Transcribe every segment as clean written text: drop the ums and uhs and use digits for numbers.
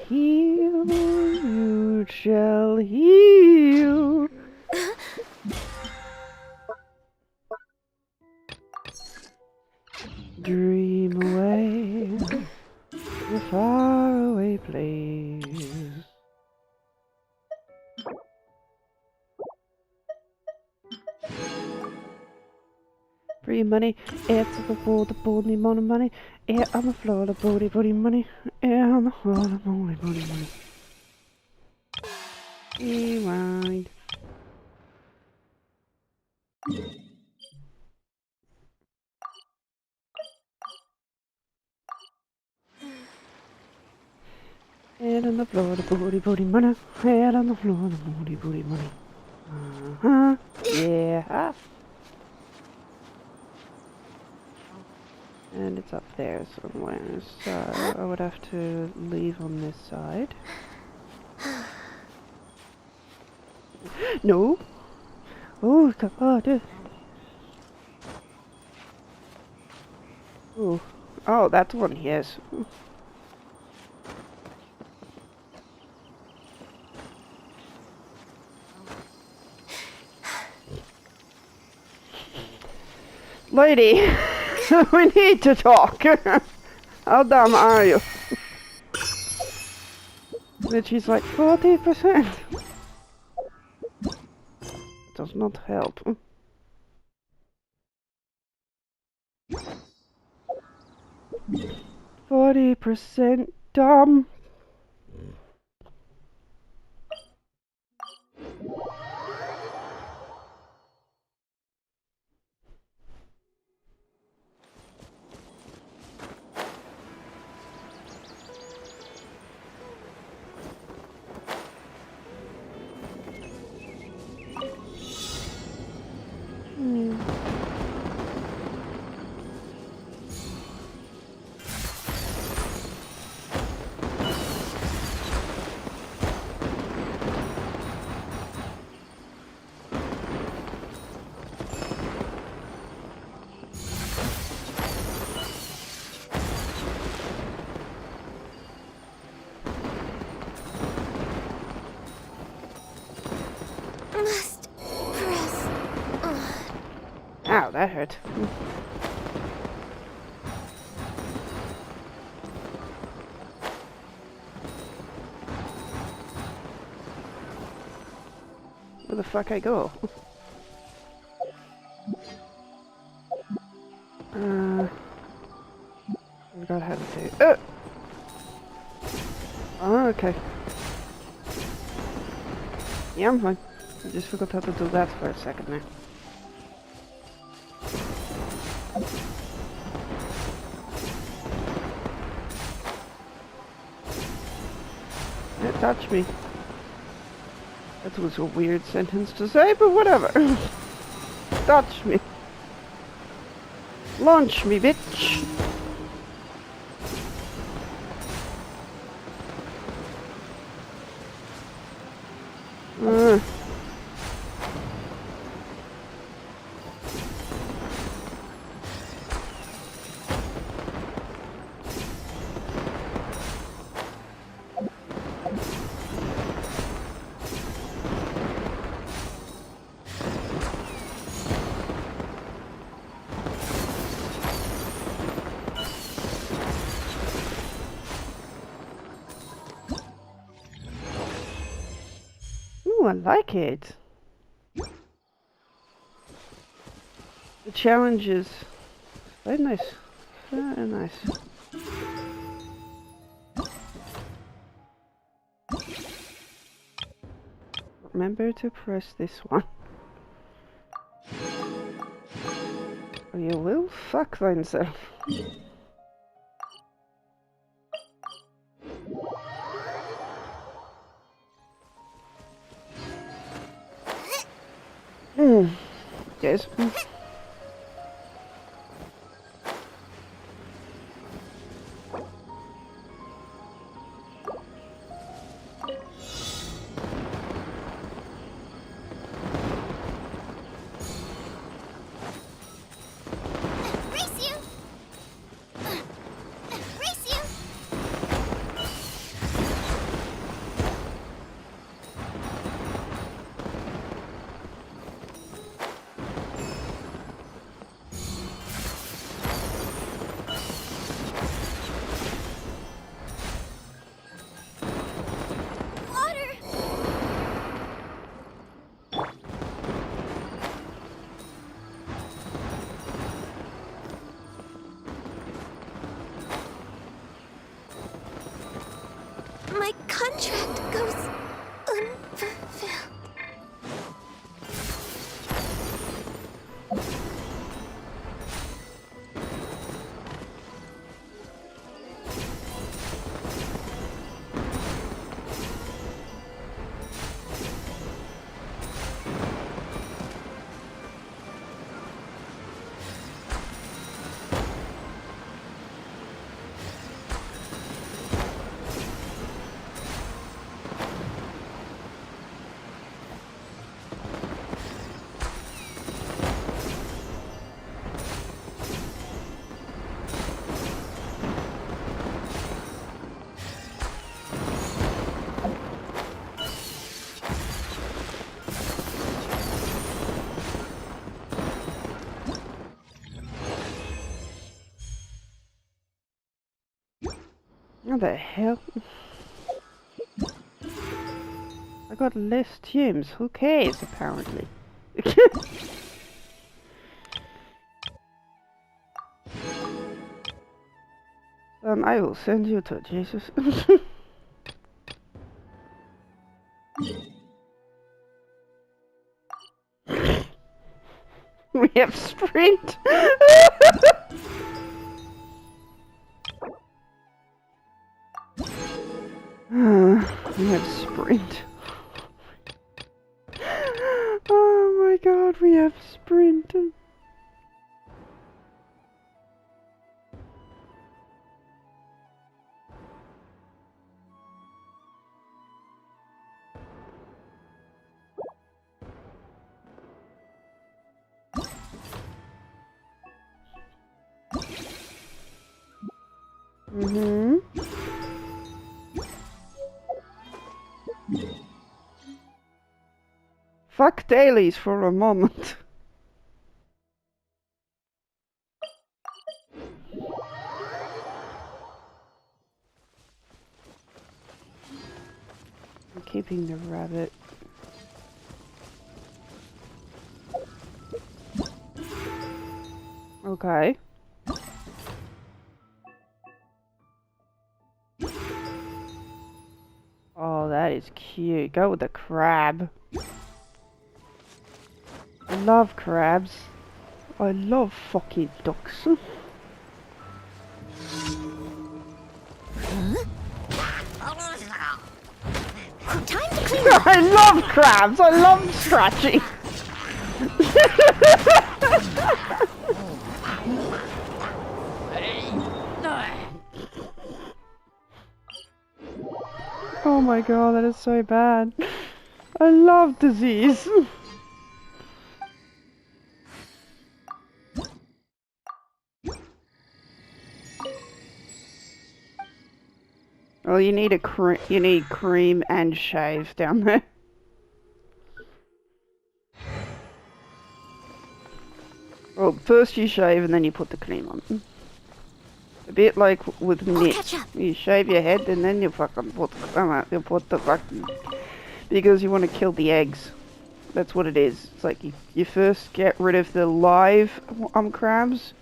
heal, you shall heal. Dream away, the faraway place. Free money, air to the wall, the body, money, air on the floor, the body, money, air on the floor, the body, money. Rewind. Head on the floor, the body, money. Head on the floor, the body, money. Yeah. And it's up there somewhere, so I would have to leave on this side. No! Oh, God. Oh. Oh, that one, yes. Lady, we need to talk. How dumb are you? But she's like 40%. Does not help. 40% dumb. Ow, that hurt. Where the fuck I go? I forgot how to do it. Oh, okay. Yeah, I'm fine. I just forgot how to do that for a second there. Touch me. That was a weird sentence to say, but whatever. Touch me. Launch me, bitch. I like it. The challenge is very nice. Very nice. Remember to press this one. Or you will fuck thyself. Yes. What the hell? I got less Chimes. Who cares, apparently? I will send you to Jesus. We have sprint. We have sprint. Oh my god, we have sprint. Fuck dailies for a moment. I'm keeping the rabbit. Okay. Oh, that is cute. Go with the crab. I love crabs. I love fucking ducks. I love crabs. I love scratching. Oh my god, that is so bad. I love disease. Well, you need cream and shave down there. Well, first you shave and then you put the cream on. A bit like with knits. You shave your head and then you fucking put the fucking... Because you want to kill the eggs. That's what it is. It's like you first get rid of the live crabs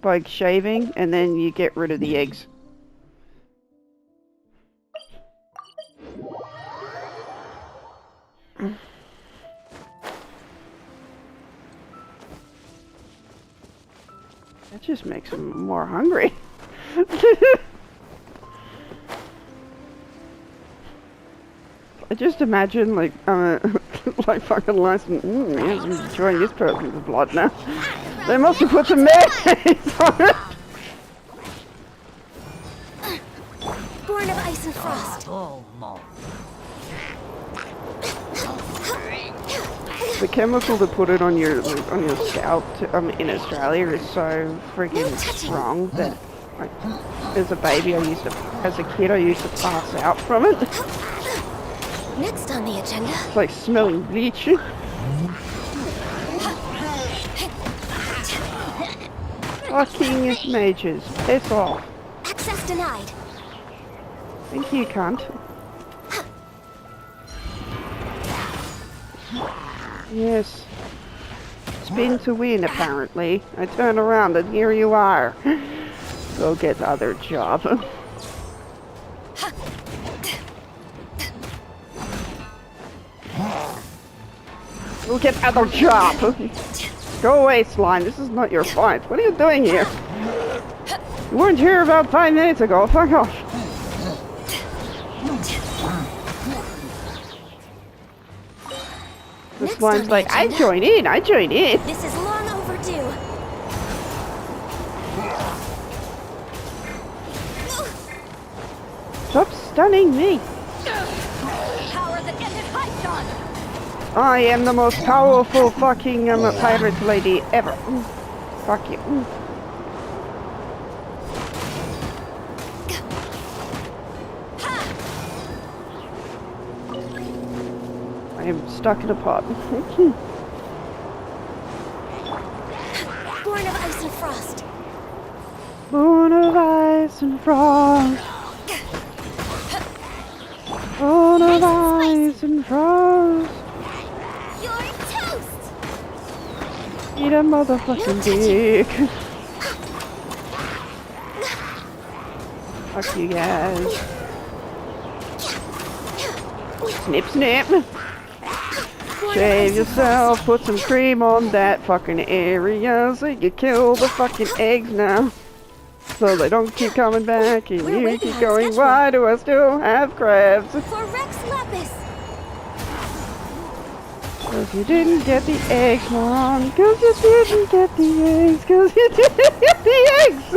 by shaving, and then you get rid of the eggs. That just makes them more hungry. I just imagine like like fucking license. Yes, I'm enjoying this person's blood now. They must have put some mayonnaise on it. Born of ice and frost. The chemical to put it on your scalp in Australia is so freaking strong that, like, as a baby, as a kid, I used to pass out from it. Next on the agenda. It's like smelling bleach. Fucking mages, piss off. Access denied. Thank you, cunt. Yes. Spin to win, apparently. I turn around and here you are. Go get the other job. Go get other job. Go away, slime. This is not your fight. What are you doing here? You weren't here about 5 minutes ago. Fuck off. The slime's like, I join in. This is long overdue. Stop stunning me. Power that ended Python. I am the most powerful fucking pirate lady ever. Fuck you. I am stuck in a pot. Born of ice and frost. Born of ice and frost. in frost. You're toast! Eat a motherfucking dick. Fuck you guys. Snip, snip. Shave yourself, put some cream on that fucking area so you kill the fucking eggs now. So they don't keep coming back and you keep going, why do I still have crabs? For Rex Lapis! Cause you didn't get the eggs, Mom. Cause you didn't get the eggs. Cause you didn't get the eggs.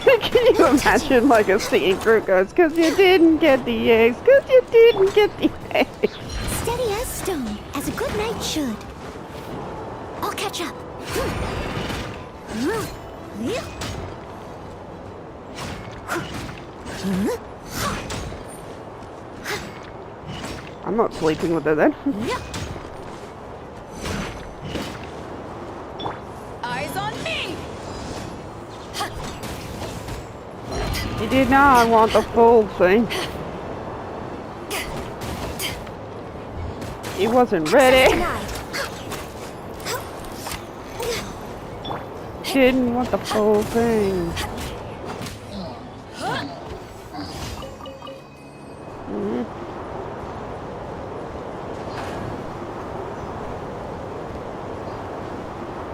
Can you imagine like a singing group goes, cause you didn't get the eggs. Cause you didn't get the eggs. Steady as stone, as a good knight should. I'll catch up. I'm not sleeping with her then. Eyes on me! He did not want the full thing. He wasn't ready. Didn't want the full thing.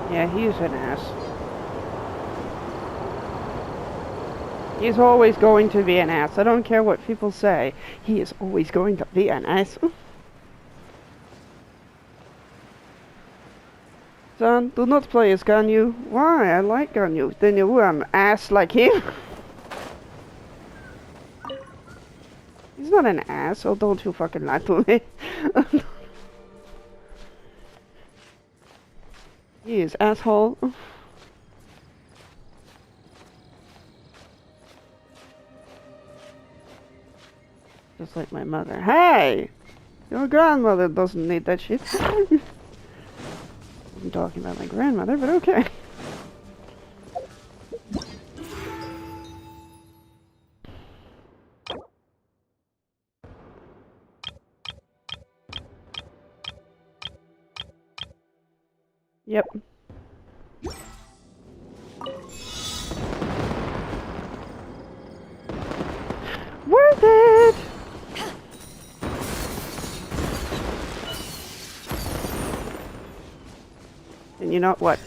Yeah, he's an ass. He's always going to be an ass. I don't care what people say. He is always going to be an ass. Son, do not play as Ganyu. Why? I like Ganyu. Then you an ass like him. He's not an ass, so don't you fucking lie to me. He is asshole. Just like my mother. Hey! Your grandmother doesn't need that shit. I'm talking about my grandmother, but okay. Yep. Worth it! And you know what?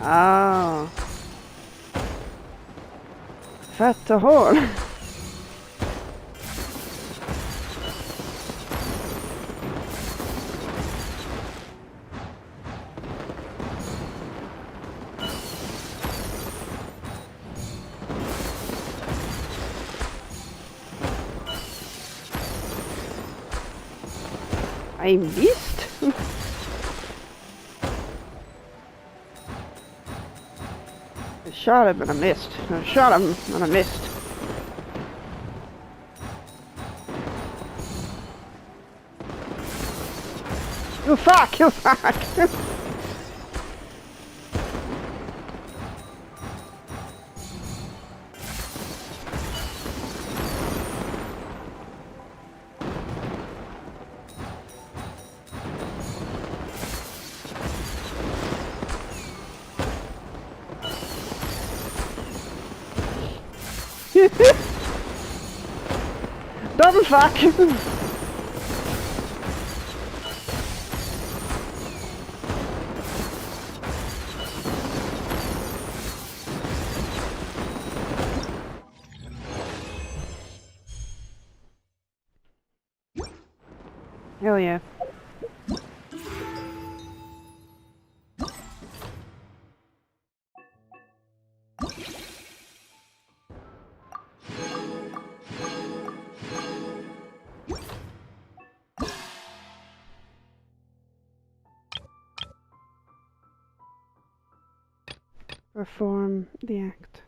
Oh. Fat to horn. I missed? I shot him and I missed. I shot him and I missed. You fuck! You fuck! Double fuck! Hell yeah. Perform the act.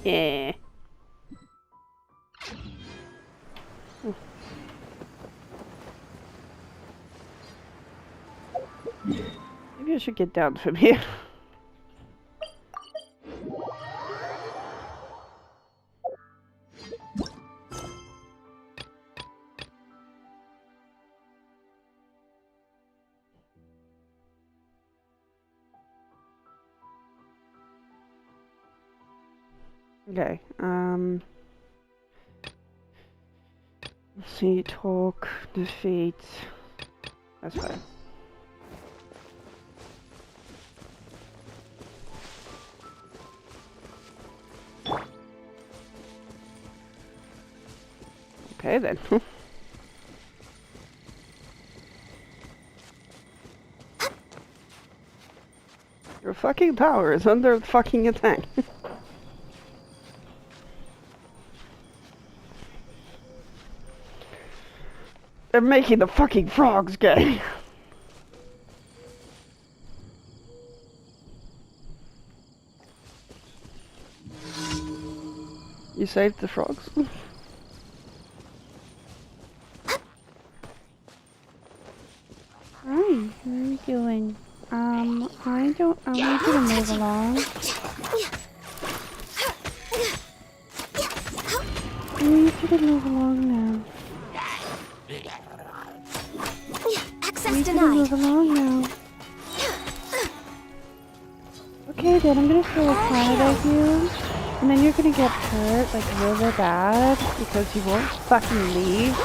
Yeah. Maybe I should get down from here. Okay, let's see, talk, defeat, that's fine. Okay then. Your fucking tower is under fucking attack. They're making the fucking frogs gay. You saved the frogs? Hi, how are you doing? I need you to move along. I need you to move along now. Access Move along now. Okay, then I'm gonna throw a planet at you, and then you're gonna get hurt like really bad because you won't fucking leave.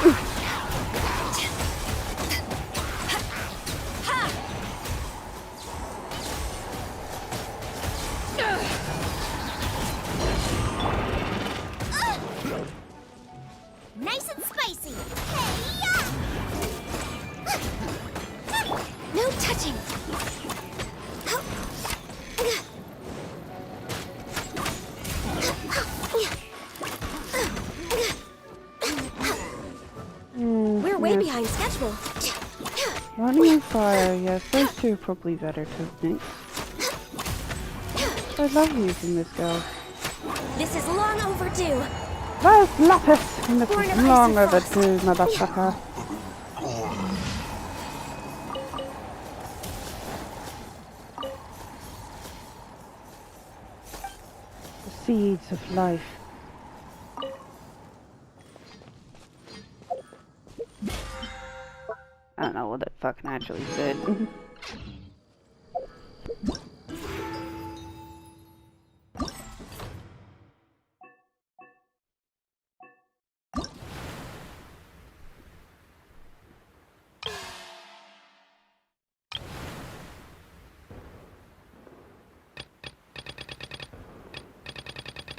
Nice and spicy. Hey-ya! No touching. We're way behind schedule. Running on fire, yes, those two are probably better techniques. I love using this girl. This is long overdue. That's lapis! And this Born is of ice long and frost. overdue, motherfucker. The seeds of life. I don't know what that fucking actually said.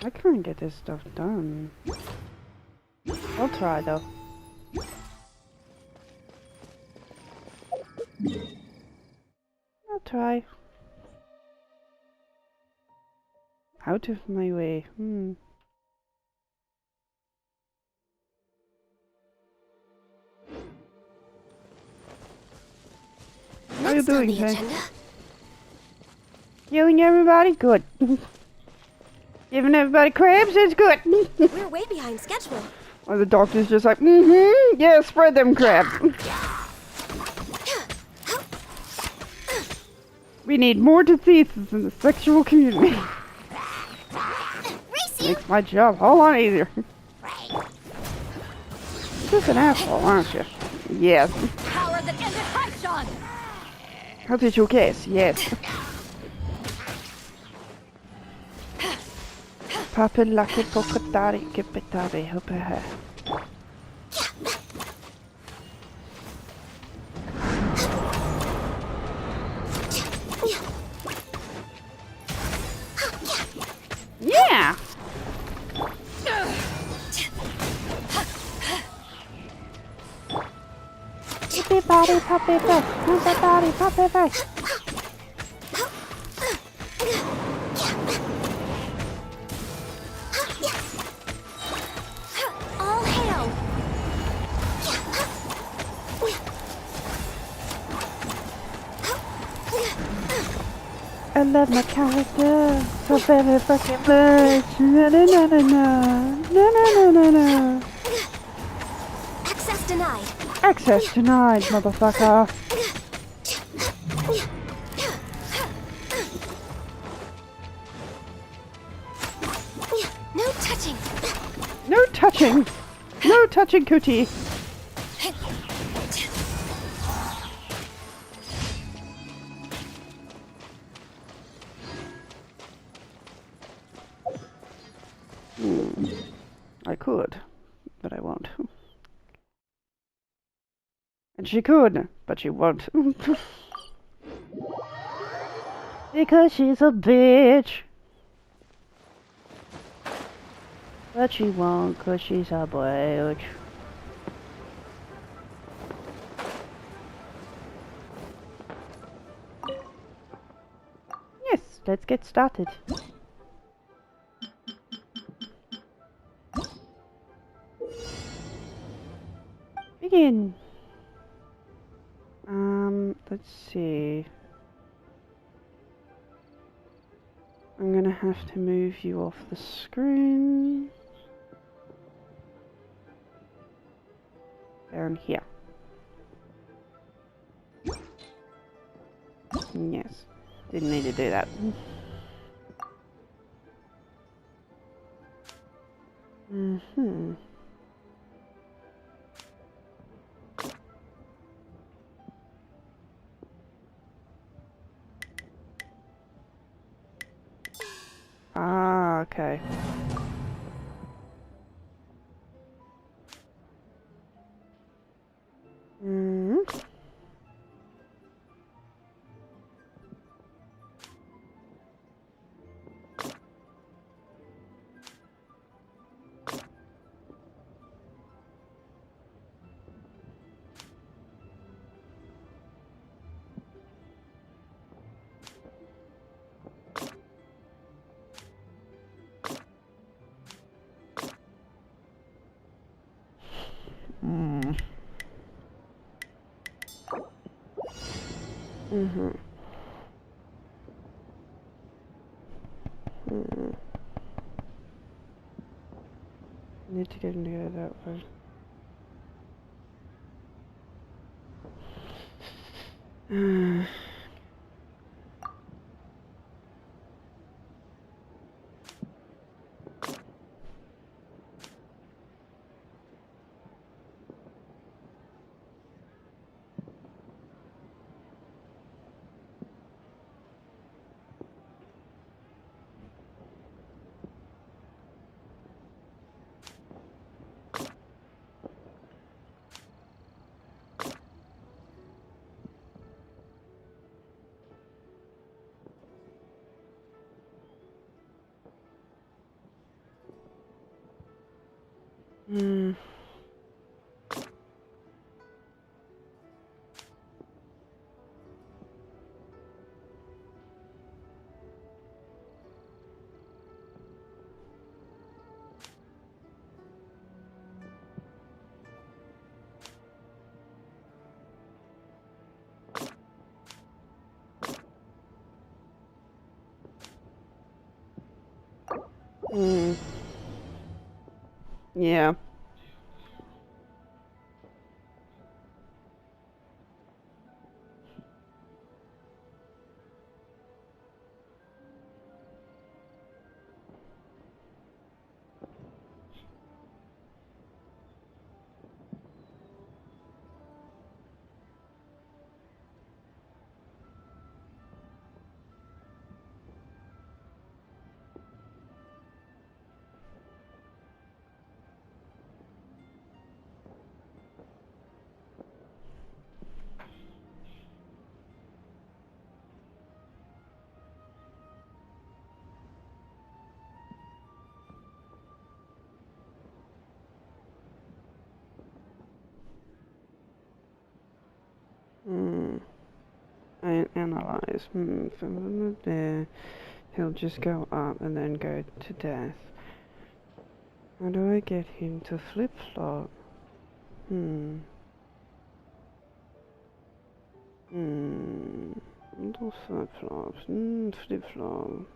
I can't get this stuff done. I'll try though. I'll try. Out of my way. How are you Next on doing, the Jay? agenda. Giving everybody good. Giving everybody crabs is good. We're way behind schedule. Or the doctor's just like, yeah, spread them crabs. We need more diseases in the sexual community. Race you! Makes my job a whole lot easier. Just an asshole, aren't you? Yes. Power that ended Hyption! That is your case, yes. Papa lucky pokatari kipitari hope. Yeah! Puppy body, puppy face. Puppy body, puppy face. All hail! I love my character so very fucking much. Na na na na na. Na na na na na. Access denied. Access denied, motherfucker. touching! No touching, Cootie! I could, but I won't. And she could, but she won't. Because she's a bitch. But she won't, cause she's a bitch. Yes, let's get started. Begin. Let's see. I'm gonna have to move you off the screen. Down here. Yes. Didn't need to do that. Mm-hmm. Ah, okay. Mm. Mm. Mm-hmm. Mm. Need to get into that way. Mm. Mm. Yeah. Mm. I analyze. From there, he'll just go up and then go to death. How do I get him to flip-flop? Little flip-flops. Flip-flop.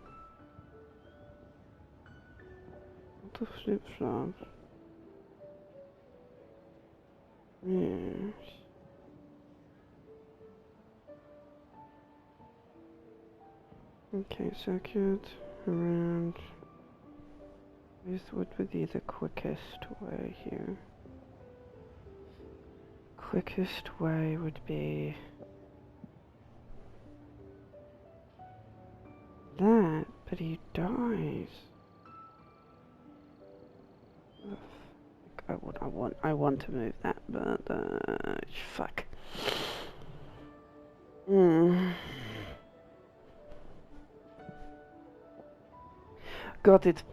Little flip-flops. Yes. Okay, circuit around. This would be the quickest way here. Quickest way would be that, but he dies. Ugh. I want to move that, but fuck. Got it.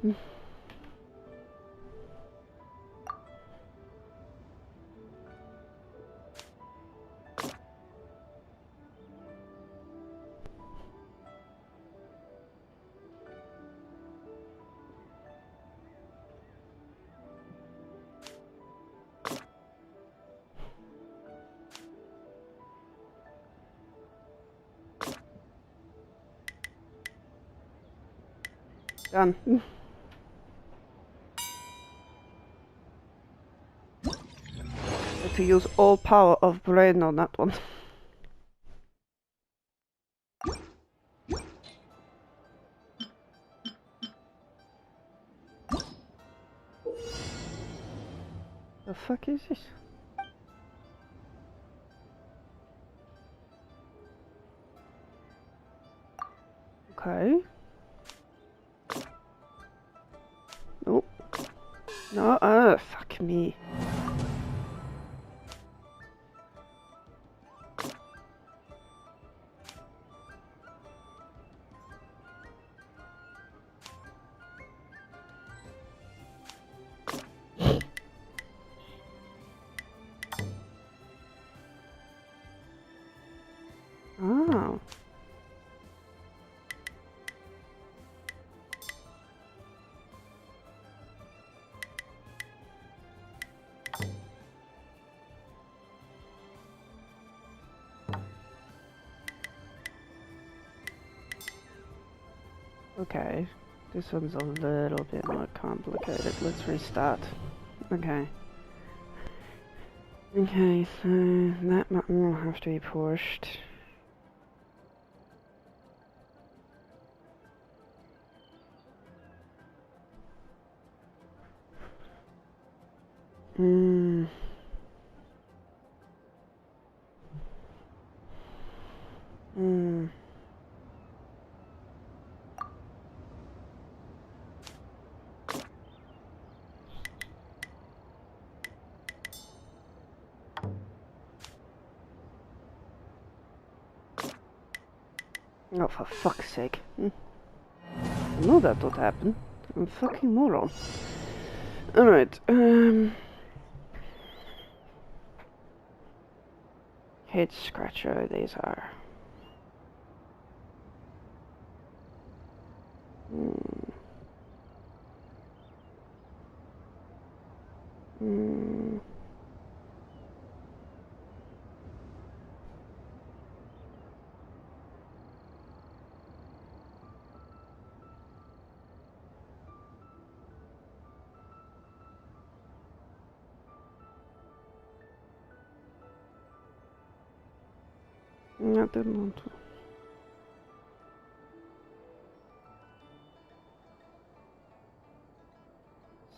Done. To use all power of brain on that one. The fuck is this? Okay. Nope. No, fuck me. Oh. Okay, this one's a little bit more complicated. Let's restart. Okay. Okay, so that button will have to be pushed. Hmm. Hmm. Oh, for fuck's sake. I know that would happen. I'm a fucking moron. Alright, head scratcher, these are. Hmm. Hmm. I didn't want to.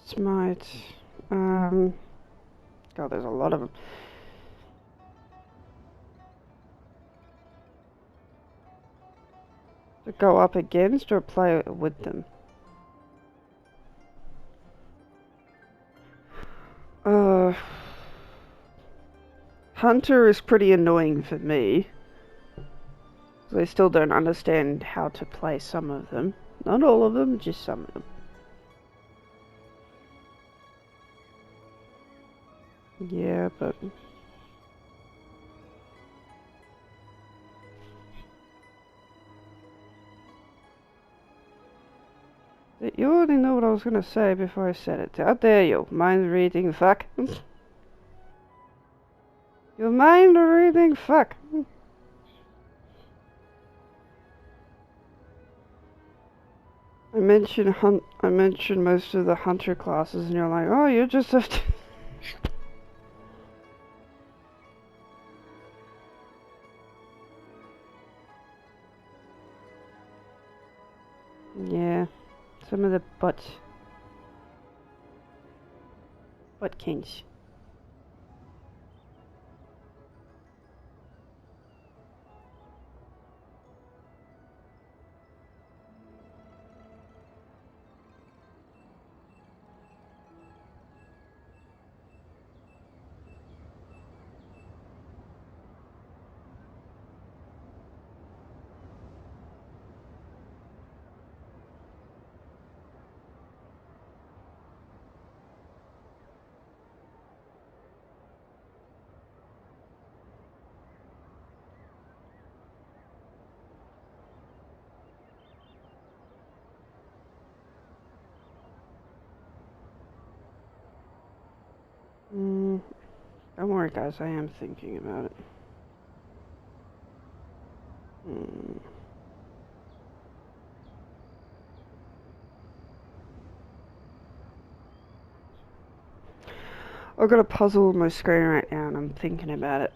Smite. God, there's a lot of them. To go up against or play with them? Hunter is pretty annoying for me. I still don't understand how to play some of them. Not all of them, just some of them. Yeah, but... You already know what I was gonna say before I said it. How dare you? Mind reading fuck. You mind reading fuck. I mentioned most of the hunter classes and you're like, oh, you just have to... Yeah, some of the butts. What kinks? Don't worry, guys. I am thinking about it. I've got a puzzle on my screen right now, and I'm thinking about it.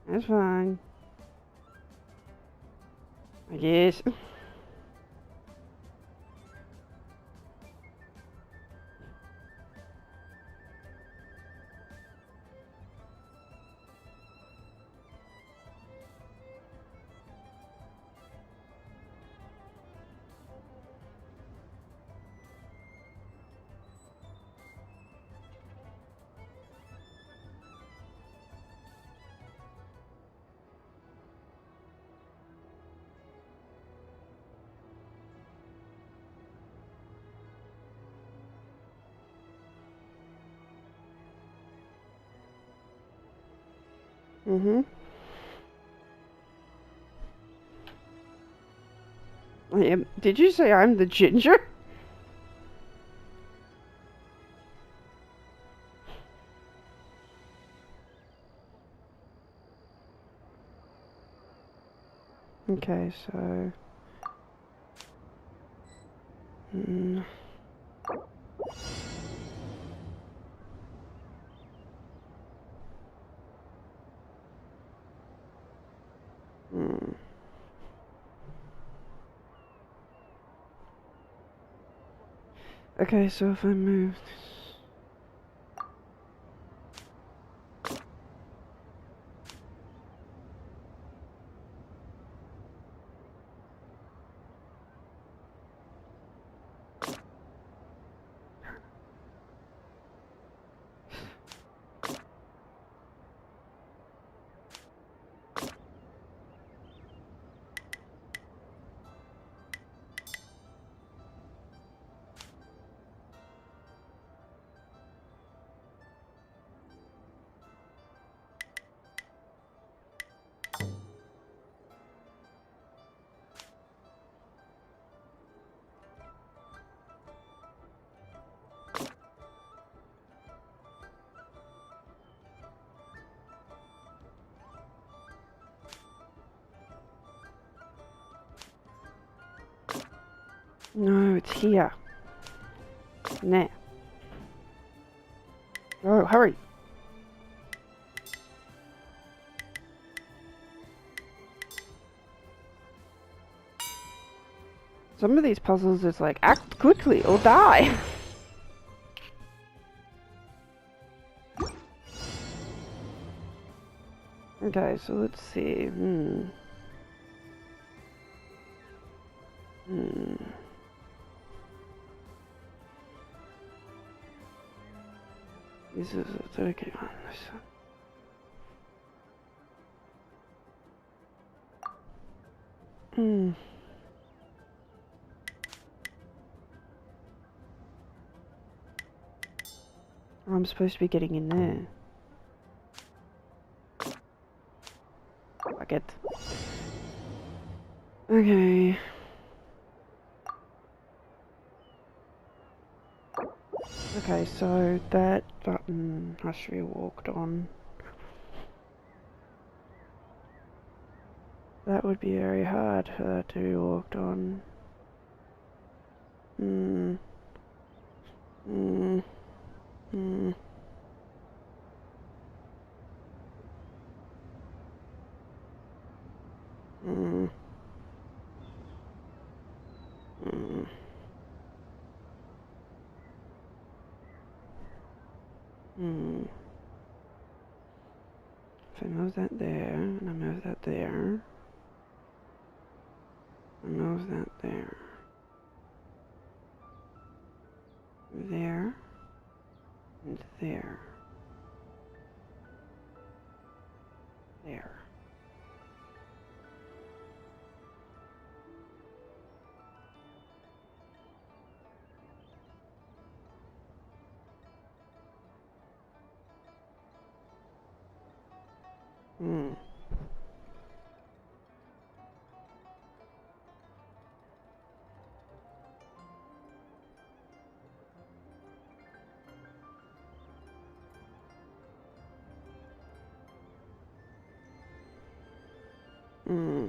That's fine. I guess. Did you say I'm the ginger? Okay, so... Okay, so if I move this... No, it's here. Nah. Oh, hurry. Some of these puzzles is like, act quickly or die. Okay, so let's see. This is a okay one. I'm supposed to be getting in there. Fuck it. Okay. Okay, so that button has to be walked on. That would be very hard for that to be walked on. Mm. Hmm. If I move that there, and I move that there, I move that there, there, and there, there. Hmm. Hmm.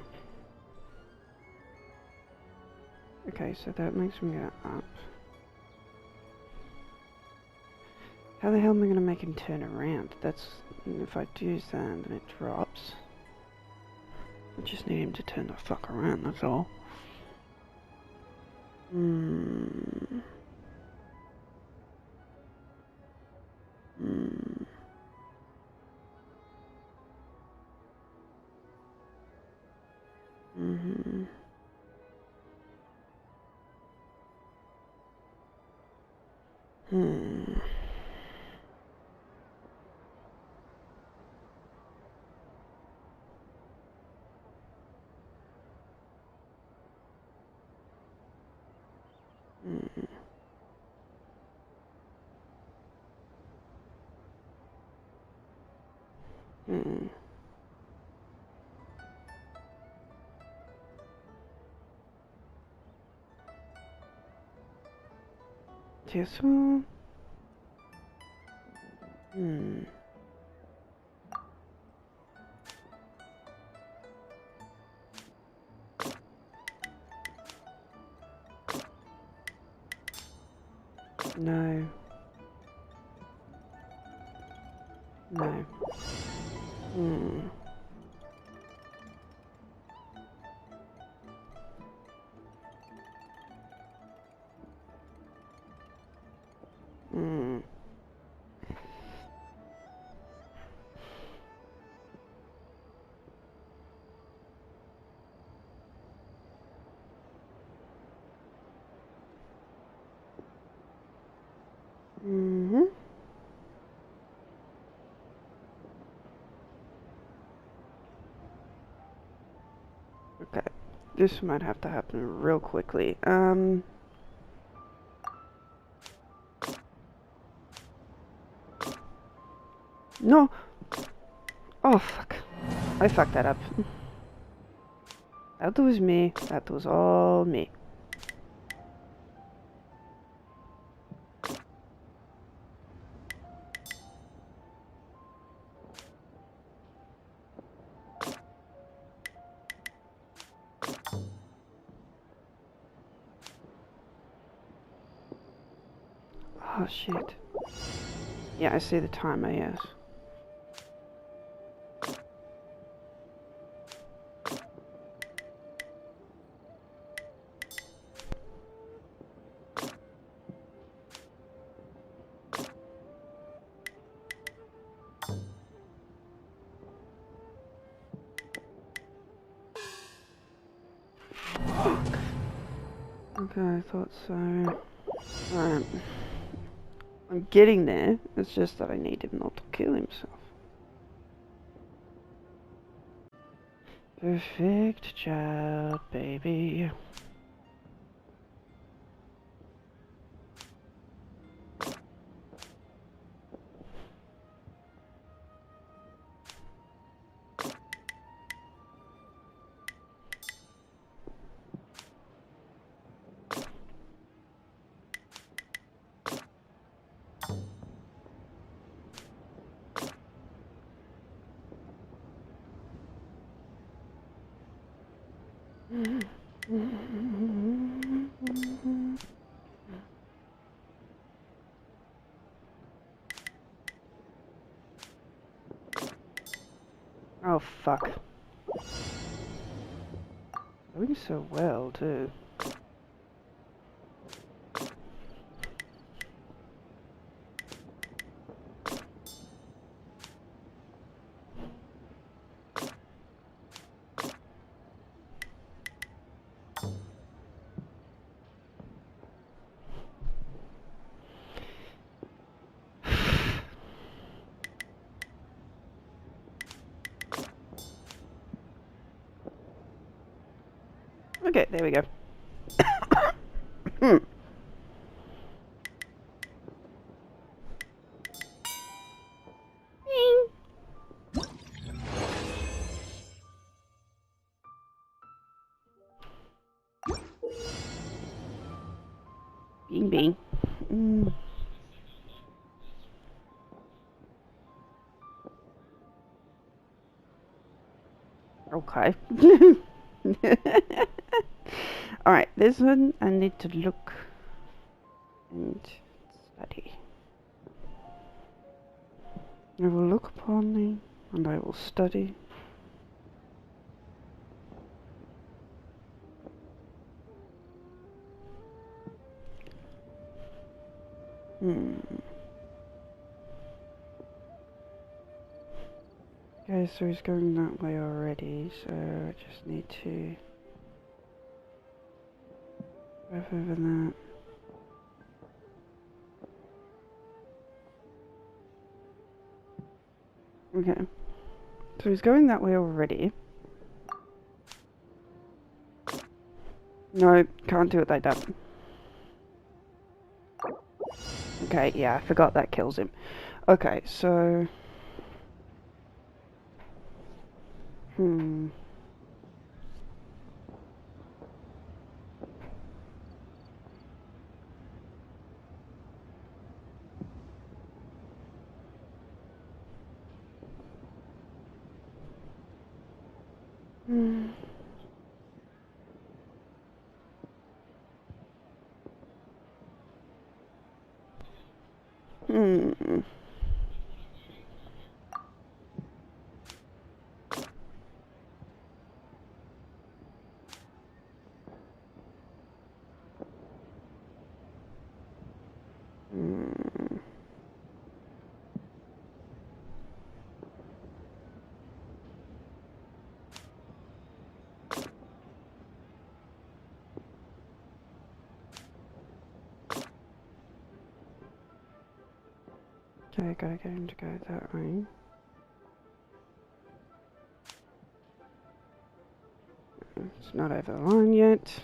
Okay, so that makes me go up. How the hell am I gonna make him turn around? That's, if I do that, then it drops. I just need him to turn the fuck around, that's all. Hmm. Hmm. Mm-hmm. Hmm. Hmm. Hmm. This one. Hmm. No. No. Hmm. Hmm. Mm-hmm. Okay. This might have to happen real quickly. No! Oh, fuck. I fucked that up. That was me. That was all me. Oh, shit. Yeah, I see the timer, yes. Okay, I thought so. Alright. I'm getting there. It's just that I need him not to kill himself. Perfect child, baby. Oh, fuck. Doing so well, too. Okay, there we go. Hmm. Bing. Bing bing. Mm. Okay. Alright, this one I need to look and study. I will look upon thee, and I will study. Okay, so he's going that way already, so I just need to go over that. Okay, so he's going that way already. No, can't do it like that. Okay, yeah, I forgot that kills him. Okay, so... Okay, gotta get him to go that way. It's not over the line yet.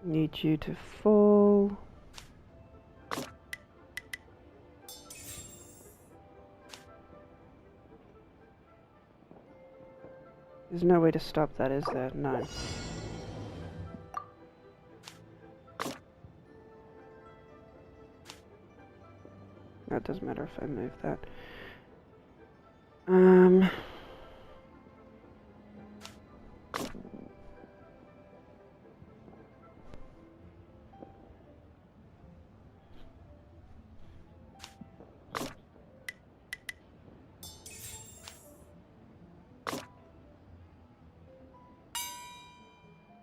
Need you to fall. There's no way to stop that, is there? No. That doesn't matter if I move that.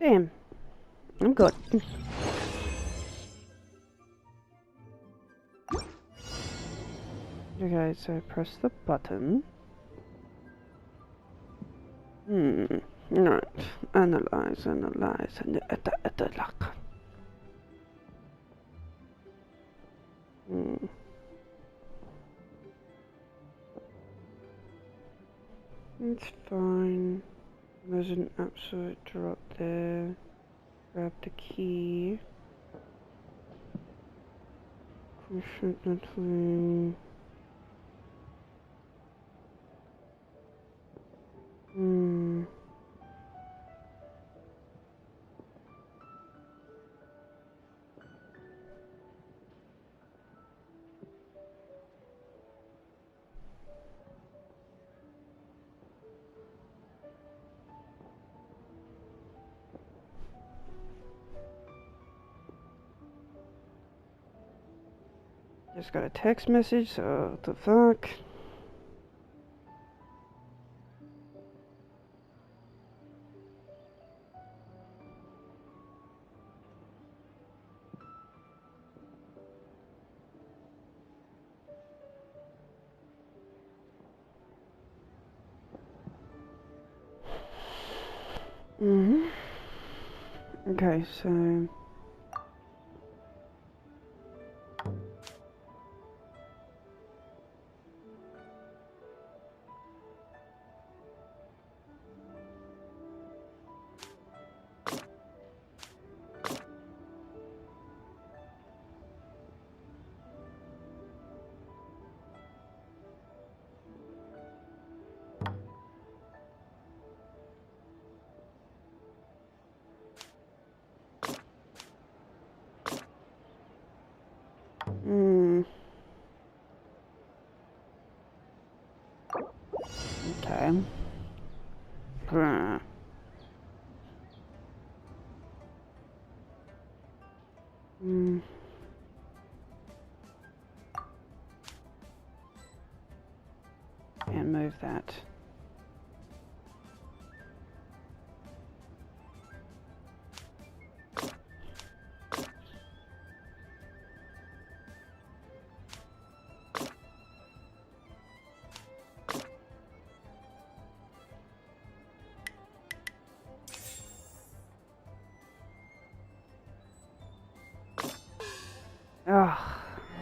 Damn. I'm good. Okay, so press the button. Right. Analyze, and lock. It's fine. There's an absolute drop there. Grab the key. Unfortunately. Just got a text message, so what the fuck? Okay, so... Okay. Hmm. Hmm. And move that. Oh,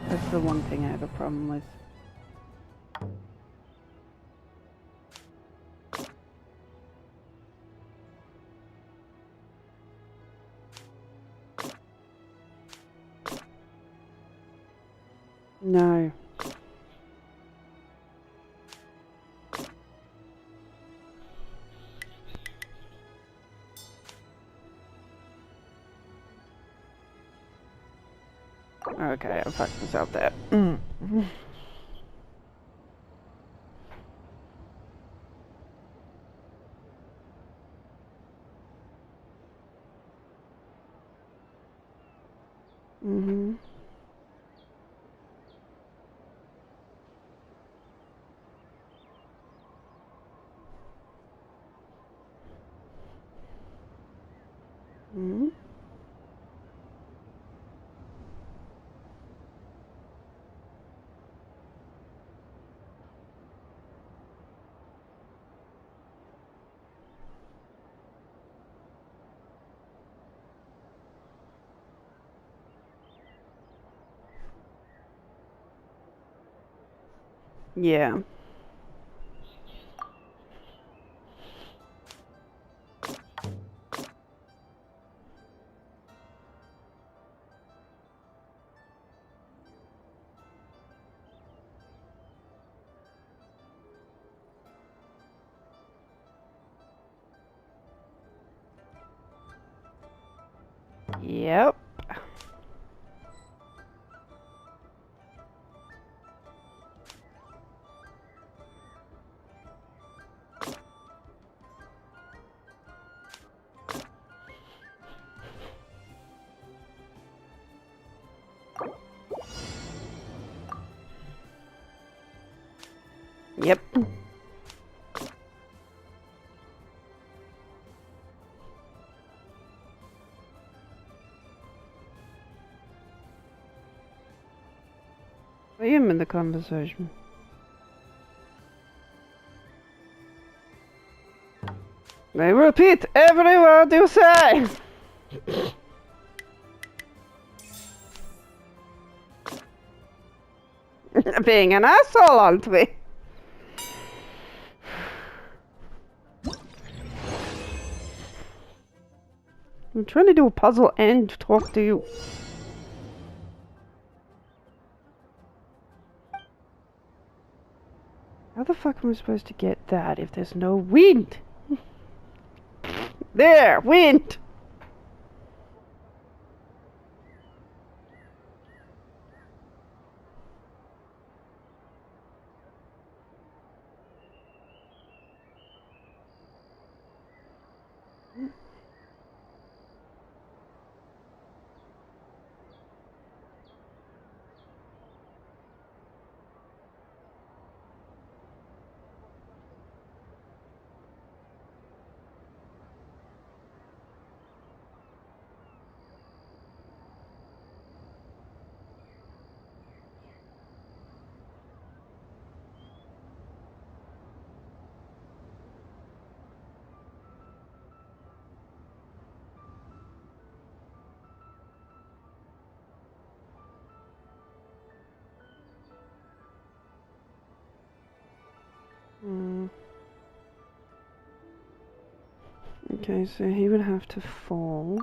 that's the one thing I have a problem with. No. Okay, I fucked myself there. Mm-hmm. Mm-hmm. Yeah. Yep. Yep. I am in the conversation. I repeat every word you say! Being an asshole, aren't we? I'm trying to do a puzzle and talk to you. How the fuck am I supposed to get that if there's no wind? There! Wind! Hmm. Okay, so he would have to fall.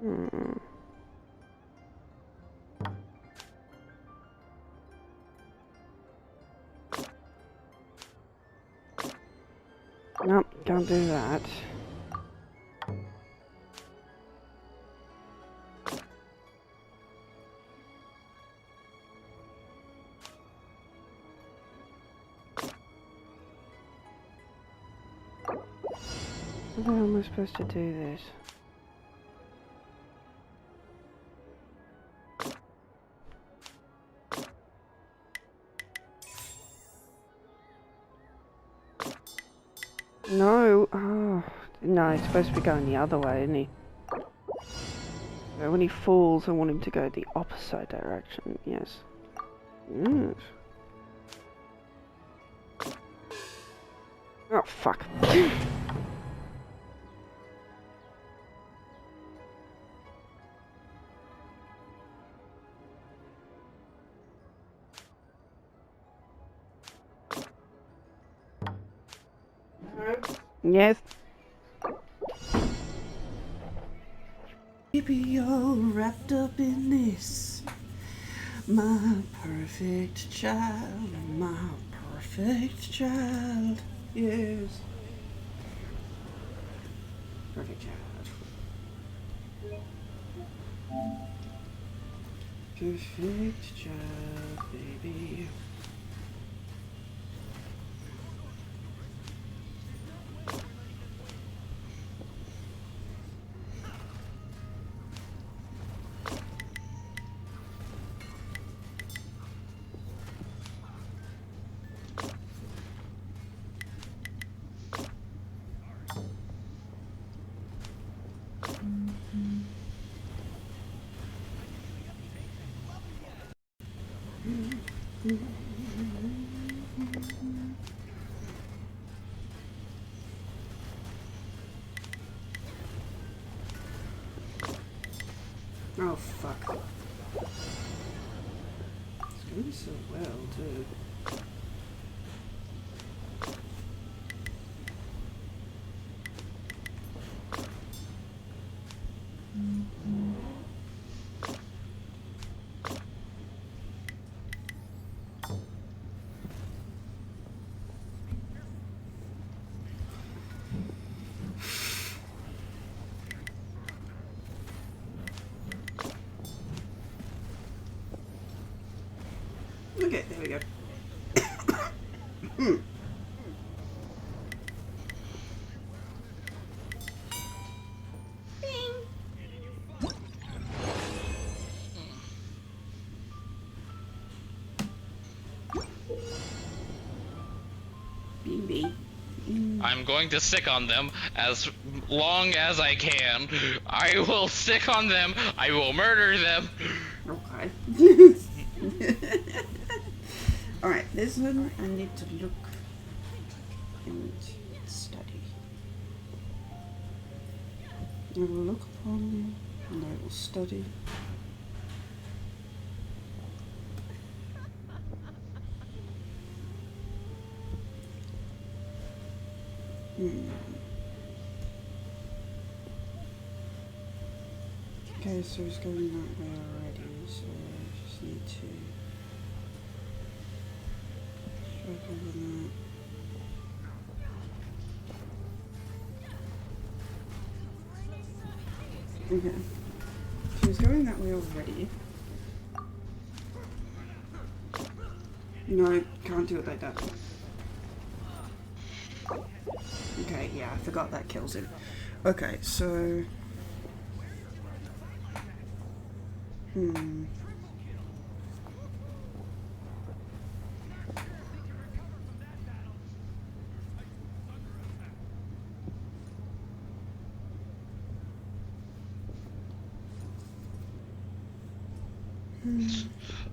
Hmm. Nope, Can't do that. How am I supposed to do this? No, oh, no, he's supposed to be going the other way, isn't he? So when he falls, I want him to go the opposite direction, yes. Yes. Oh, fuck. Yes. Baby, you're wrapped up in this. My perfect child, my perfect child. Yes. Perfect child. Perfect child, baby. Oh, fuck. It's going so well, too. Okay, there we go. I'm going to stick on them as long as I can. I will stick on them. I will murder them. Okay. Alright, this one I need to look and study. I will look upon and I will study. Okay, so it's going that way already, so I just need to strike over that. Okay, so it's going that way already. No, can't do it like that. Okay, yeah, I forgot that kills him. Okay, so...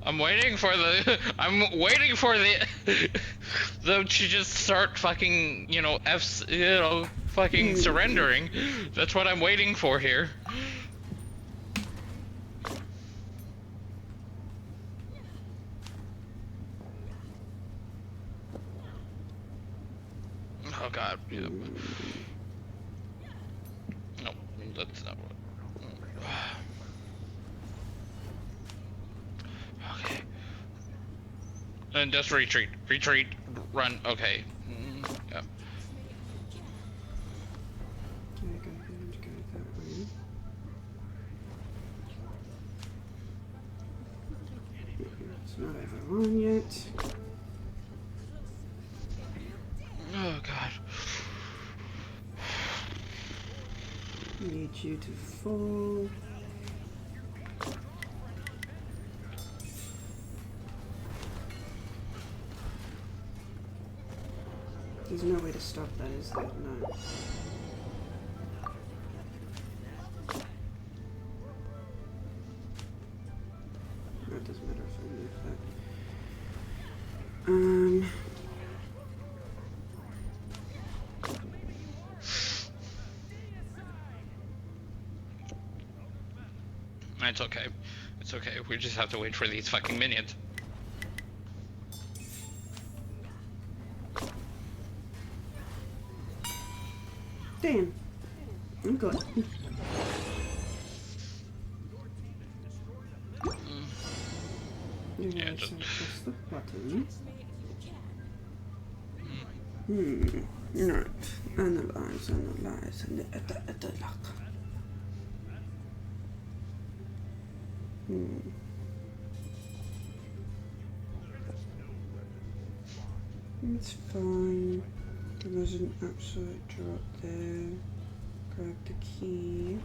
I'm waiting for the. I'm waiting for the. Them to just start fucking, fucking surrendering. That's what I'm waiting for here. Oh god. No, that's not what. Okay. And just retreat. Retreat. Run. Okay. Yeah. on yet. Oh god. Need you to fall. There's no way to stop that, is there? No. No, it doesn't matter if I move that. It's okay. It's okay. We just have to wait for these fucking minions. Damn. I'm good. Yeah, just... press the button. Mm. Right. Analyze, and the lock. It's fine. There's an absolute drop there. Grab the key.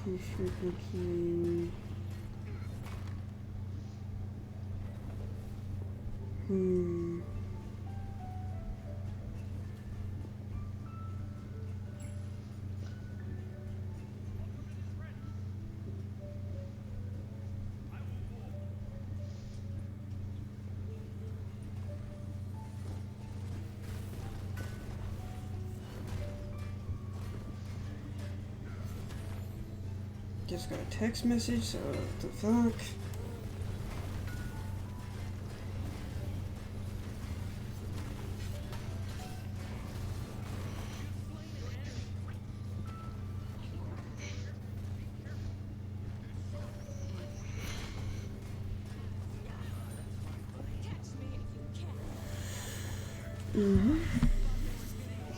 Push with the key. Just got a text message, so what the fuck?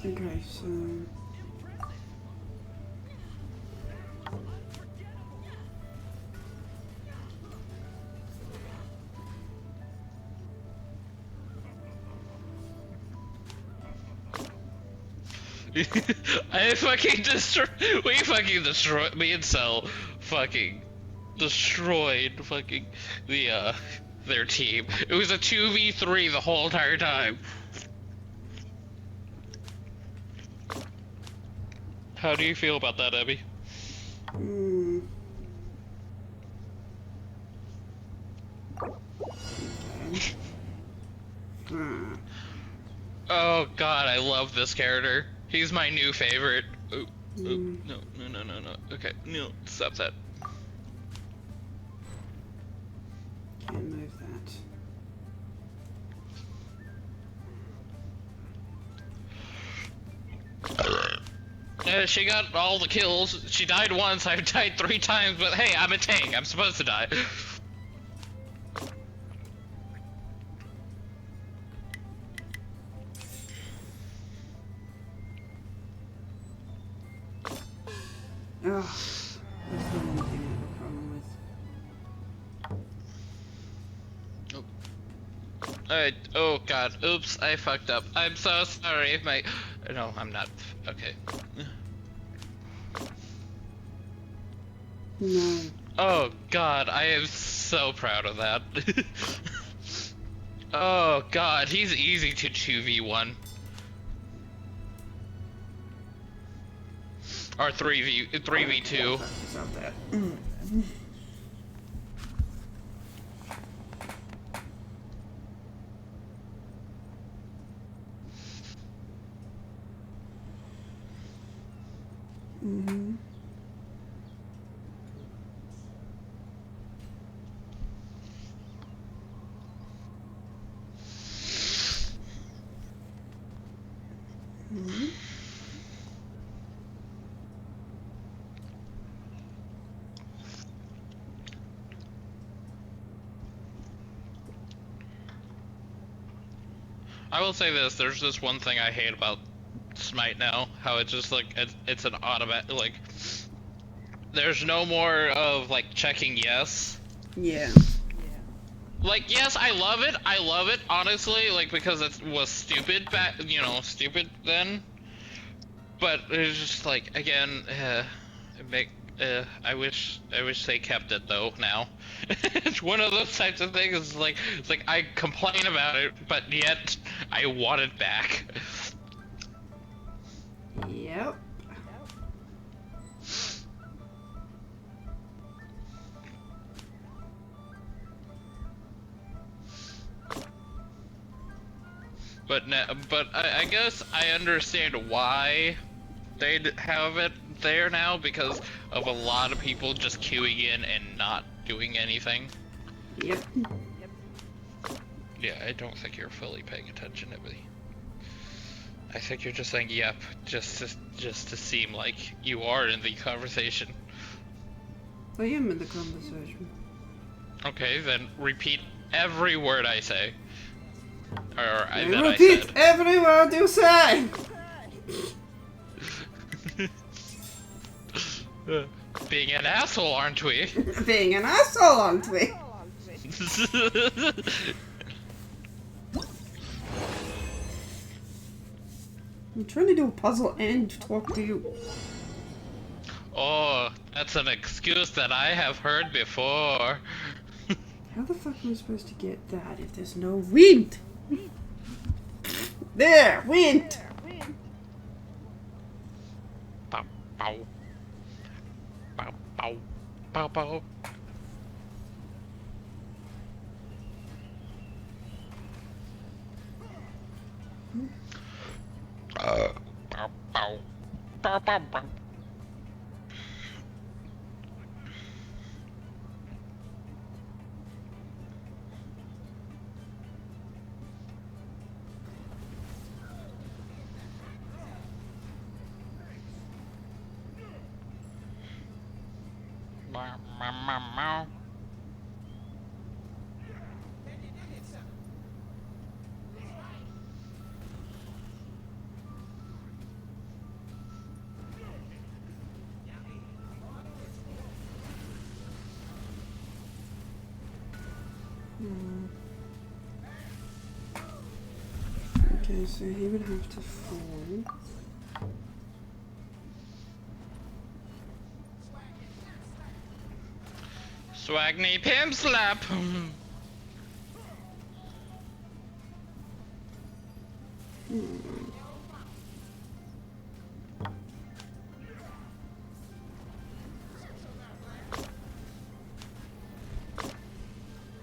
Okay, so... I fucking we fucking destroyed, me and Cell fucking destroyed fucking the, their team. It was a 2v3 the whole entire time. How do you feel about that, Abby? Oh god, I love this character. He's my new favorite. Oh, no. Okay, no, stop that. Can't move that. She got all the kills. She died once, I've died 3 times, but hey, I'm a tank. I'm supposed to die. Ugh, that's the one thing I have a problem with. Oh god, oops, I fucked up. I'm so sorry, no, I'm not. Okay. No. Oh god, I am so proud of that. Oh god, he's easy to 2v1. Or 3v2. Stop that. I will say this, there's this one thing I hate about Smite now, how it's just like, it's an automatic, like, there's no more of like checking yes. Yeah. Like, yes, I love it. I love it, honestly, like, because it was stupid back, you know, stupid then. But it's just like, again, it make, I wish they kept it though. Now, it's one of those types of things. It's like I complain about it, but yet I want it back. Yep. But I guess I understand why they'd have it there now, because of a lot of people just queuing in and not doing anything. Yep. Yeah, I don't think you're fully paying attention, Emily. I think you're just saying yep, just to seem like you are in the conversation. I am in the conversation. Okay, then repeat every word I say. Or I that repeat I said. every word you say! Being an asshole, aren't we? Being an asshole, aren't we? I'm trying to do a puzzle and talk to you. Oh, that's an excuse that I have heard before. How the fuck am I supposed to get that if there's no wind? There! Wind! Bow, bow. Bow, bow. Bow, bow. Bow, bow. Bow, bow, bow. Meow, meow, meow, meow. Okay, so he would have to fall. Swagney pimp slap.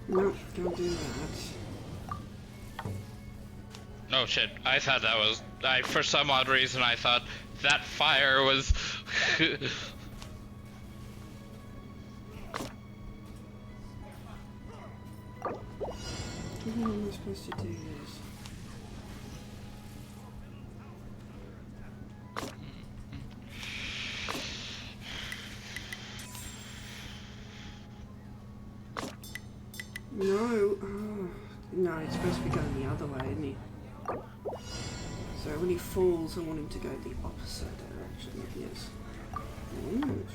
No, don't do that. Oh shit, I thought that was... for some odd reason I thought that fire was... How am I supposed to do this? No. Oh. No, it's supposed to be going the other way, isn't he? So when he falls, I want him to go the opposite direction. Yes. Move.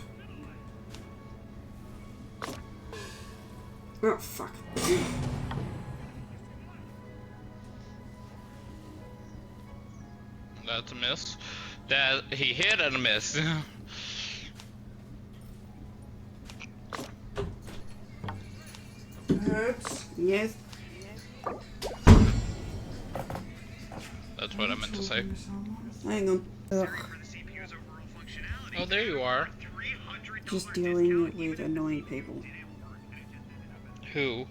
Oh, fuck. That's a miss. That he hit and a miss. Hurts. Yes. That's what I meant to say. Hang on. Ugh. Oh, there you are. Just dealing with annoying people. Who?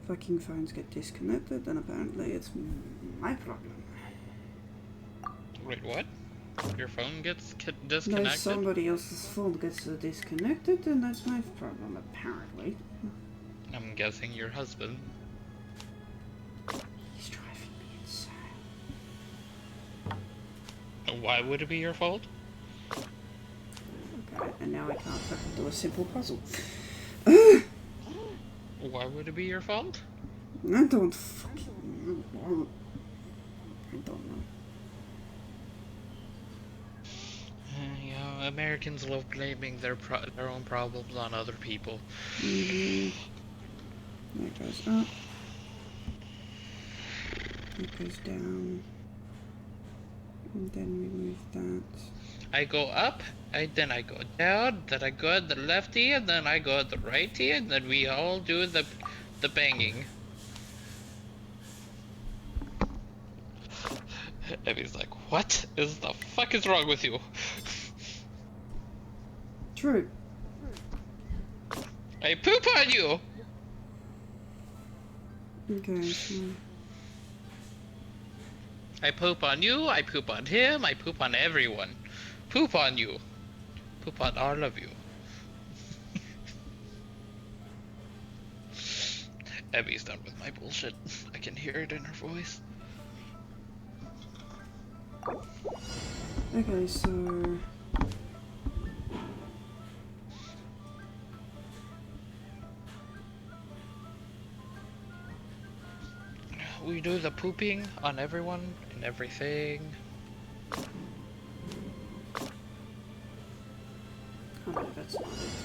Fucking phones get disconnected, and apparently it's my problem. Wait, what? Your phone gets No, disconnected? somebody else's phone gets disconnected, and that's my problem, apparently. I'm guessing your husband. He's driving me insane. Why would it be your fault? Okay, and now I can't fucking do a simple puzzle. Why would it be your fault? I don't fucking know. I don't know. Yeah, Americans love blaming their own problems on other people. That goes up. That goes down. And then we move that. I go up, then I go down, then I go at the lefty, and then I go at the righty, and then we all do the banging. And he's like, what is the fuck is wrong with you? True. I poop on you! Okay, so... I poop on you, I poop on him, I poop on everyone. Poop on you. Poop on all of you. Abby's done with my bullshit. I can hear it in her voice. Okay, so... We do the pooping on everyone and everything. Oh, no, that's not it.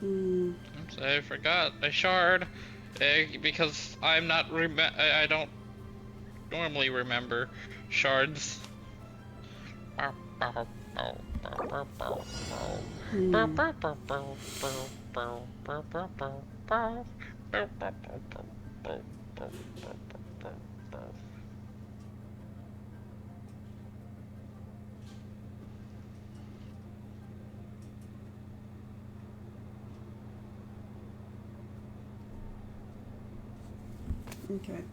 Oops, I forgot a shard because I'm not I don't normally remember shards. Okay.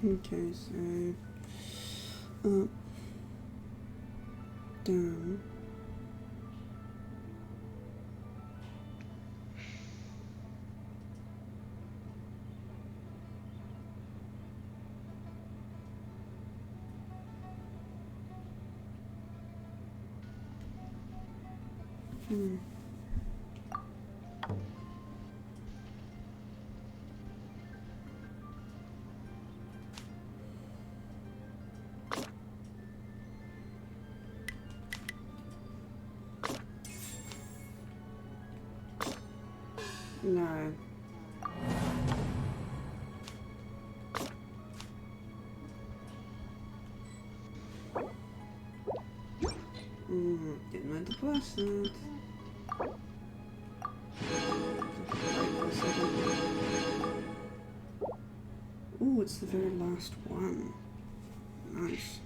Okay, so up, down, no. Didn't mean to press that. Oh, it's the very last one. Nice.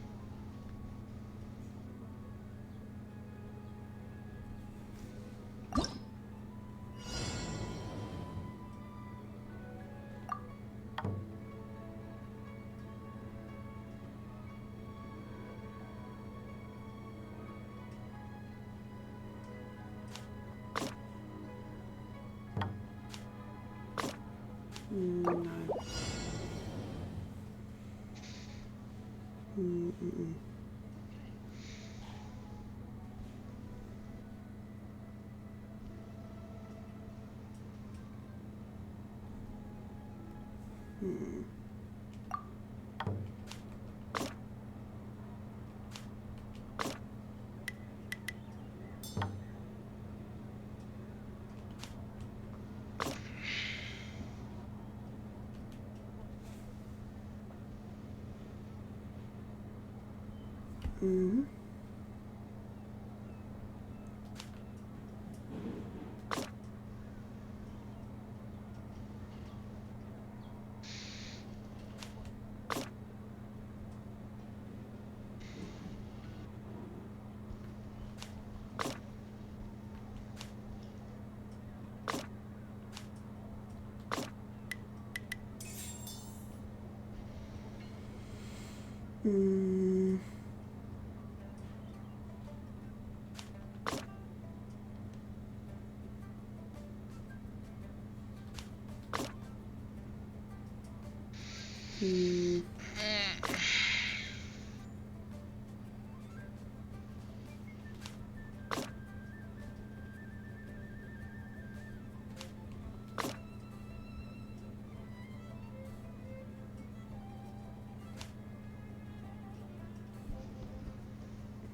No. Mm-hmm. Mm. Mm.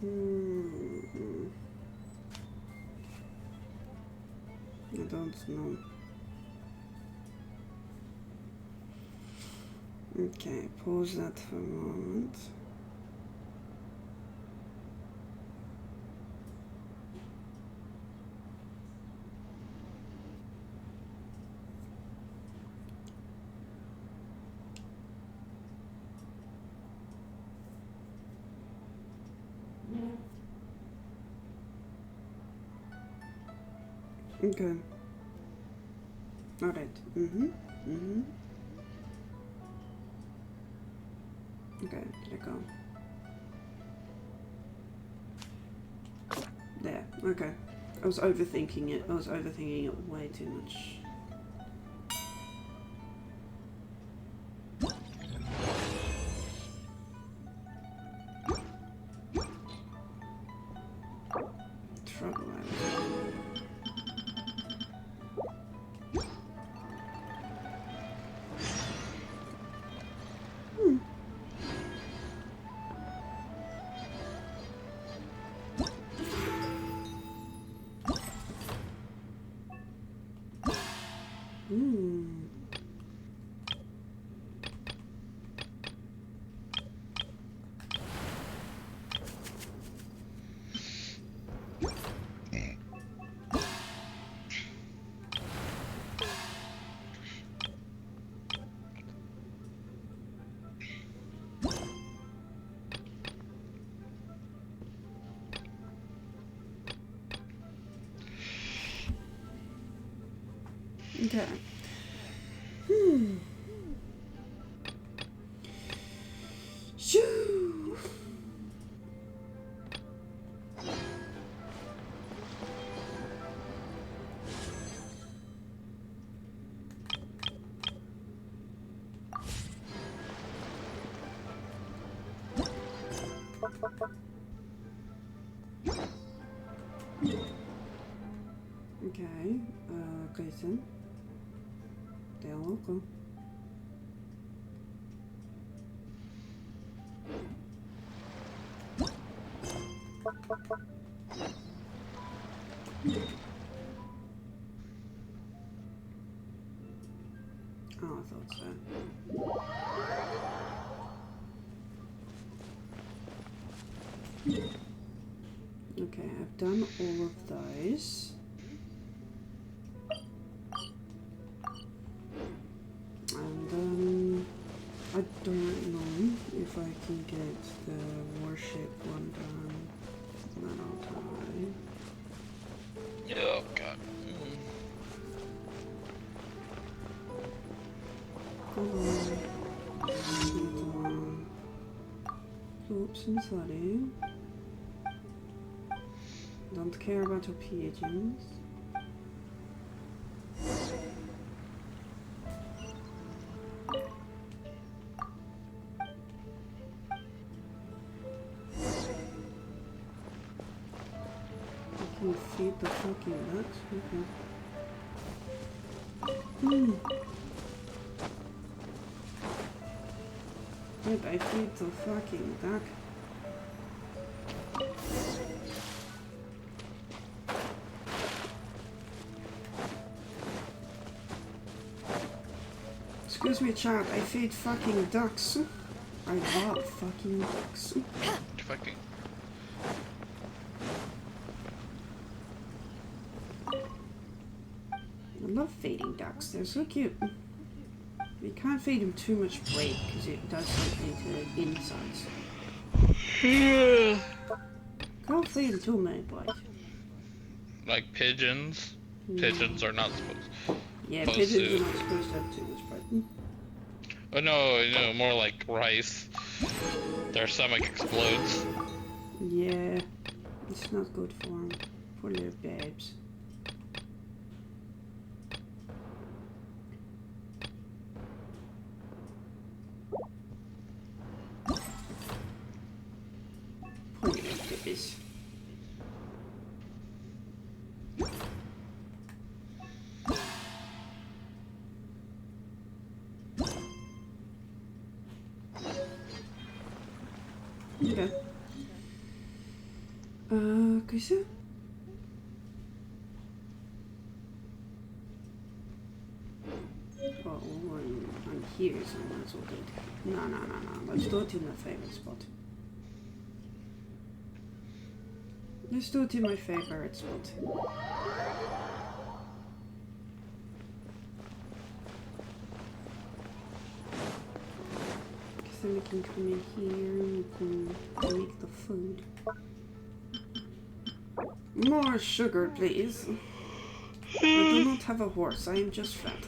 Mm. I don't know. Okay, pause that for a moment. Okay. Alright. Mm-hmm. Mm-hmm. Okay, let go. There. Okay. I was overthinking it. I was overthinking it way too much. Trouble I was in. Okay. Shoo! Okay, Jason. They're local. Oh, I thought so. Okay, I've done all of those. And I don't know if I can get the warship one done. Then I'll try. Oh god. Come on. Oops, I'm sorry. Don't care about your pigeons. I can feed the fucking ducks. Okay. Wait, I feed the fucking duck. Excuse me, child, I feed fucking ducks. I love fucking ducks. Fucking love feeding ducks. They're so cute. You can't feed them too much bread because it does something to their insides. Can't feed them too many bread. Like pigeons? Pigeons are not supposed. Yeah, supposed pigeons to. are not supposed to have too much bread. Oh no, more like rice. Their stomach explodes. Yeah, it's not good for them. Poor little babes. Poor little babies. Okay. Okay, so. Oh, I'm here, so that's all good. No. Let's do it in my favorite spot. Let's do it in my favorite spot. Because then we can come in here and we can make the food. More sugar, please. I do not have a horse, I am just fat.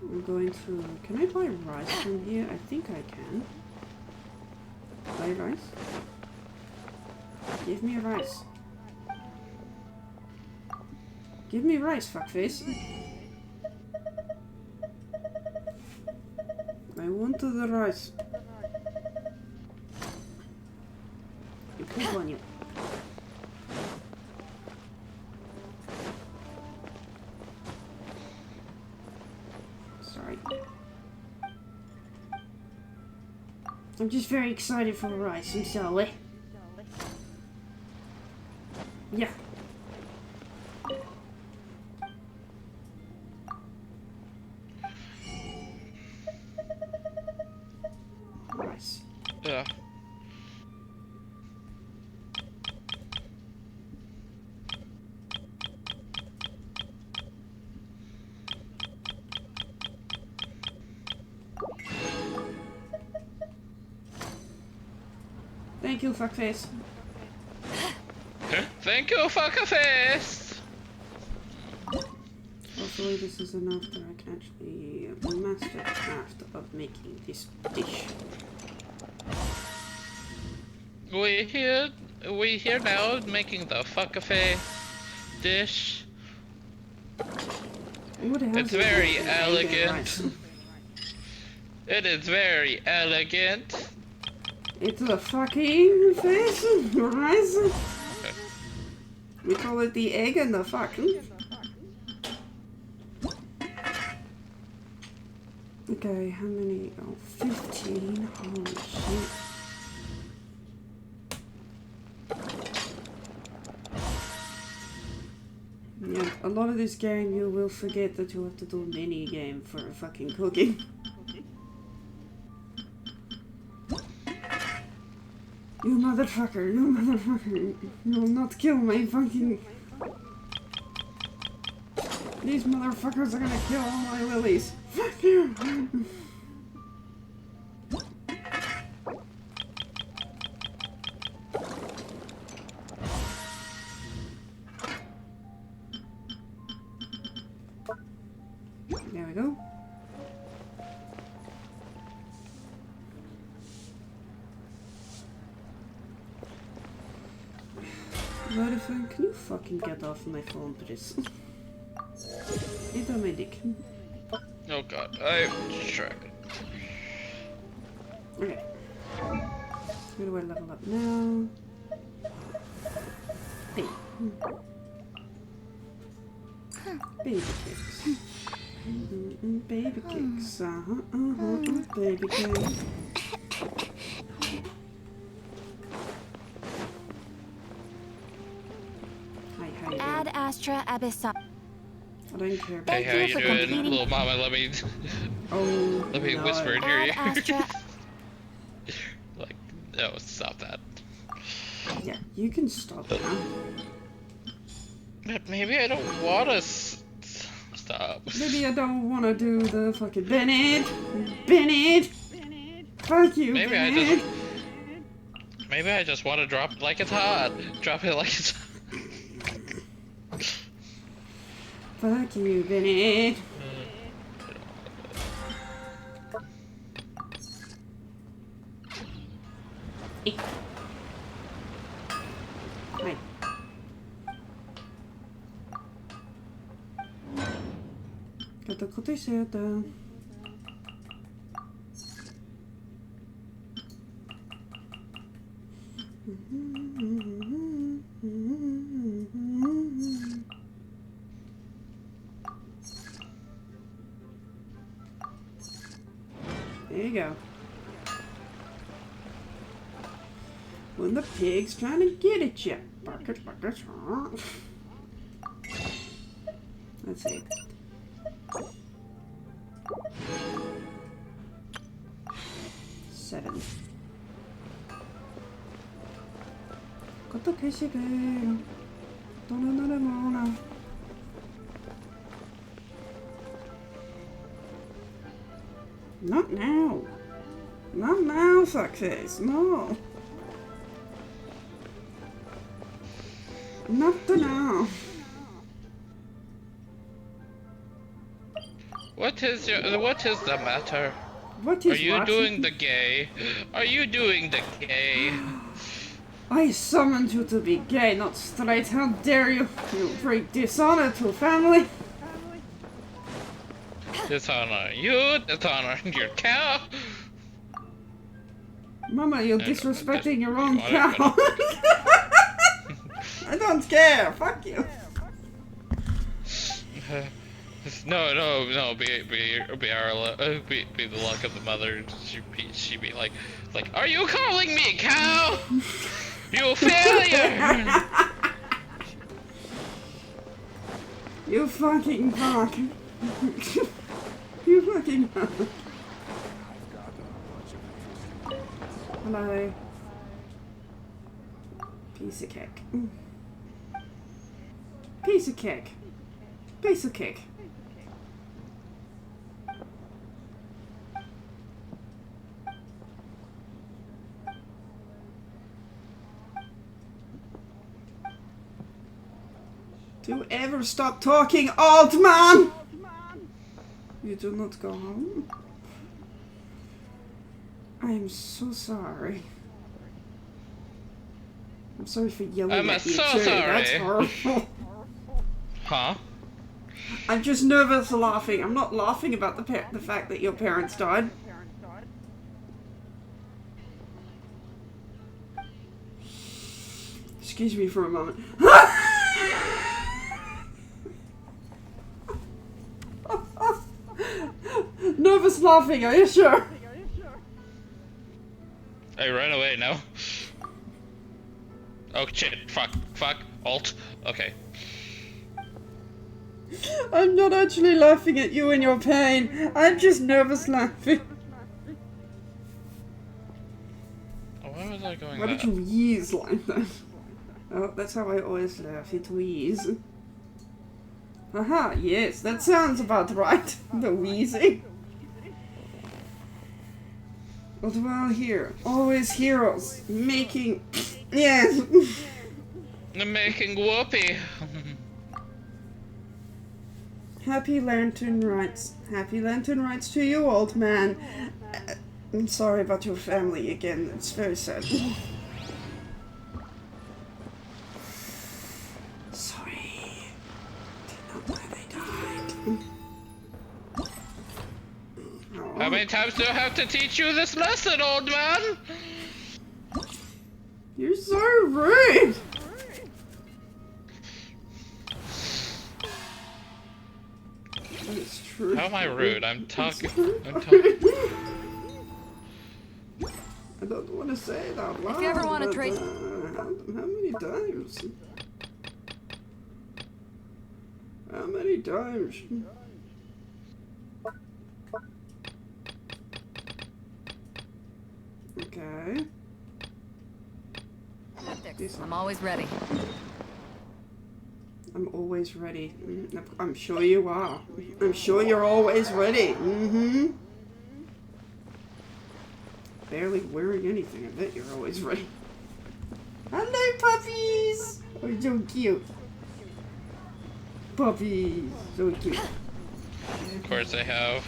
I'm going to... Can I buy rice from here? I think I can. Buy rice? Give me rice. Give me rice, fuckface. I want the rice. You poop on you. Sorry. I'm just very excited for rice, I'm sorry. Yeah. Rice. Yeah. Thank you, fuckface. Thank you, fuckface! Hopefully this is enough that I can actually master the craft of making this dish. We here now making the fuckface dish. It's very elegant. It is very elegant. It's a fucking face, rice. We call it the egg and the fucking. Okay, how many? Oh, 15. Holy shit. Yeah, a lot of this game you will forget that you have to do a mini game for fucking cooking. You motherfucker, you will not kill my fucking... These motherfuckers are gonna kill all my lilies. Fuck you! There we go. Vodafone, can you fucking get off my phone, please? Get on my dick. Oh god, I'm trying. Okay. How do I level up now? Hey. Baby cakes. Baby cakes. Baby cakes. how you Ad doing. Astra Abyssal. I don't care. Hey, Thank how you you for doing, completing- little mama? Let me Oh, no. whisper in your Ad ear. Astra. Like, no, stop that. Yeah, you can stop now. But maybe I don't wanna stop. Maybe I don't want to do the fucking Bennett. Bennett. Fuck you, Maybe Bennett. I just want to drop it like it's hot. Drop it like it's. Fuck you, Bennett. Hi. Kato kote seata. There you go. When the pig's trying to get at you. Bucket, bucket. Let's see. Seven. Koto keshibe. Donanaremona. Not now. Not now, success. No. Not now. What is the matter? What is Are you what? doing the gay? Are you doing the gay? I summoned you to be gay, not straight. How dare you? You bring dishonor to family. Dishonor you, dishonor your cow. Mama, you're I know, disrespecting your you own want it, cow. I don't care. Fuck you. No. Be the luck of the mother. She'd be like, are you calling me cow? You failure! You fucking fuck. You fucking fuck. Hello. Piece of cake. Piece of cake. Piece of cake. Do you ever stop talking, old man? You do not go home? I am so sorry. I'm sorry for yelling I'm at you so too. sorry. That's horrible. Huh? I'm just nervous laughing. I'm not laughing about the fact that your parents died. Excuse me for a moment. Nervous laughing, are you sure? I ran away now. Oh shit, fuck, alt, okay. I'm not actually laughing at you and your pain. I'm just nervous laughing. Why was I going Why that? did you wheeze like that? Oh, that's how I always laugh. It wheeze. Aha, yes, that sounds about right. The wheezing. But while here, always heroes, making... Yes. I'm making whoopee. Happy Lantern Rites. Happy Lantern Rites to you, old man. I'm sorry about your family again. It's very sad. Sorry. Didn't know why they died. How many times do I have to teach you this lesson, old man? You're so rude. That is true. How am I rude? I'm talking. I don't want to say it out loud. If you ever want to but, trade- how many times? How many times? Okay. I'm always ready. I'm always ready. I'm sure you are. I'm sure you're always ready. Mm-hmm. Barely wearing anything. I bet you're always ready. Hello, puppies! Oh, so cute. Puppies. So cute. Of course I have.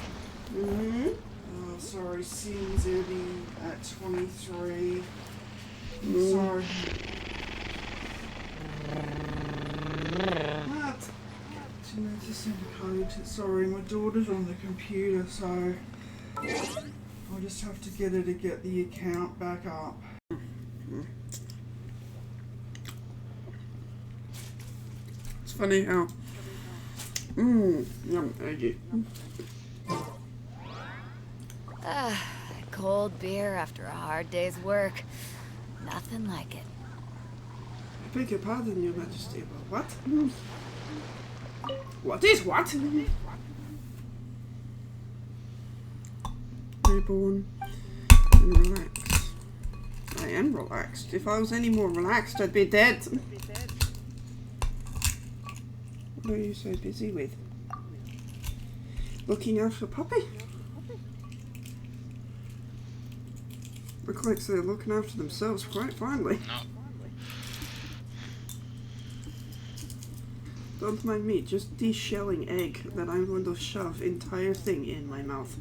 Mm-hmm. Oh, sorry. Scenes ending at 23. I'm sorry. What? She needs to send a code. Sorry, my daughter's on the computer, so I'll just have to get her to get the account back up. It's funny how yum, eggy. Cold beer after a hard day's work. Nothing like it. I beg your pardon, Your Majesty, but what? What is what? Reborn and relax. I am relaxed. If I was any more relaxed, I'd be dead. What are you so busy with? Looking after puppy? Looks like they're looking after themselves quite finely. No. Don't mind me, just de-shelling egg that I'm going to shove entire thing in my mouth.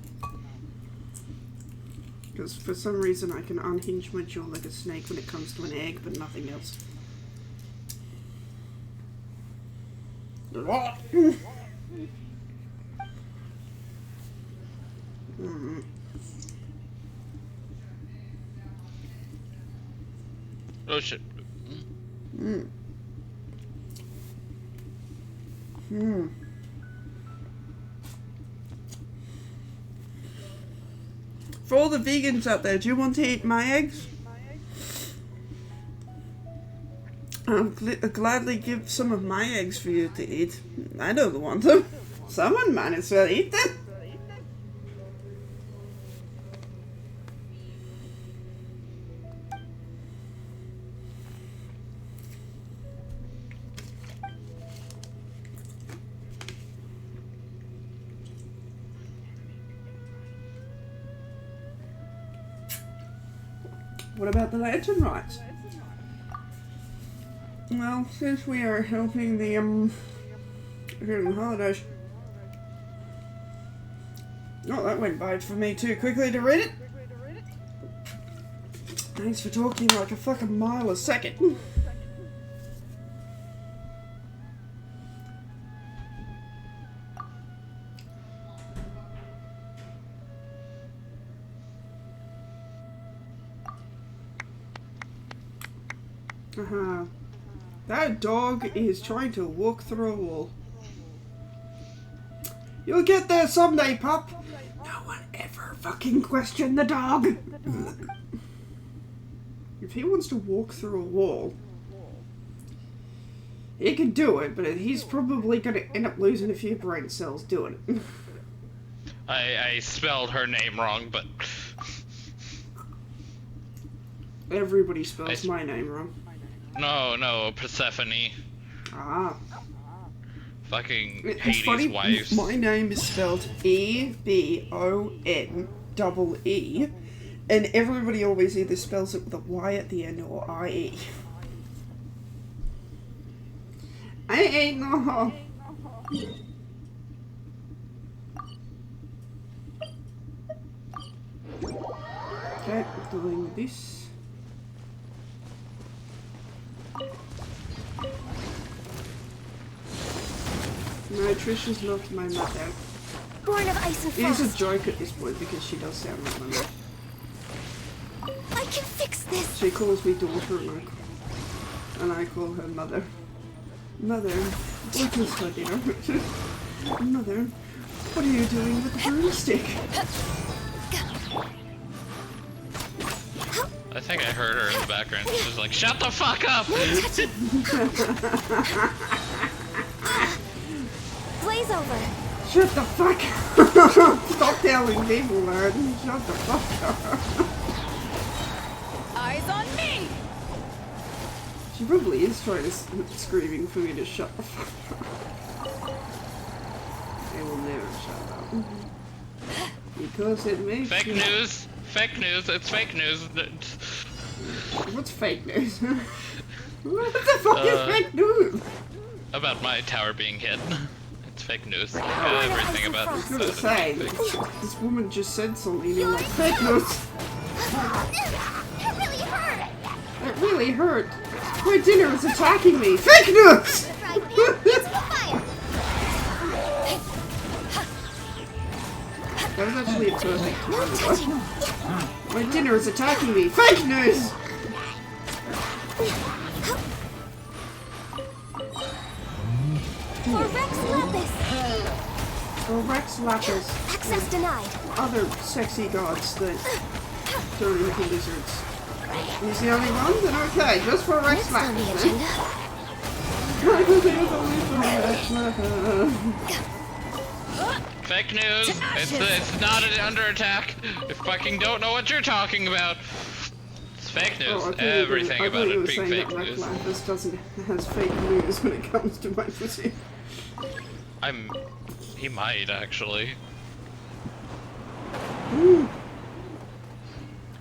Because for some reason I can unhinge my jaw like a snake when it comes to an egg, but nothing else. Oh shit. For all the vegans out there, do you want to eat my eggs? I'll gladly give some of my eggs for you to eat. I don't want them. Someone might as well eat them. What about the lantern rites? Well, since we are helping the during the holidays. Oh, that went by for me too quickly to read it. Thanks for talking like a fucking mile a second. That dog is trying to walk through a wall. You'll get there someday, pup. No one ever fucking question the dog. If he wants to walk through a wall, he can do it, but he's probably going to end up losing a few brain cells doing it. I spelled her name wrong, but... Everybody spells my name wrong. No, Persephone. Ah. Fucking It's Hades' funny, wives. my name is spelled E-B-O-N-E-E, and everybody always either spells it with a Y at the end or I-E. I ain't no. Okay, doing this. No, Trisha's not my mother. Born of ice and It is a frost. joke at this point because she does sound like my mother. I can fix this. She calls me daughter and I call her mother. Mother, what is for dinner? Mother, what are you doing with the broomstick? I think I heard her in the background. She was like, "Shut the fuck up!" blaze over. Shut the fuck up! Stop telling people that. Shut the fuck up. Eyes on me! She probably is trying to screaming for me to shut the fuck up. They will never shut up. Because it makes Fake news! Fake news! It's fake news! What's fake news? What the fuck is fake news? About my tower being hit. It's fake news. I Everything about was this. gonna say, this woman just said something and you're like, fake news! It really hurt. That really hurt. My dinner is attacking me. Fake news! Right, man. It's fire. That was actually a perfect No time. touching. My dinner is attacking me. Fake news! For Rex Lapis. Oh, Rex Lapis. Access denied. Other sexy gods that turn into lizards. He's the only one? Then okay, just for Rex Next on the Lapis. agenda. Fake news! It's not under attack! I fucking don't know what you're talking about! It's fake news. Oh, Everything about it being fake that news. Rex Lapis has fake news when it comes to my pussy. He might, actually. Ooh.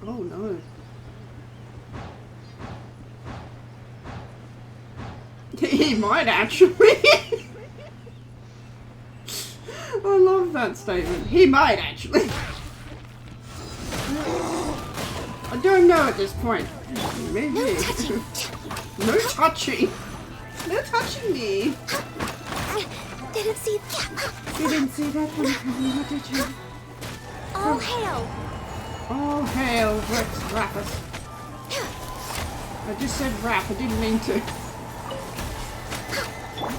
Oh no. He might actually. I love that statement. He might actually. I don't know at this point. Maybe. No touching. No touching. No touching me. Didn't see. You didn't see that one coming, did you? All hail. All hail Rex Lapis. I just said rap, I didn't mean to.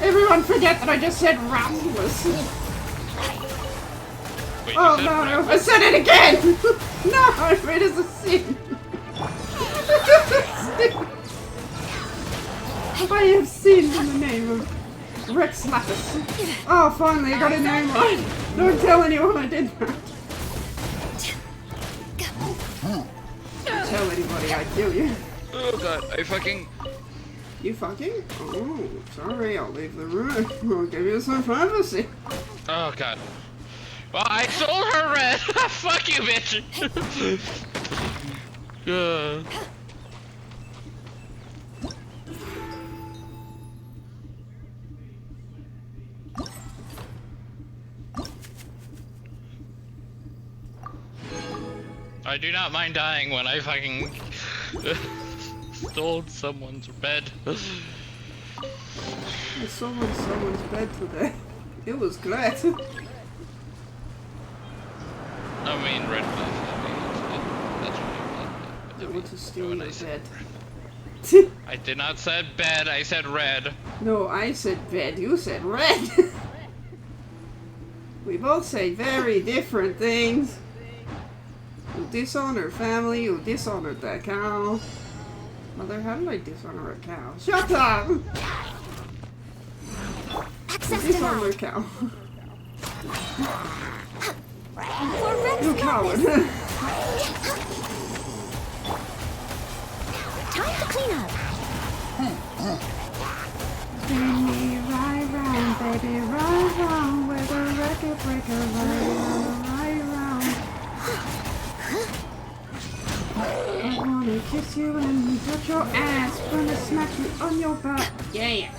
Everyone forget that I just said Rapulus. Wait, Oh you said no, rap? I said it again! No, it is a sin. I have sinned in the name of Rex Lapis. Oh, finally, I got a name right. Don't tell anyone I did that. Don't tell anybody I kill you. Oh god, I fucking... You fucking? Oh, sorry, I'll leave the room. I'll give you some privacy. Oh god. Well, I stole her red! Fuck you, bitch! I do not mind dying when I fucking stole someone's bed. I saw on someone's bed today. It was great. I mean, red flag. That's I want to steal your bed. I did not said bed, I said red. No, I said bed, you said red. We both say very different things. You dishonor family, you dishonored that cow. Mother, how did I dishonor a cow? Shut up! Access Dishonor a denied. cow. For Rex You coward. Lapis. Time to clean up. Spin me right round, baby, right round. With a record breaker, right round. I wanna kiss you and touch your ass. Gonna smack you on your butt. Yeah.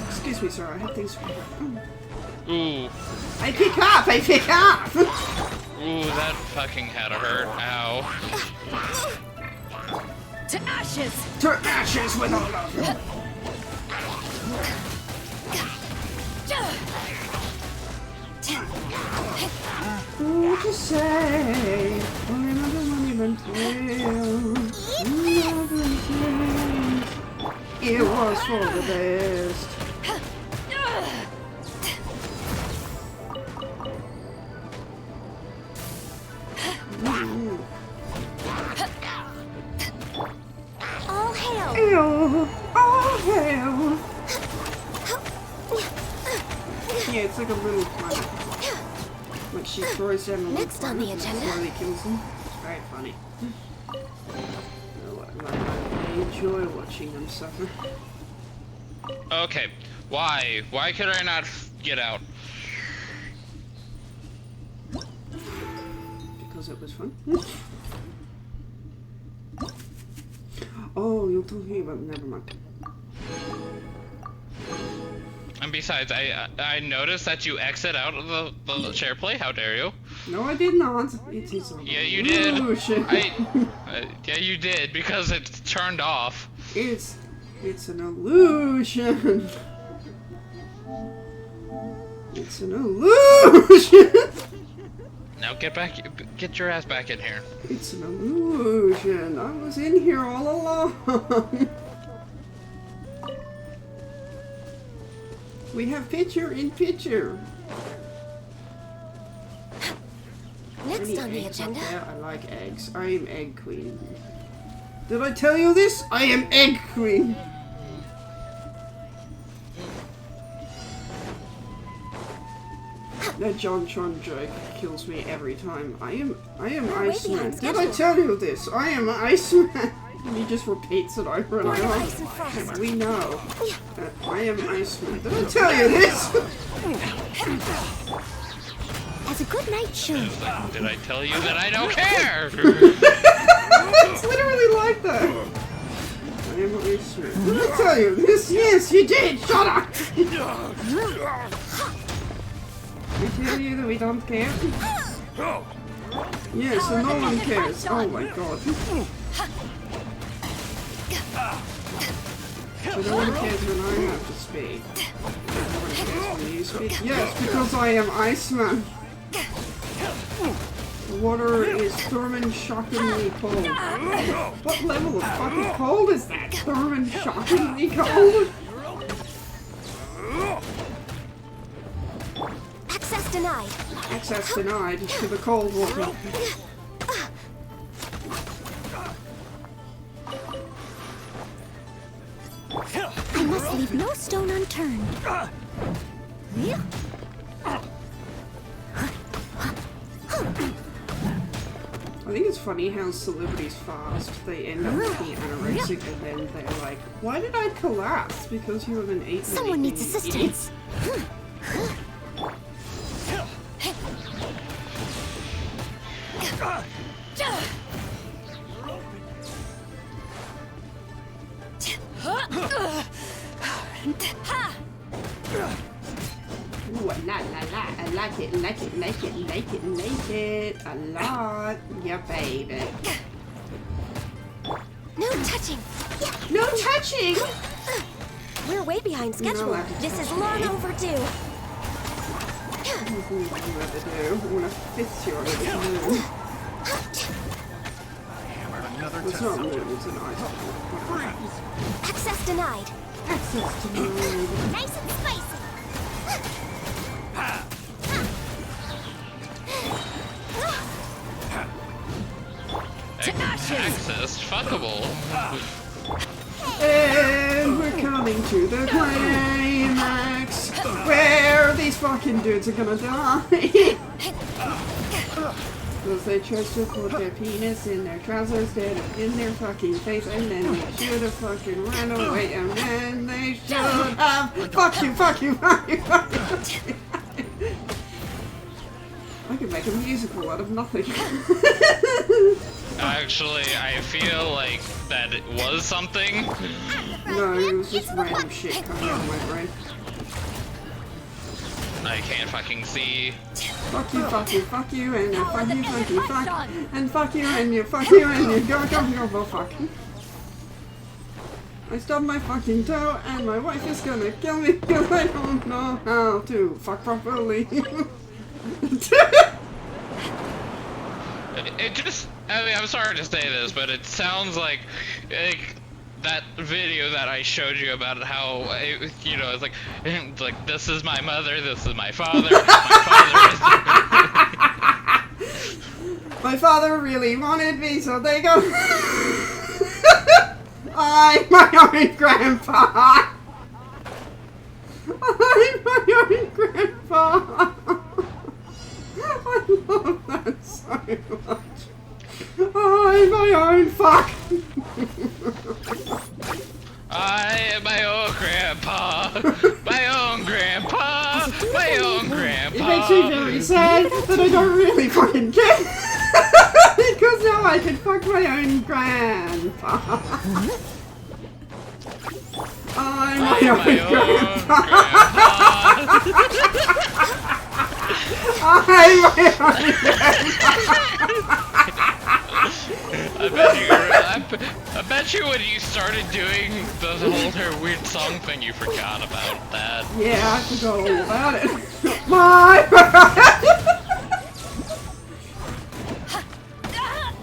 Excuse me, sir. I have things. Ooh. I pick up. I pick up. Ooh, that fucking had to hurt. Ow. To ashes! To ashes with all of you. What to say? Only remember when we went through. It was for the best. hell! Oh hell! Yeah, it's like a little planet. Like she throws down a little Next on the planet and agenda. slowly kills them. It's very funny. I enjoy watching them suffer. Okay, why? Why could I not get out? Because it was fun. Oh, you're talking about. Never mind. And besides, I noticed that you exit out of the share play. How dare you? No, I did not. It is a Yeah, you did. illusion. Yeah, you did because it's turned off. It's an illusion. It's an illusion. Now get your ass back in here. It's an illusion. I was in here all along. We have picture in picture. Next Any on the eggs up agenda. there? I like eggs. I am egg queen. Did I tell you this? I am egg queen. That John Tron joke kills me every time. I am Iceman. Did I tell you this? I am Iceman. And he just repeats it over and Born of over. ice and frost. We know that I am Iceman. Did I tell you this? As a good knight should. Did I tell you that I don't care? It's literally like that. I am Iceman. Did I tell you this? Yes, you did. Shut up. We tell you that we don't care? Yes, and no one cares. Oh my god. So no one cares when I have to speak. No one cares when you speak. Yes, because I am Iceman. The water is thermin shockingly cold. What level of fucking cold is that? Thermin shockingly cold? Access denied. Access denied to the cold water. I must leave no stone unturned. I think it's funny how celebrities fast. They end up being anorexic and then they're like, why did I collapse? Because you haven't eaten Someone needs anything, you idiot." assistance. Ooh, la la la, I like it, like it, like it, like it, like it, a lot, yeah baby. No touching. No touching! We're way behind You're not schedule. allowed to This touch is long me. overdue. What do you have to do? I wanna fist you over the moon. It's not moon, it's an ice. Access denied. Access to moon. Nice and spicy. Access fuckable. And we're coming to the climax where these fucking dudes are gonna die. Because they chose to put their penis in their trousers instead of in their fucking face, and then they should have fucking ran away, and then they should have. Fuck you, fuck you, fuck you, fuck you. Fuck you. I could make a musical out of nothing. Actually, I feel like that it was something. No, it was just random shit coming out of my brain. I can't fucking see. Fuck you, fuck you, fuck you, and you, fuck you, fuck you, fuck, and fuck you, and you, fuck you, and you, go, fuck. I stubbed my fucking toe, and my wife is gonna kill me because I don't know how to fuck properly. It just, I mean, I'm sorry to say this, but it sounds like that video that I showed you about how, you know, it's like, this is my mother, this is my father, My father really wanted me, so they go. I'm my own grandpa! I'm my own grandpa! I love that so much. I'm my own fuck! I am my own grandpa! My own grandpa! My own grandpa! It makes me very sad that I don't really fucking care. Because now I can fuck my own grandpa. I'm my own grandpa. I'm my own grandpa. I bet you when you started doing the whole her weird song thing, you forgot about that. Yeah, I forgot all about it.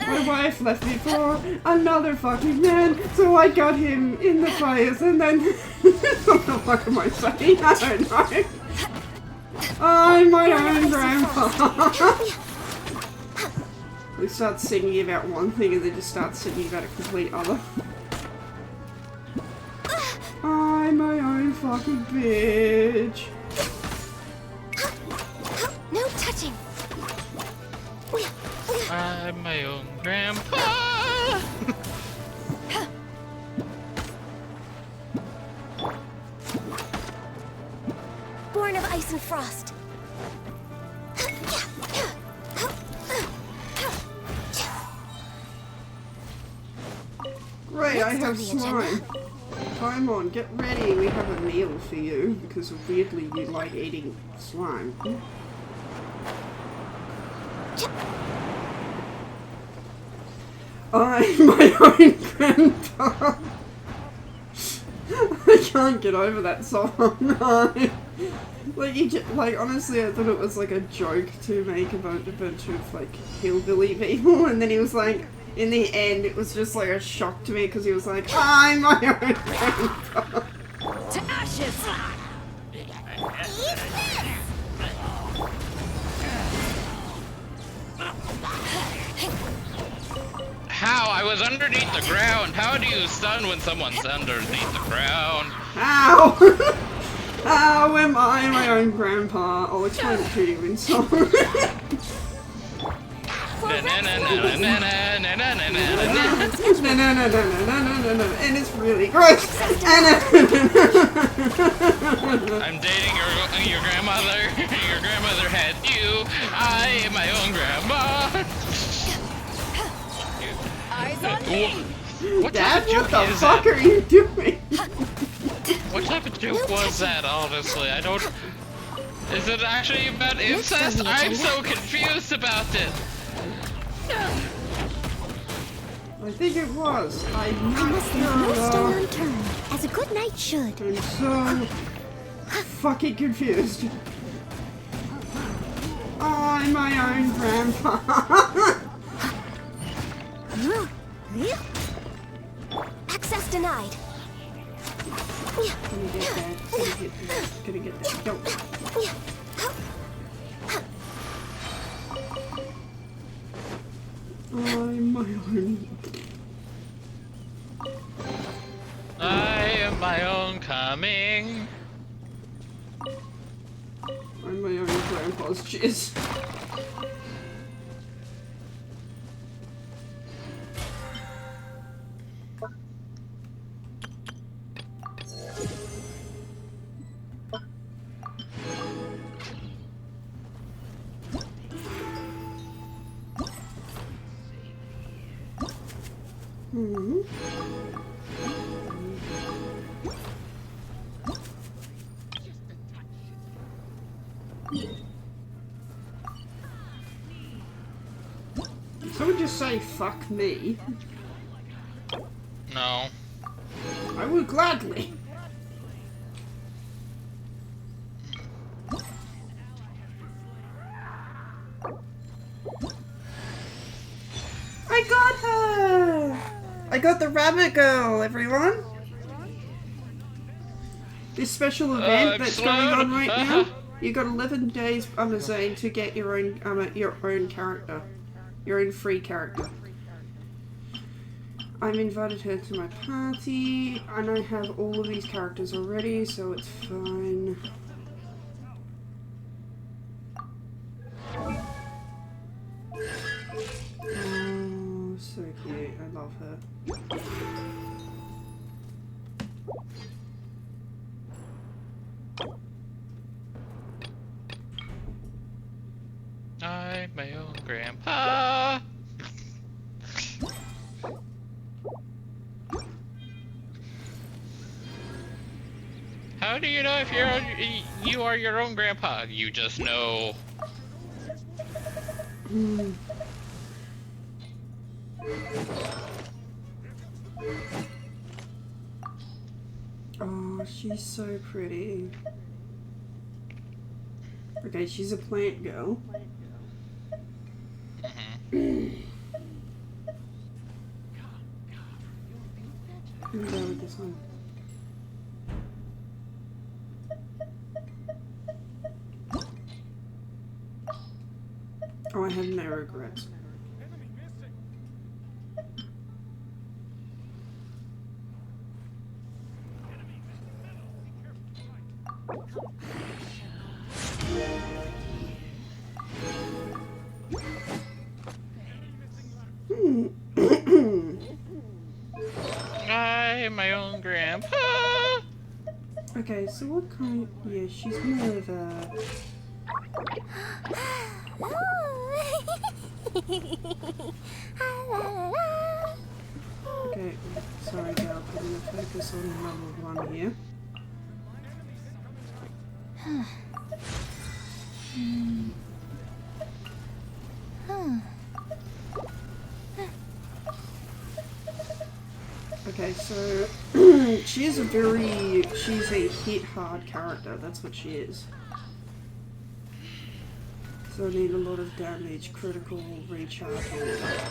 My wife left me for another fucking man, so I got him in the fires, and then what the fuck am I saying? I don't know. I'm my own grandpa. They start singing about one thing and they just start singing about a complete other. I'm my own fucking bitch. No touching. I'm my own grandpa. Born of ice and frost. Great, I have slime. Come on, get ready. We have a meal for you because weirdly you like eating slime. I'm my own grandpa. I can't get over that song. Like, like, honestly, I thought it was like a joke to make about a bunch of like hillbilly people, and then he was like, in the end, it was just like a shock to me because he was like, I'm my own grandpa. To ashes! How? I was underneath the ground. How do you stun when someone's underneath the ground? How? How am I my own grandpa? I'll explain it to you in song. And it's really gross. I'm dating your grandmother. Your grandmother had you. I am my own grandma. Eyes on me! What Dad, type of what joke the is fuck that? are you doing? What type of joke was that, honestly? I don't... Is it actually about incest? I'm so confused about it! I think it was. I must leave no stone unturned, as a good knight should. I'm so fucking confused. I'm my own grandpa. Access denied. Gonna get that. Gonna get that. Don't. I'm my own. I am my own coming. I'm my own grandpa's jizz. Someone just say fuck me. No. I would gladly. I got her! I got the rabbit girl, everyone! This special event that's going on right now, you got 11 days, I'm saying, to get your own character. Your own free character. I've invited her to my party, and I have all of these characters already, so it's fine. Oh, so cute. I love her. I'm my own grandpa. How do you know if you are your own grandpa? You just know. Oh, she's so pretty. Okay, she's a plant girl. Let me go with this one. Oh, I have no regrets. I'm my own grandpa. Okay, so what kind? Yeah, she's more of a. Okay, sorry, girl. I'm gonna focus on level 1 here. Okay, so she's a hit hard character, that's what she is. So I need a lot of damage, critical, recharge, all of that.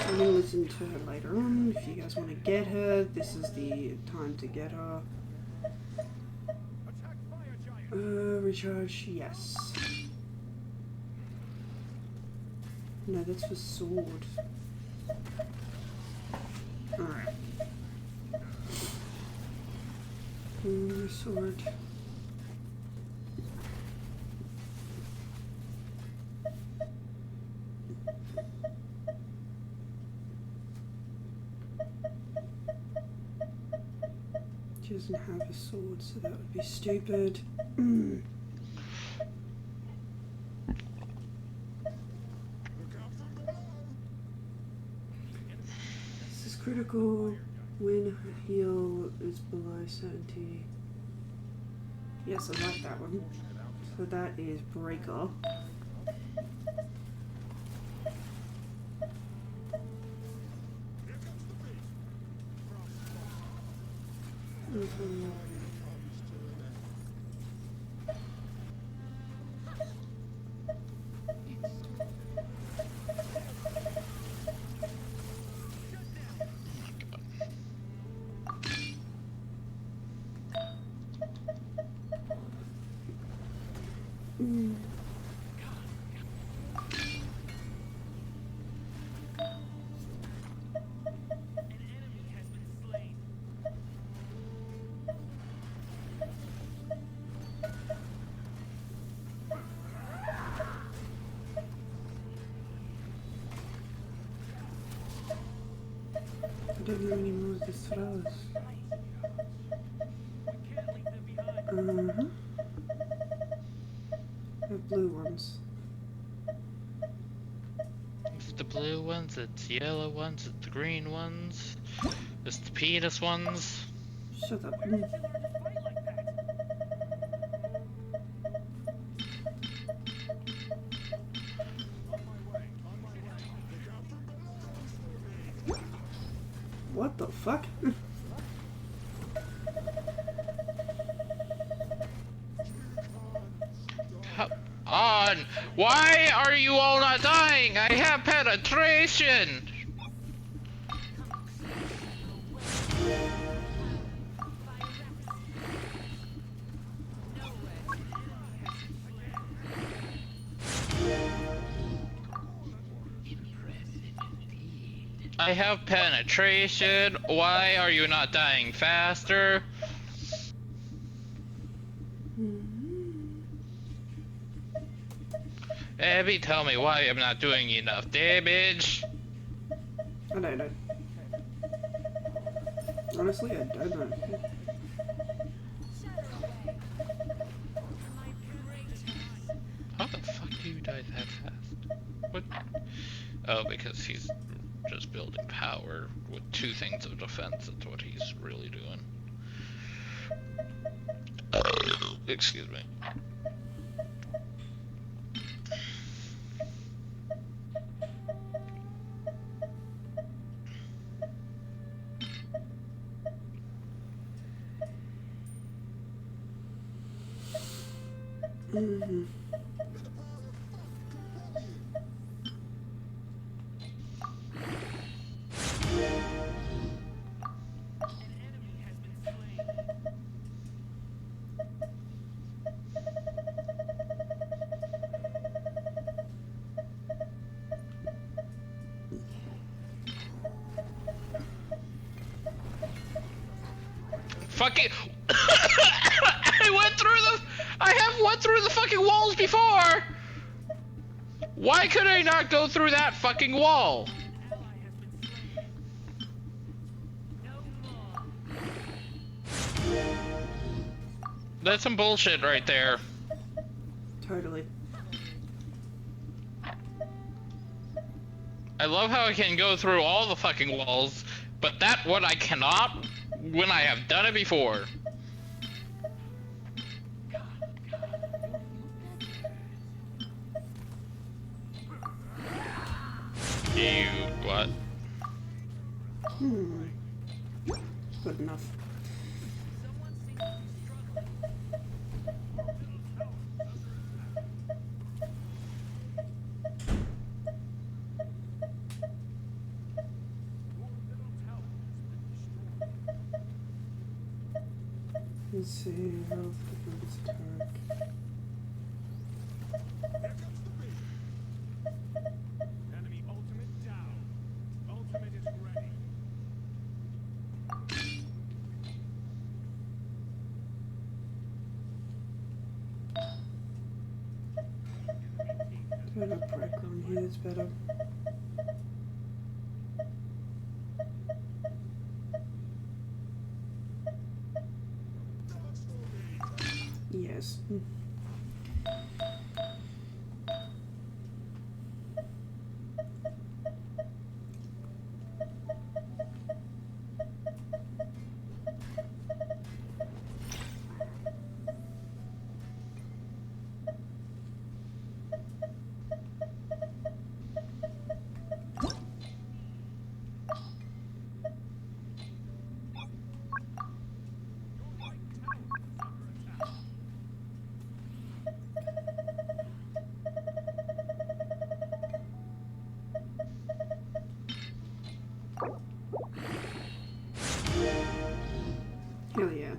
I'm gonna listen to her later on. If you guys want to get her, this is the time to get her. Recharge, yes. No, that's for sword. Alright. Sword. She doesn't have a sword, so that would be stupid. This is critical when heal is below 70. Yes, I like that one. So that is Breaker. I don't know any more of the throws. The blue ones. It's the blue ones, it's the yellow ones, it's the green ones, it's the penis ones. Shut up. What the fuck? Come on! Why are you all not dying? I have penetration! I have penetration. Why are you not dying faster? Abby, tell me why I'm not doing enough damage. I don't know. Honestly, I don't know. How the fuck do you die that fast? What? Oh, because he's just building power with 2 things of defense. That's what he's really doing. Excuse me. Fucking I have went through the fucking walls before! Why could I not go through that fucking wall? That's some bullshit right there. Totally. I love how I can go through all the fucking walls, but that one I cannot when I have done it before. You what? Good enough. Let's see, health defense attack. Enemy ultimate down. Ultimate is ready. Put a break on here, it's better. Yes. Hell yeah.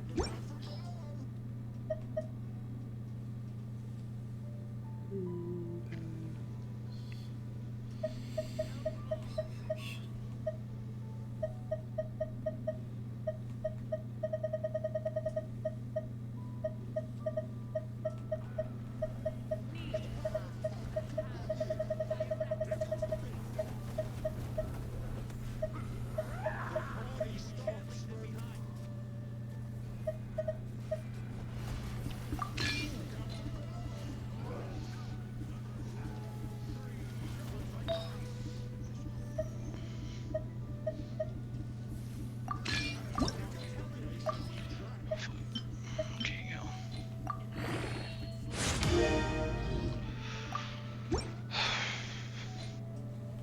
Okay, go.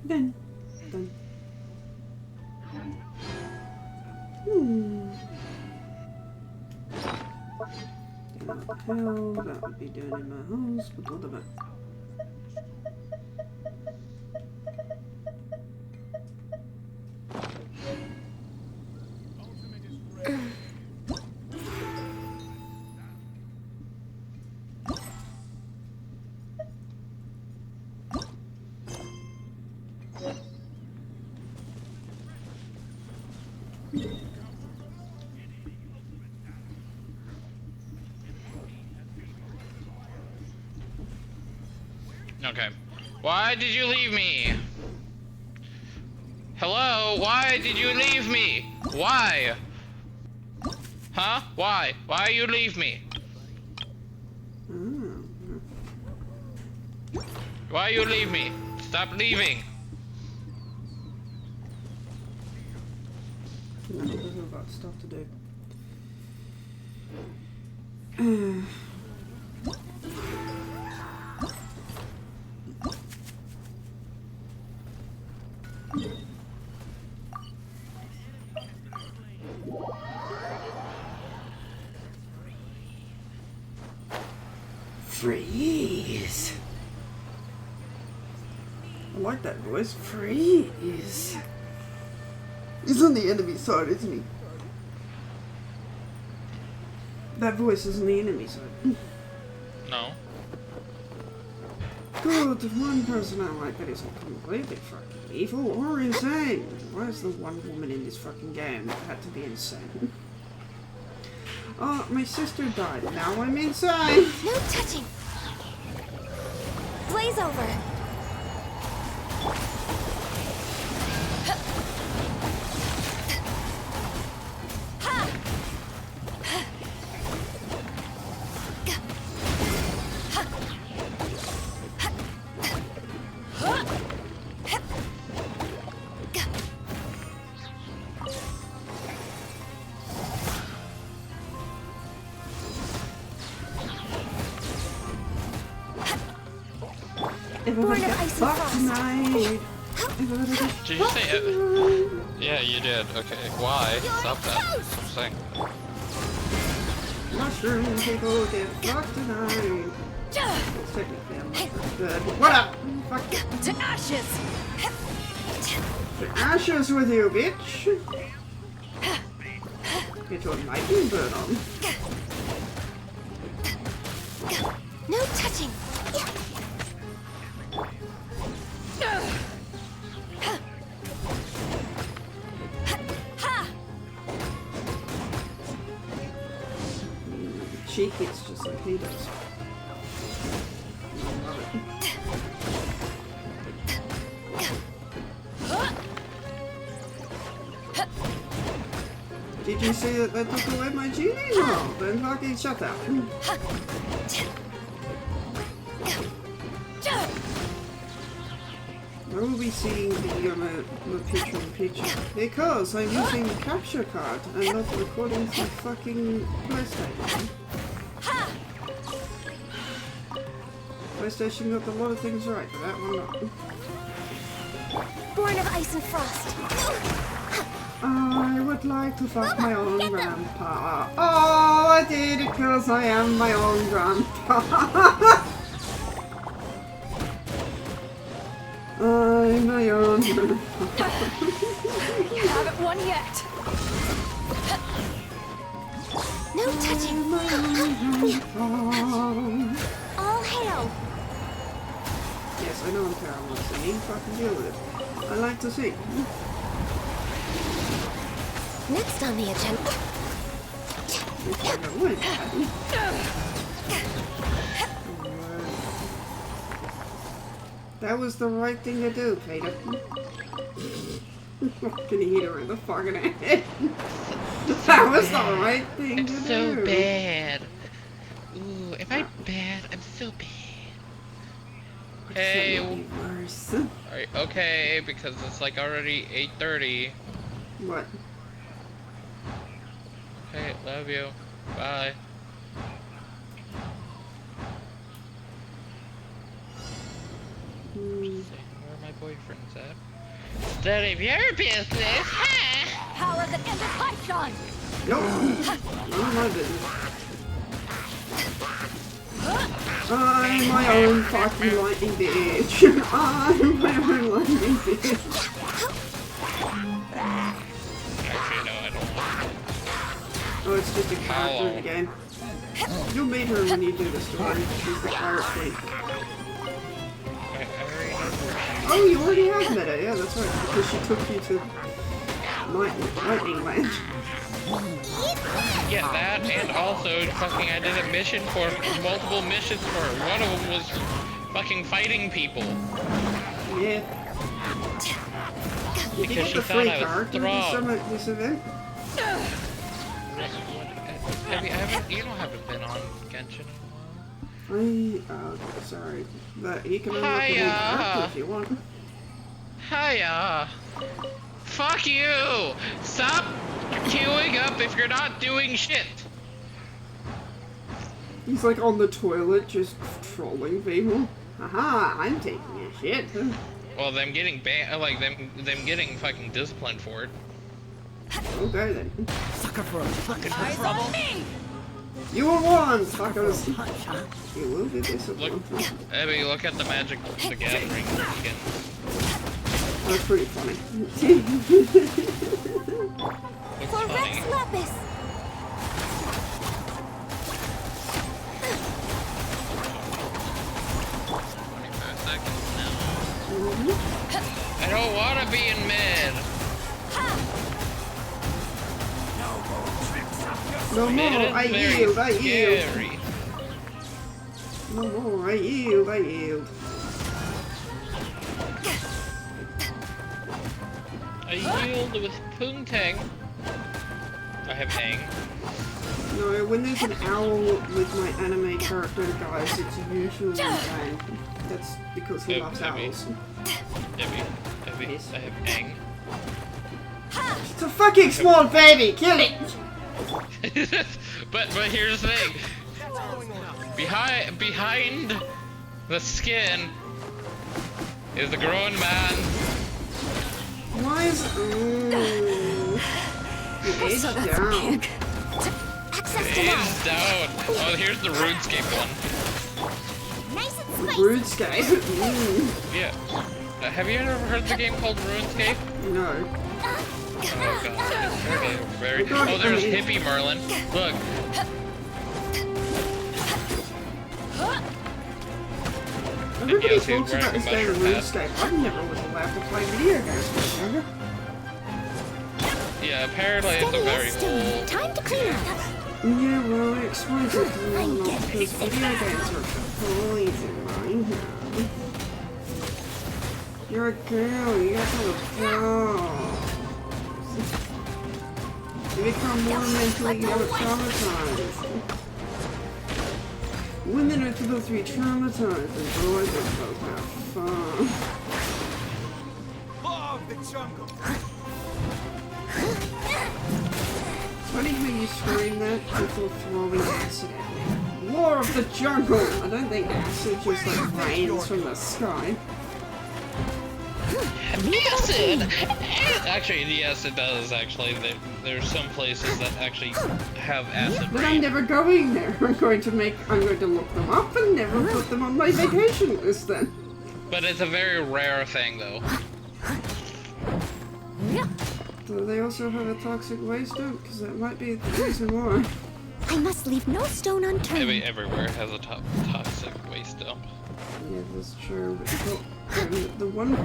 Done. Done. What the hell that would be doing in my house, but whatever. Why did you leave me? Hello? Why did you leave me? Why? Huh? Why? Why you leave me? Why you leave me? Stop leaving. No, there's about stuff to do. Freeze. I like that voice. Freeze. He's on the enemy side, isn't he? That voice is on the enemy side. No. Good, one person I like that isn't completely fucking evil or insane. Why is the one woman in this fucking game that had to be insane? Oh, my sister died. Now I'm insane. No touching. Blaze over. Born of ice and frost. Tonight. Did you say it? Yeah, you did. Okay, why? Stop that. I'm saying. Mushroom people get fucked tonight. Technically, I'm not good. What up? Fuck you. To ashes! To ashes with you, bitch. Get your lightning bird on. No touching. She hits just like he does. Love it. Did you see that they took away my genie? No, then fucking shut up. I will be seeing the picture because I'm using the capture card and not recording through fucking PlayStation. PlayStation got a lot of things right, but that one not. Born of ice and frost. I would like to fuck my own grandpa. Oh, I did it because I am my own grandpa. I'm my own grandpa. You haven't won yet! No touching. I'm my own grandpa. All hail. Yes, I know I'm terrible at singing. Fucking deal with it. I like to sing. Next on the agenda. That was the right thing to do, Peter. Fucking hit her in the fucking head. That was the right thing I'm to so do. bad. Ooh, am I bad? I'm so bad. Hey, Worse. alright, okay, because it's like already 8:30. What? Okay, love you. Bye. Just saying, where my boyfriend's at. None of your business, huh? Power that ended Python! Nope. None of my business. I'm my own fucking lightning bitch. I'm my own lightning bitch. Actually, no, I don't want Oh, it's just a character in the game. You'll meet her when you do the story. She's the pirate queen. I already know. Oh, you already have met her. Yeah, that's right. Because she took you to Lightning Land. Yeah, that, and also fucking I did a mission for multiple missions for her. One of them was fucking fighting people. Yeah. Did you Because get she the thought free I was card to Throg. this event? You haven't been on Genshin in a while. Sorry. But you can unlock the whole character if you want. Hiya! Fuck you! Stop queuing up if you're not doing shit! He's like on the toilet just trolling people. Haha, I'm taking a shit. Well, them getting like them getting fucking disciplined for it. Okay then. Sucker for a fucking Eyes on me! You were warned, fuckers! You will be disciplined. Abby, look at the Magic the Gathering skin. That's pretty funny. Looks For funny. Rex Lapis. 25 seconds now. I don't want to be in mid. No more, Mid is I very yield, I yield. scary. No more, I yield, I yield. I yield with Poontang. I have Hang. No, when there's an owl with my anime character, guys, it's usually Bang. That's because he loves Abby. owls. Abby. Yes. I have Hang. It's a fucking small baby, kill it! but here's the thing. Behind the skin is the grown man. Why is it's down. Access He's denied. down. Oh, here's the RuneScape one. Nice and spicy. Runescape? Yeah. Have you ever heard the game called RuneScape? No. Oh god, it's very. Oh, there's Hippie Merlin. Look. Everybody Yes, he's talks about wearing this a game mushroom hat. RuneScape. I never was allowed to play video games when I was younger. Yeah, apparently it's a Steady very as stone. old. Time to clean up. Yeah, well, it explains it to me a lot because video games are toys in mine now. You're a girl, you got to go. You become more mentally traumatized. Women are supposed to be traumatized and boys are supposed to have fun. Law of the jungle. Funny how you scream that before throwing acid at me. War of the jungle! I don't think acid just like rains from the sky. Acid! Actually, yes, it does. Actually, there's some places that actually have acid But I'm rain. never going there. I'm going to look them up and never put them on my vacation list then. But it's a very rare thing, though. Do they also have a toxic waste dump? Because that might be the reason why. I must leave no stone unturned. Everywhere has a toxic waste dump. Yeah, that's true. But the one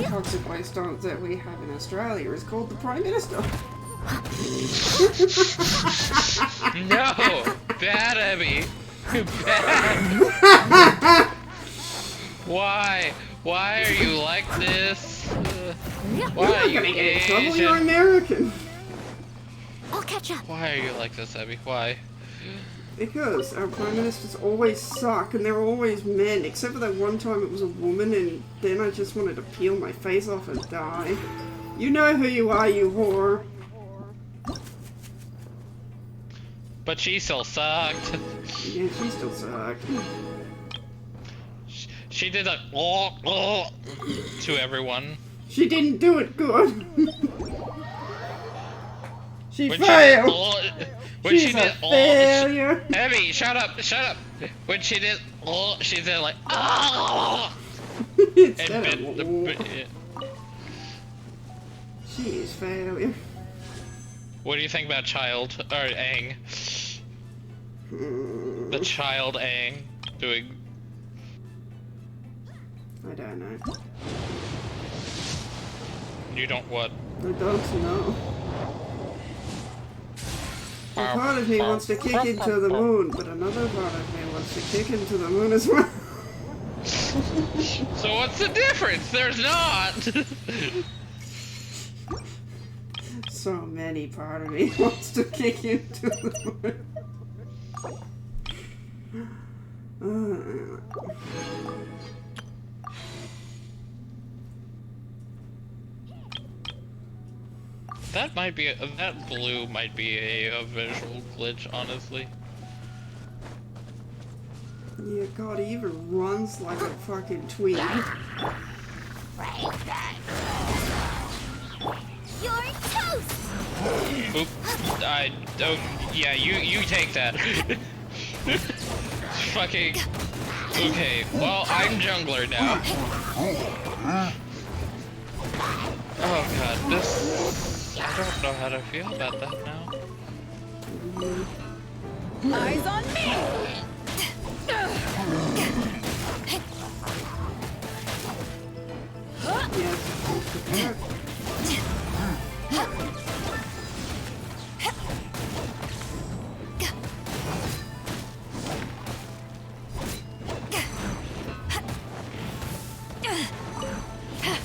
toxic waste dump that we have in Australia is called the Prime Minister. No! Bad, Abby! Bad! Why? Why are you like this? Why You're are not you gonna get in trouble, Asian? you're American. I'll catch up. Why are you like this, Abby? Why? Because our prime ministers always suck and they're always men, except for that one time it was a woman and then I just wanted to peel my face off and die. You know who you are, you whore. But she still sucked. Yeah, she still sucked. She did a to everyone. She didn't do it good. She When failed. When She's she a did failure. Abby, shut up, shut up. When she did she did like Instead and of, bit she is failure. What do you think about child or Aang? The child Aang doing. I don't know. You don't what? I don't know. A part of me wants to kick into the moon, but another part of me wants to kick into the moon as well. So what's the difference? There's not! So many part of me wants to kick into the That might be that blue might be a visual glitch, honestly. Yeah, God, he even runs like a fucking tweet. You're toast! Oop. I don't. Yeah, you take that. Fucking. Okay. Well, I'm jungler now. Oh god, this. I don't know how to feel about that now. Eyes on me! Yes.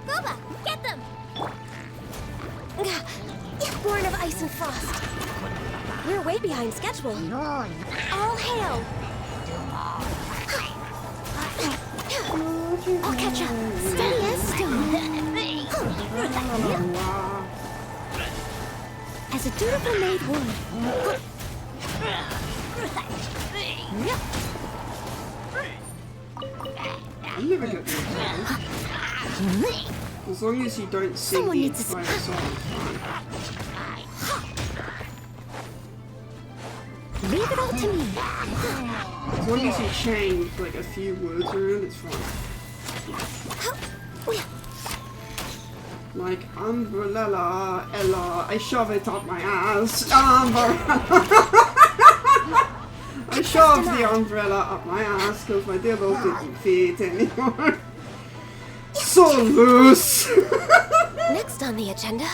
Boba, get them! Born of ice and frost. We're way behind schedule. All hail! I'll catch up. Steady as stone. As a dutiful maid would. I'm never gonna do that. As long as you don't sing Someone the needs to entire song. Leave it all to me. As long as you change like a few words around, it's fine. Like umbrella, Ella, I shove it up my ass. Umbrella. I shoved the umbrella up my ass because my dildo didn't fit anymore. So loose. Next on the agenda.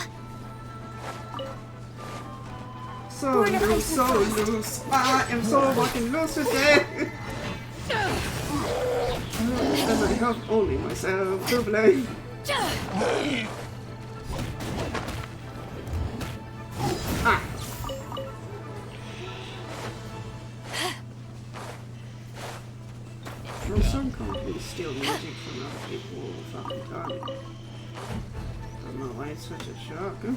So loose, so loose. I am so fucking loose today. And I have only myself to blame. Ah. Well, some companies steal music from other people all the fucking time. Don't know why it's such a shock, huh?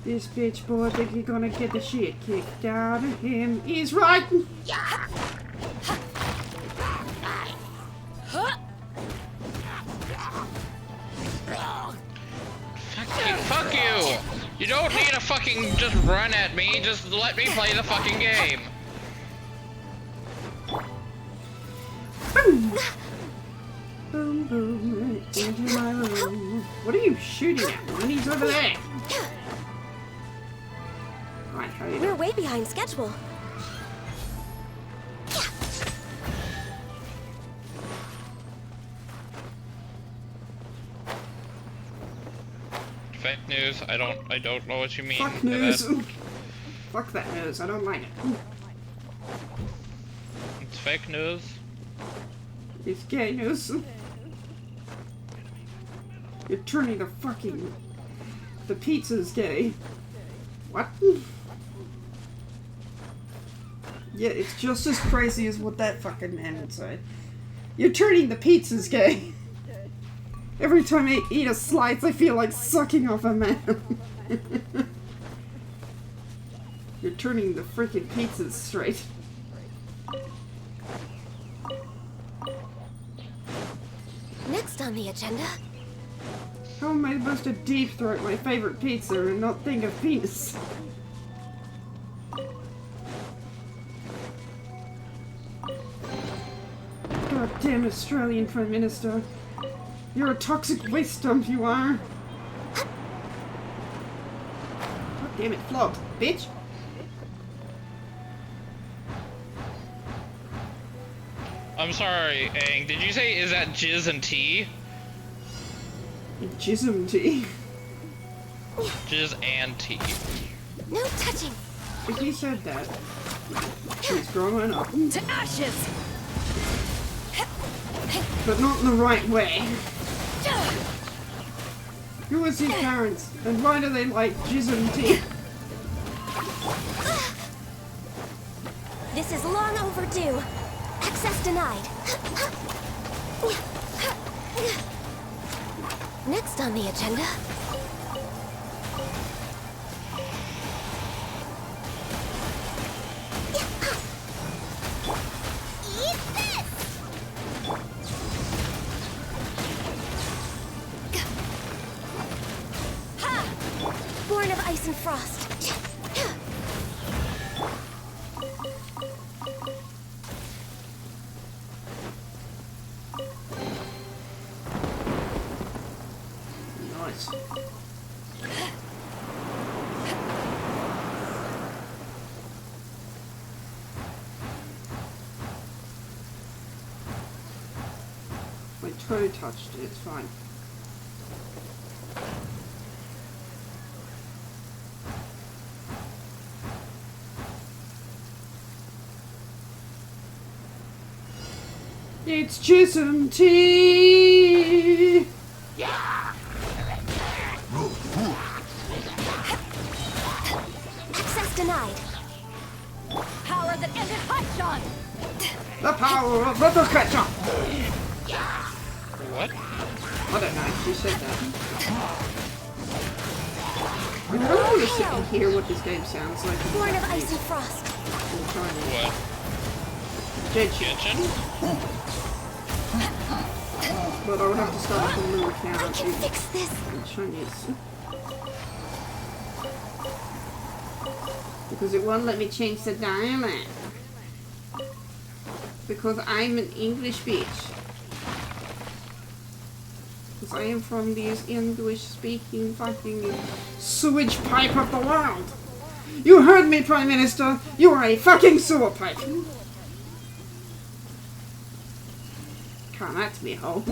This bitch boy think he's gonna get the shit kicked out of him. He's right! Fuck you! You don't need to fucking just run at me, just let me play the fucking game. Boom, boom, into my room. What are you shooting at? When he's over there? Right, how you We're way behind schedule. Fake news. I don't know what you mean. Fuck by news. that. Fuck that news. I don't like it. It's fake news. It's gay news. You're turning the fucking... The pizza's gay. What? Yeah, it's just as crazy as what that fucking man would say. You're turning the pizzas gay. Every time I eat a slice, I feel like sucking off a man. You're turning the freaking pizzas straight. Next on the agenda. How am I supposed to deep throat my favorite pizza and not think of penis? God damn Australian Prime Minister. You're a toxic waste dump, you are. God damn it, flogged, bitch. I'm sorry, Aang. Did you say is that jizz and tea? Jism tea. Jizz and tea. No touching. If he said that, he's growing up. To ashes. But not in the right way. Who was his parents? And why do they like jizz and tea? This is long overdue. Access denied. Next on the agenda. Eat this! Ha! Born of ice and frost. Nice. My toe touched it, it's fine. It's jizz and tea! Access denied. Power that ended Hotshot! The power of the catcher! What? I don't know if she said that. I don't want to sit and hear what this game sounds like. Born of ice and frost. I'm trying to What? Genshin. Genshin? But I would have to start a new account. I can fix this. In Chinese. Because it won't let me change the dialect. Because I'm an English bitch. Because I am from this English speaking fucking sewage pipe of the world. You heard me, Prime Minister. You are a fucking sewer pipe. Come at me, ho.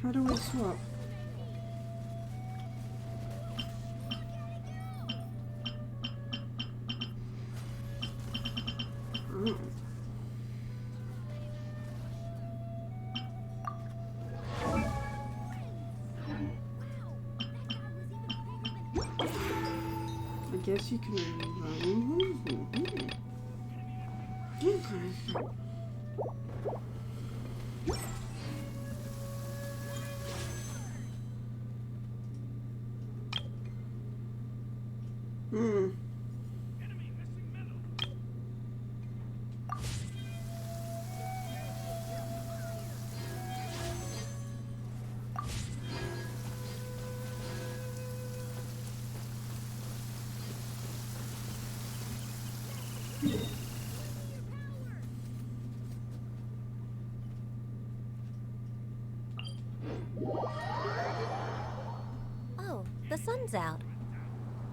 How do we swap? Oh. I guess you can. Okay. Hmm. Oh, the sun's out.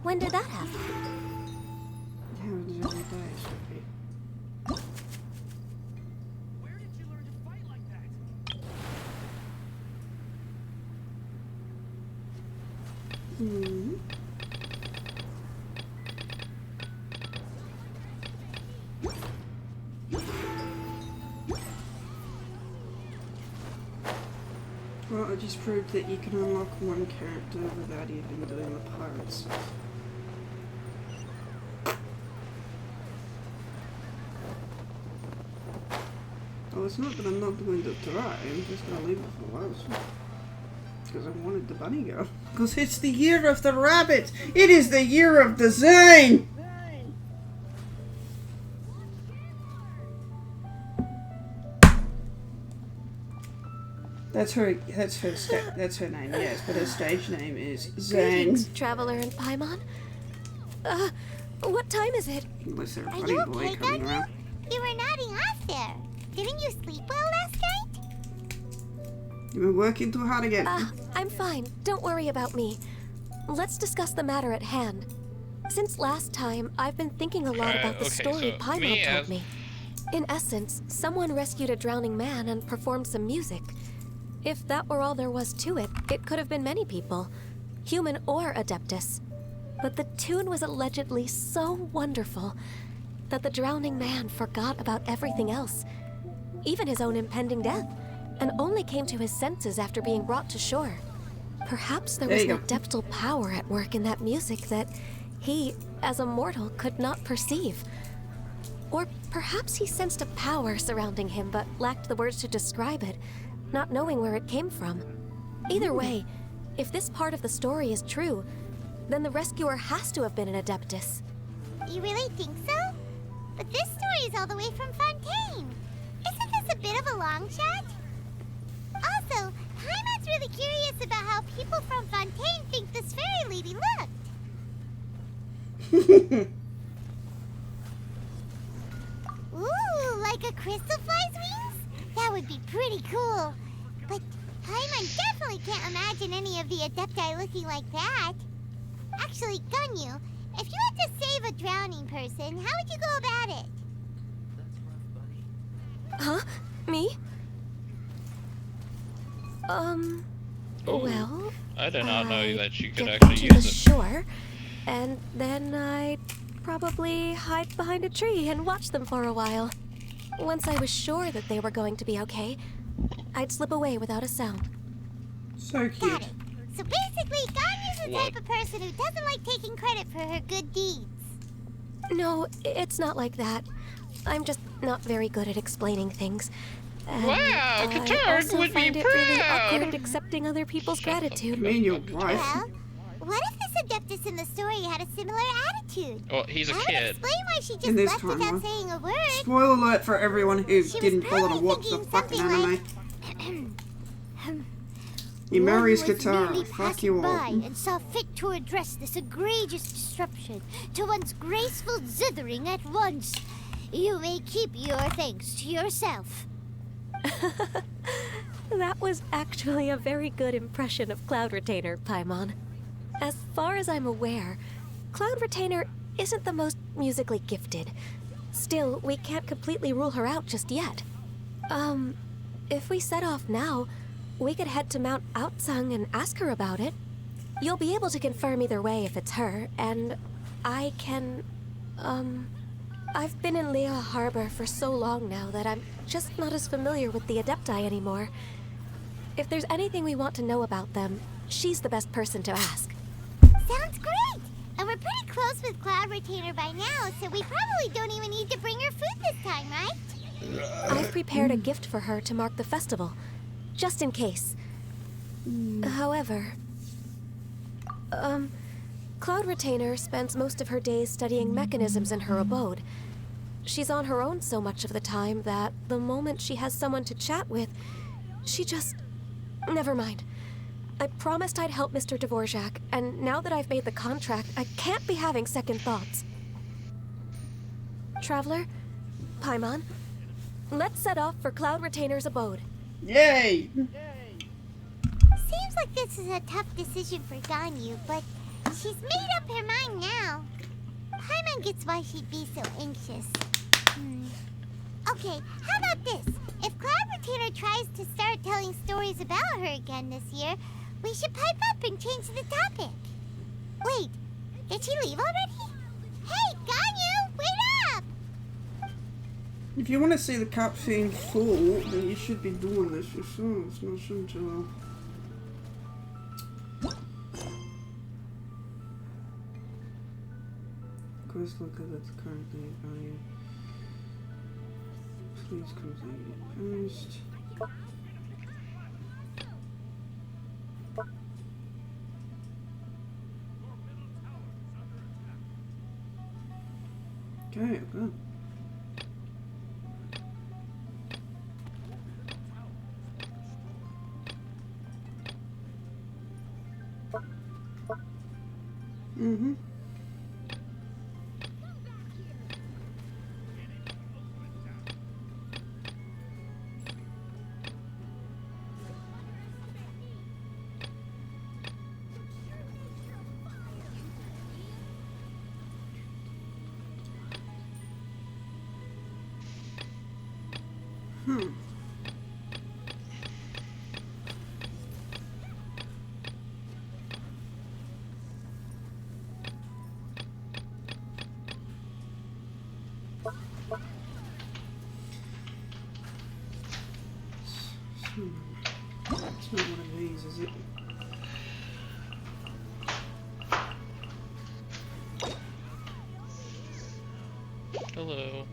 When did that happen? It happens every day, Sophie. Where did you learn to fight like that? Hmm. Well, I just proved that you can unlock one character without even doing the pirate stuff. Well, it's not that I'm not going to try, I'm just going to leave it for last. Because I wanted the bunny girl. Because it's the year of the rabbit! It is the year of design! That's her name, yes, but her stage name is Zane. Greetings, Traveler and Paimon. What time is it? Unless there's a Are funny you boy okay, coming Daniel? around. You were nodding off there. Didn't you sleep well last night? You've been working too hard again. I'm fine. Don't worry about me. Let's discuss the matter at hand. Since last time, I've been thinking a lot about the okay, story so Paimon me told as- me. In essence, someone rescued a drowning man and performed some music. If that were all there was to it, it could have been many people, human or Adeptus. But the tune was allegedly so wonderful that the drowning man forgot about everything else, even his own impending death, and only came to his senses after being brought to shore. Perhaps there was you an go. adeptal power at work in that music that he, as a mortal, could not perceive. Or perhaps he sensed a power surrounding him but lacked the words to describe it, not knowing where it came from. Either way, if this part of the story is true, then the rescuer has to have been an Adeptus. You really think so? But this story is all the way from Fontaine. Isn't this a bit of a long shot? Also, Paimon's really curious about how people from Fontaine think this fairy lady looked. Ooh, like a crystal fly's wings? That would be pretty cool. But Paimon definitely can't imagine any of the Adepti looking like that. Actually, Ganyu, if you had to save a drowning person, how would you go about it? Huh? Me? Well, I did not know I'd that you could get actually to the use it. shore, and then I'd probably hide behind a tree and watch them for a while. Once I was sure that they were going to be okay, I'd slip away without a sound. So Got cute. it. So basically, Ganyu's the What? type of person who doesn't like taking credit for her good deeds. No, it's not like that. I'm just not very good at explaining things. And Wow, I Katard also would be find it really proud. awkward accepting other people's gratitude. I mean, your wife. Well, what if this Adeptus in the story had a similar attitude? Oh, he's a I would kid. explain why she In just this left without timeline. saying a word. Spoiler alert for everyone who She was didn't bother to probably watch the thinking fucking something anime. like, He marries One was Katara. merely Fuck passing you all. by and saw fit to address this egregious disruption to one's graceful zithering at once. You may keep your thanks to yourself. That was actually a very good impression of Cloud Retainer, Paimon. As far as I'm aware, Cloud Retainer isn't the most musically gifted. Still, we can't completely rule her out just yet. If we set off now, we could head to Mount Outsung and ask her about it. You'll be able to confirm either way if it's her, and I can, I've been in Lea Harbor for so long now that I'm just not as familiar with the Adepti anymore. If there's anything we want to know about them, she's the best person to ask. Sounds great! And we're pretty close with Cloud Retainer by now, so we probably don't even need to bring her food this time, right? I've prepared a gift for her to mark the festival, just in case. However, Cloud Retainer spends most of her days studying mechanisms in her abode. She's on her own so much of the time that the moment she has someone to chat with, she just... Never mind. I promised I'd help Mr. Dvorak, and now that I've made the contract, I can't be having second thoughts. Traveler, Paimon, let's set off for Cloud Retainer's abode. Yay! Seems like this is a tough decision for Ganyu, but she's made up her mind now. Paimon gets why she'd be so anxious. Okay, how about this? If Cloud Retainer tries to start telling stories about her again this year, we should pipe up and change the topic. Wait, did she leave already? Hey, Ganyu, wait up! If you want to see the cutscene full, then you should be doing this yourselves, not shouldn't you? Quest look at its current date value. Please complete it first. Okay, good. Mm-hmm. is it? Hello.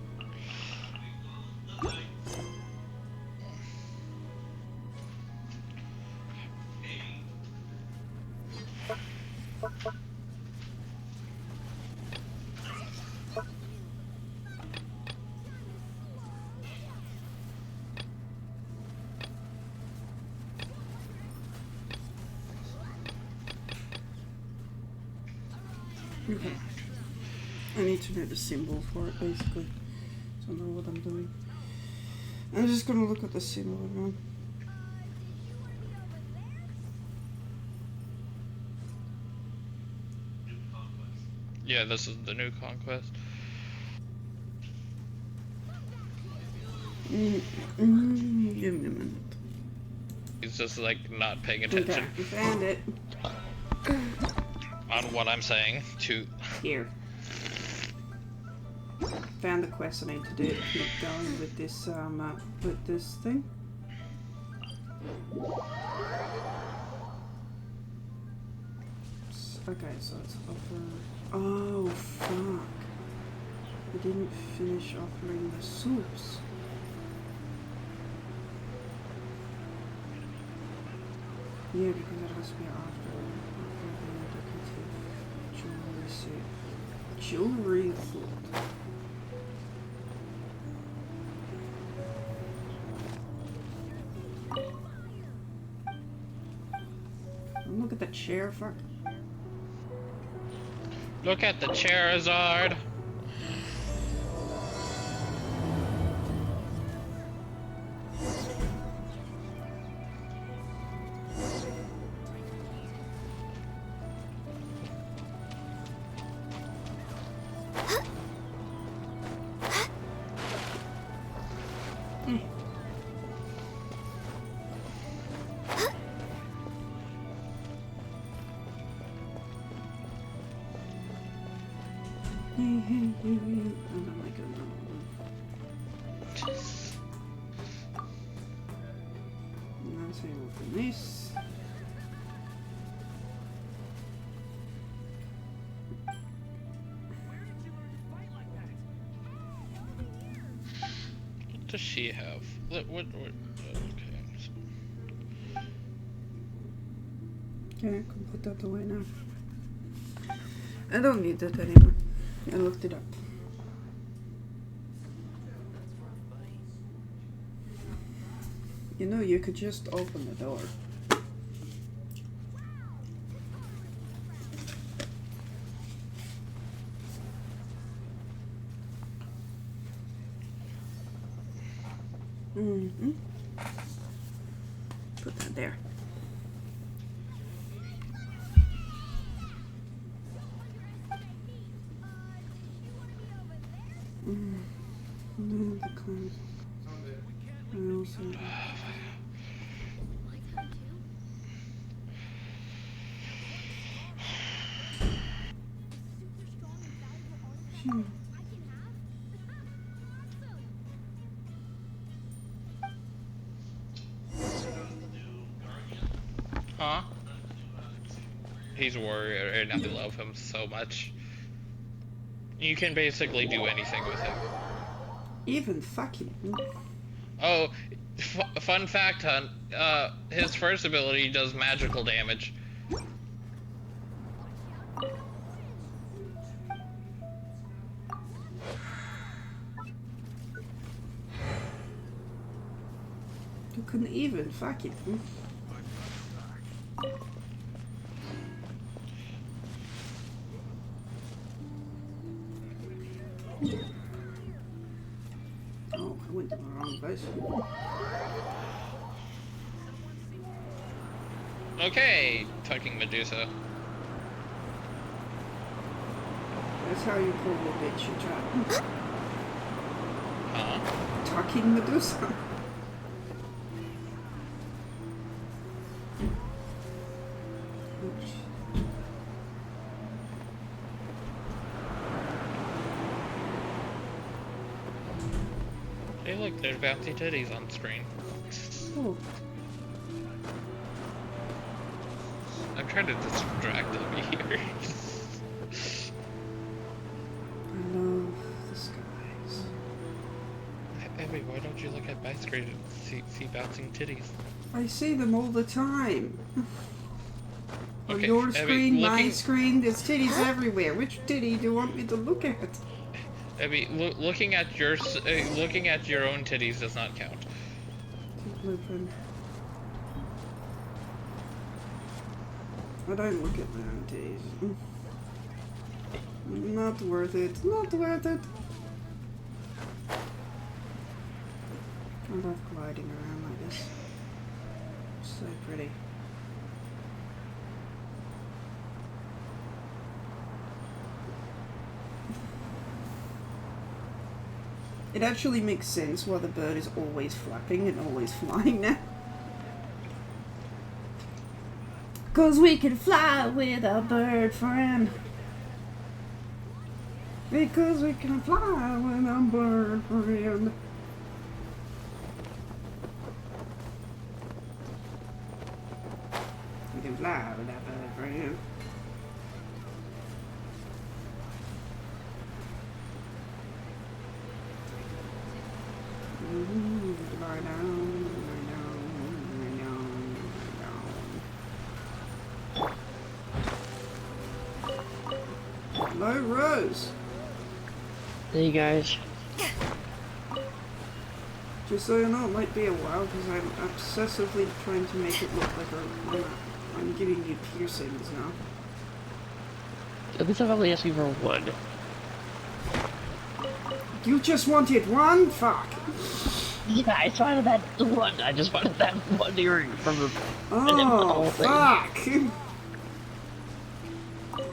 Okay. I need to know the symbol for it basically, so I know what I'm doing. I'm just gonna look at the symbol again. Yeah, this is the new conquest. Give me a minute. He's just like not paying attention Okay, found it. on what I'm saying to. Here. Found the quest I need to do to keep going with this thing. Okay, so it's offer. Oh fuck! I didn't finish offering the soups. Yeah, because it has to be after the indicative jewelry suit. Jewelry suit. Look at the chair, fuck. Look at the Charizard. I don't like it. Now so you open this. What does she have? What okay. Okay, I can put that away now. I don't need that anymore. I looked it up. You know, you could just open the door. Mm-hmm. Put that there. No, the clothes. I also. Sure. Huh? He's a warrior and I love him so much. You can basically do anything with him. Even fucking. Oh, fun fact, Hunt. His first ability does magical damage. You couldn't even fucking. Oh, I went to the wrong place. Okay, fucking Medusa. That's how you pull the bitch, you try. Huh? Talking Medusa. Hey look, there's bouncy titties on screen. Oh. trying to distract me here. I love the skies. Abby, why don't you look at my screen and see bouncing titties? I see them all the time. On Okay, your Abby, screen, my looking- screen, there's titties everywhere. Which titty do you want me to look at? Abby, looking at your own titties does not count. Keep moving. I don't look at my own titties. Not worth it. Not worth it. I love gliding around like this. So pretty. It actually makes sense why the bird is always flapping and always flying now. 'Cause we can fly with our bird friend. Because we can fly with our bird friend. We can fly with our bird friend. Lie down, lie down, lie down, lie down. Hello, Rose. Hey guys. Just so you know, it might be a while because I'm obsessively trying to make it look like I'm giving you piercings now. At least I'm only asking for one. You just wanted one? Fuck. Yeah, I just wanted that one. I just wanted that one earring from the. Oh, fuck.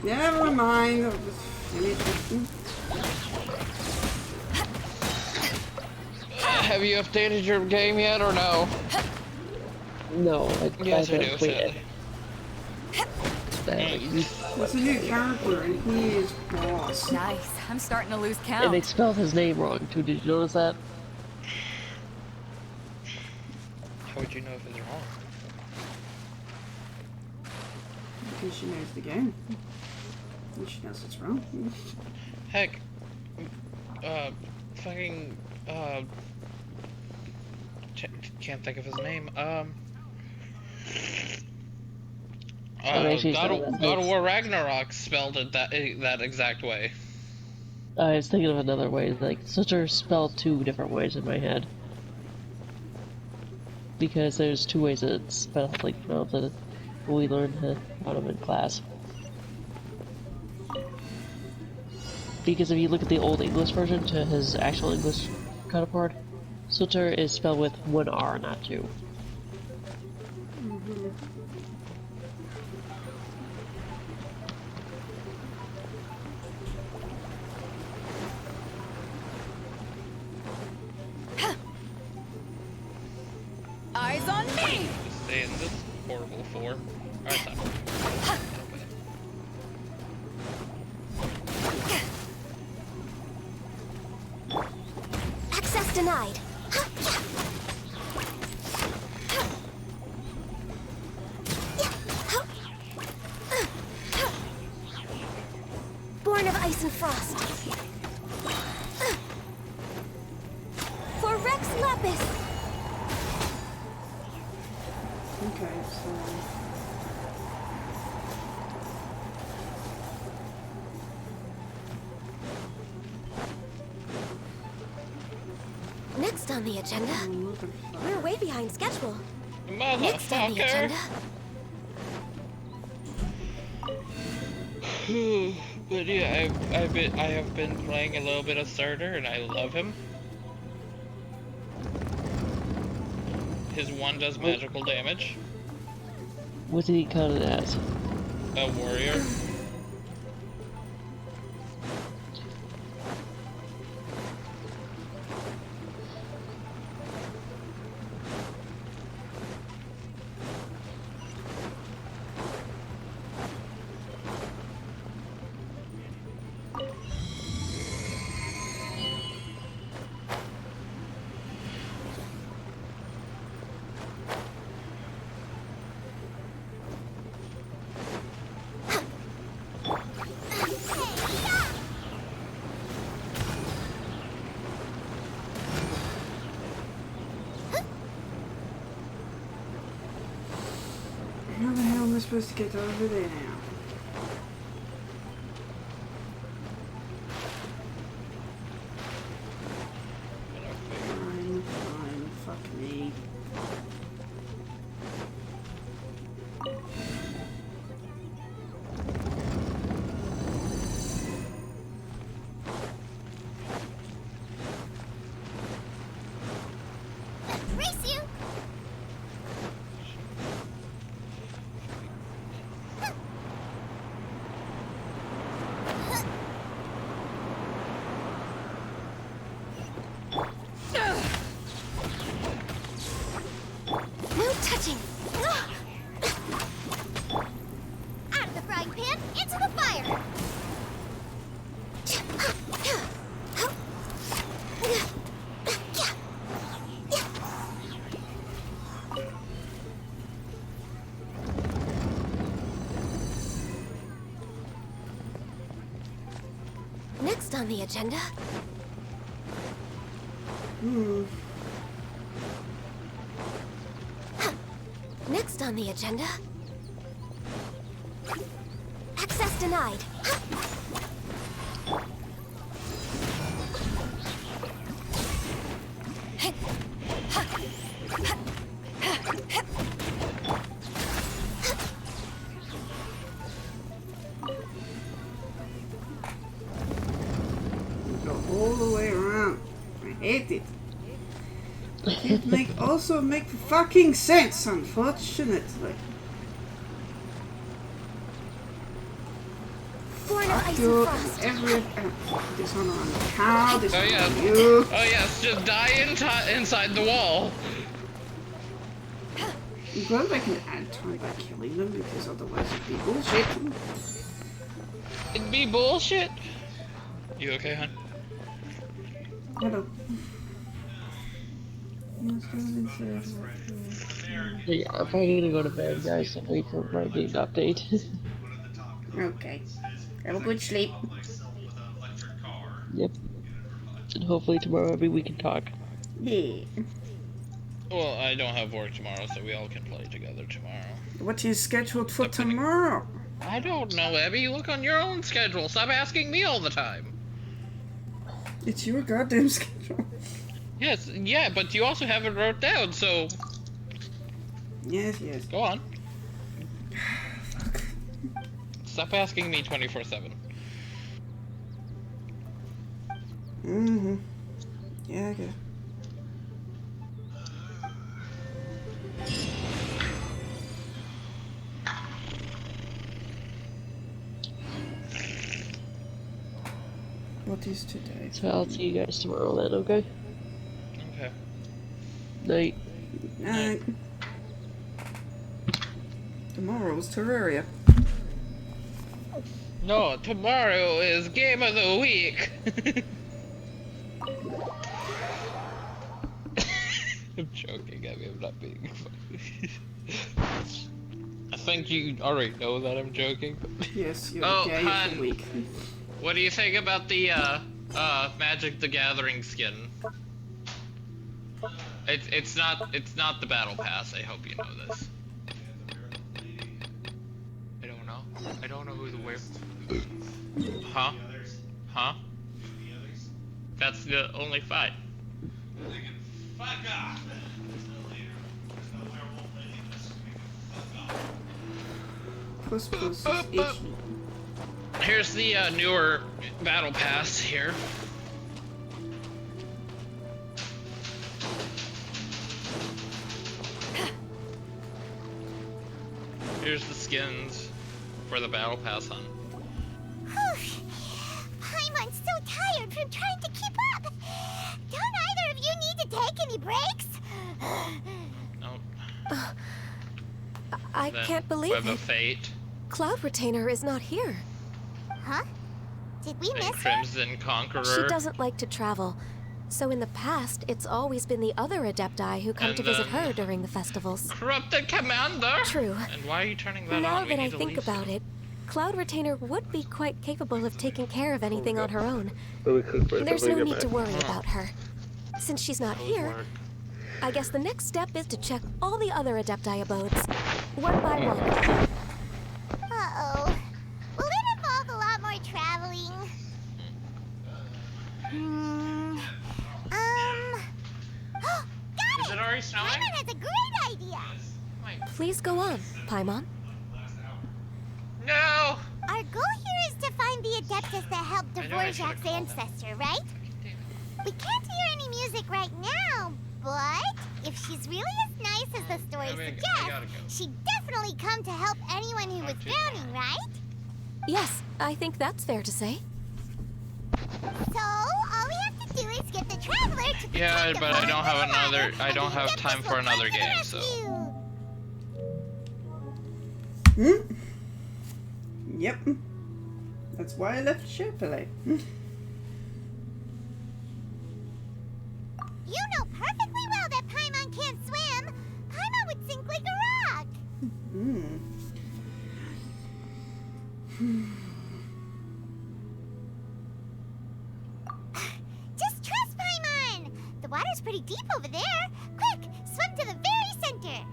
Never mind. I'll just finish it. Have you updated your game yet, or no? No, Yes, I do, sadly. It's a new character and he is boss. Nice. I'm starting to lose count. And they spelled his name wrong too. Did you notice that? How would you know if it's wrong? Because she knows the game. And she knows it's wrong. Heck, fucking, can't think of his name. God of War Ragnarok spelled it that exact way. I was thinking of another way. Like, such are spelled two different ways in my head. Because there's two ways that it's spelled, like, you know, that we learned about them in class. Because if you look at the old English version to his actual English counterpart, Sutter is spelled with one R, not two. Eyes on me! Just stay in this horrible form. Alright, stop. Access denied. Born of ice and frost. For Rex Lapis. Okay, so... Next on the agenda. We're way behind schedule. Next on the Motherfucker! agenda. But yeah, I have been playing a little bit of Starter, and I love him. His one does magical damage. What's he counted as? A warrior. supposed to get over there now? Fine, fuck me. Race you! No touching! Out of the frying pan, into the fire! Next on the agenda, next on the agenda, access denied. Go all the way around. I hate it. It also make fucking sense, unfortunately. Foreigner Ice You and Frost. this one on the cow, this Oh one yeah. on you. Oh yes, just die inside the wall. I'm glad I can add time by killing them because otherwise it'd be bullshit. It'd be bullshit. You okay, hon? Hello. Yeah, I'm probably gonna go to bed, guys, and wait for my big update. Okay. Have a good sleep. Yep. And hopefully tomorrow maybe we can talk. Yeah. Well, I don't have work tomorrow, so we all can play together tomorrow. What is scheduled for tomorrow? I don't know, Abby. Look on your own schedule. Stop asking me all the time. It's your goddamn schedule. Yes, yeah, but you also have it wrote down, so Yes, yes. go on. Stop asking me 24/7. Mm-hmm. Yeah, I get it. What is today? So I'll see you guys tomorrow then, okay? Okay. Night. Night. Tomorrow's Terraria. No, tomorrow is game of the week. I'm joking. I mean, I'm not being funny. I think you already know that I'm joking. Yes, you're Oh, gay of hun. the week. What do you think about the Magic the Gathering skin? It's not the battle pass. I hope you know this. I don't know who the where. Huh? Huh? That's the only fight. Fuck off! Puss is itchy. Here's the newer battle pass here. Here's the skins for the battle pass hunt. I'm so tired from trying to keep up. Don't either of you need to take any breaks? No. I The can't believe Web it. of Fate Cloud Retainer is not here. Huh? Did we and miss her? Crimson Conqueror. She doesn't like to travel. So in the past, it's always been the other Adepti who come And to visit then- her during the festivals. Corrupted Commander. True. And why are you turning that Now on? We that I need to think leave about soon. it, Cloud Retainer would be quite capable of taking care of anything on her own. There's no need to worry about her. Since she's not here, I guess the next step is to check all the other Adepti abodes, one by one. Please go on, Paimon. No! Our goal here is to find the Adeptus that helped I know I should've Dvorak's called that. ancestor, right? We can't hear any music right now, but if she's really as nice as the story I suggests, gotta go. she'd definitely come to help anyone who was drowning, right? Yes, I think that's fair to say. So, all we have to do is get the Traveler to Yeah, pretend to but I fall don't into have the water, another- I and don't the have Adeptus time for will another come to the game, so- rescue. Yep. That's why I left Sherpele. You know perfectly well that Paimon can't swim. Paimon would sink like a rock. Just trust Paimon. The water's pretty deep over there. Quick, swim to the very center.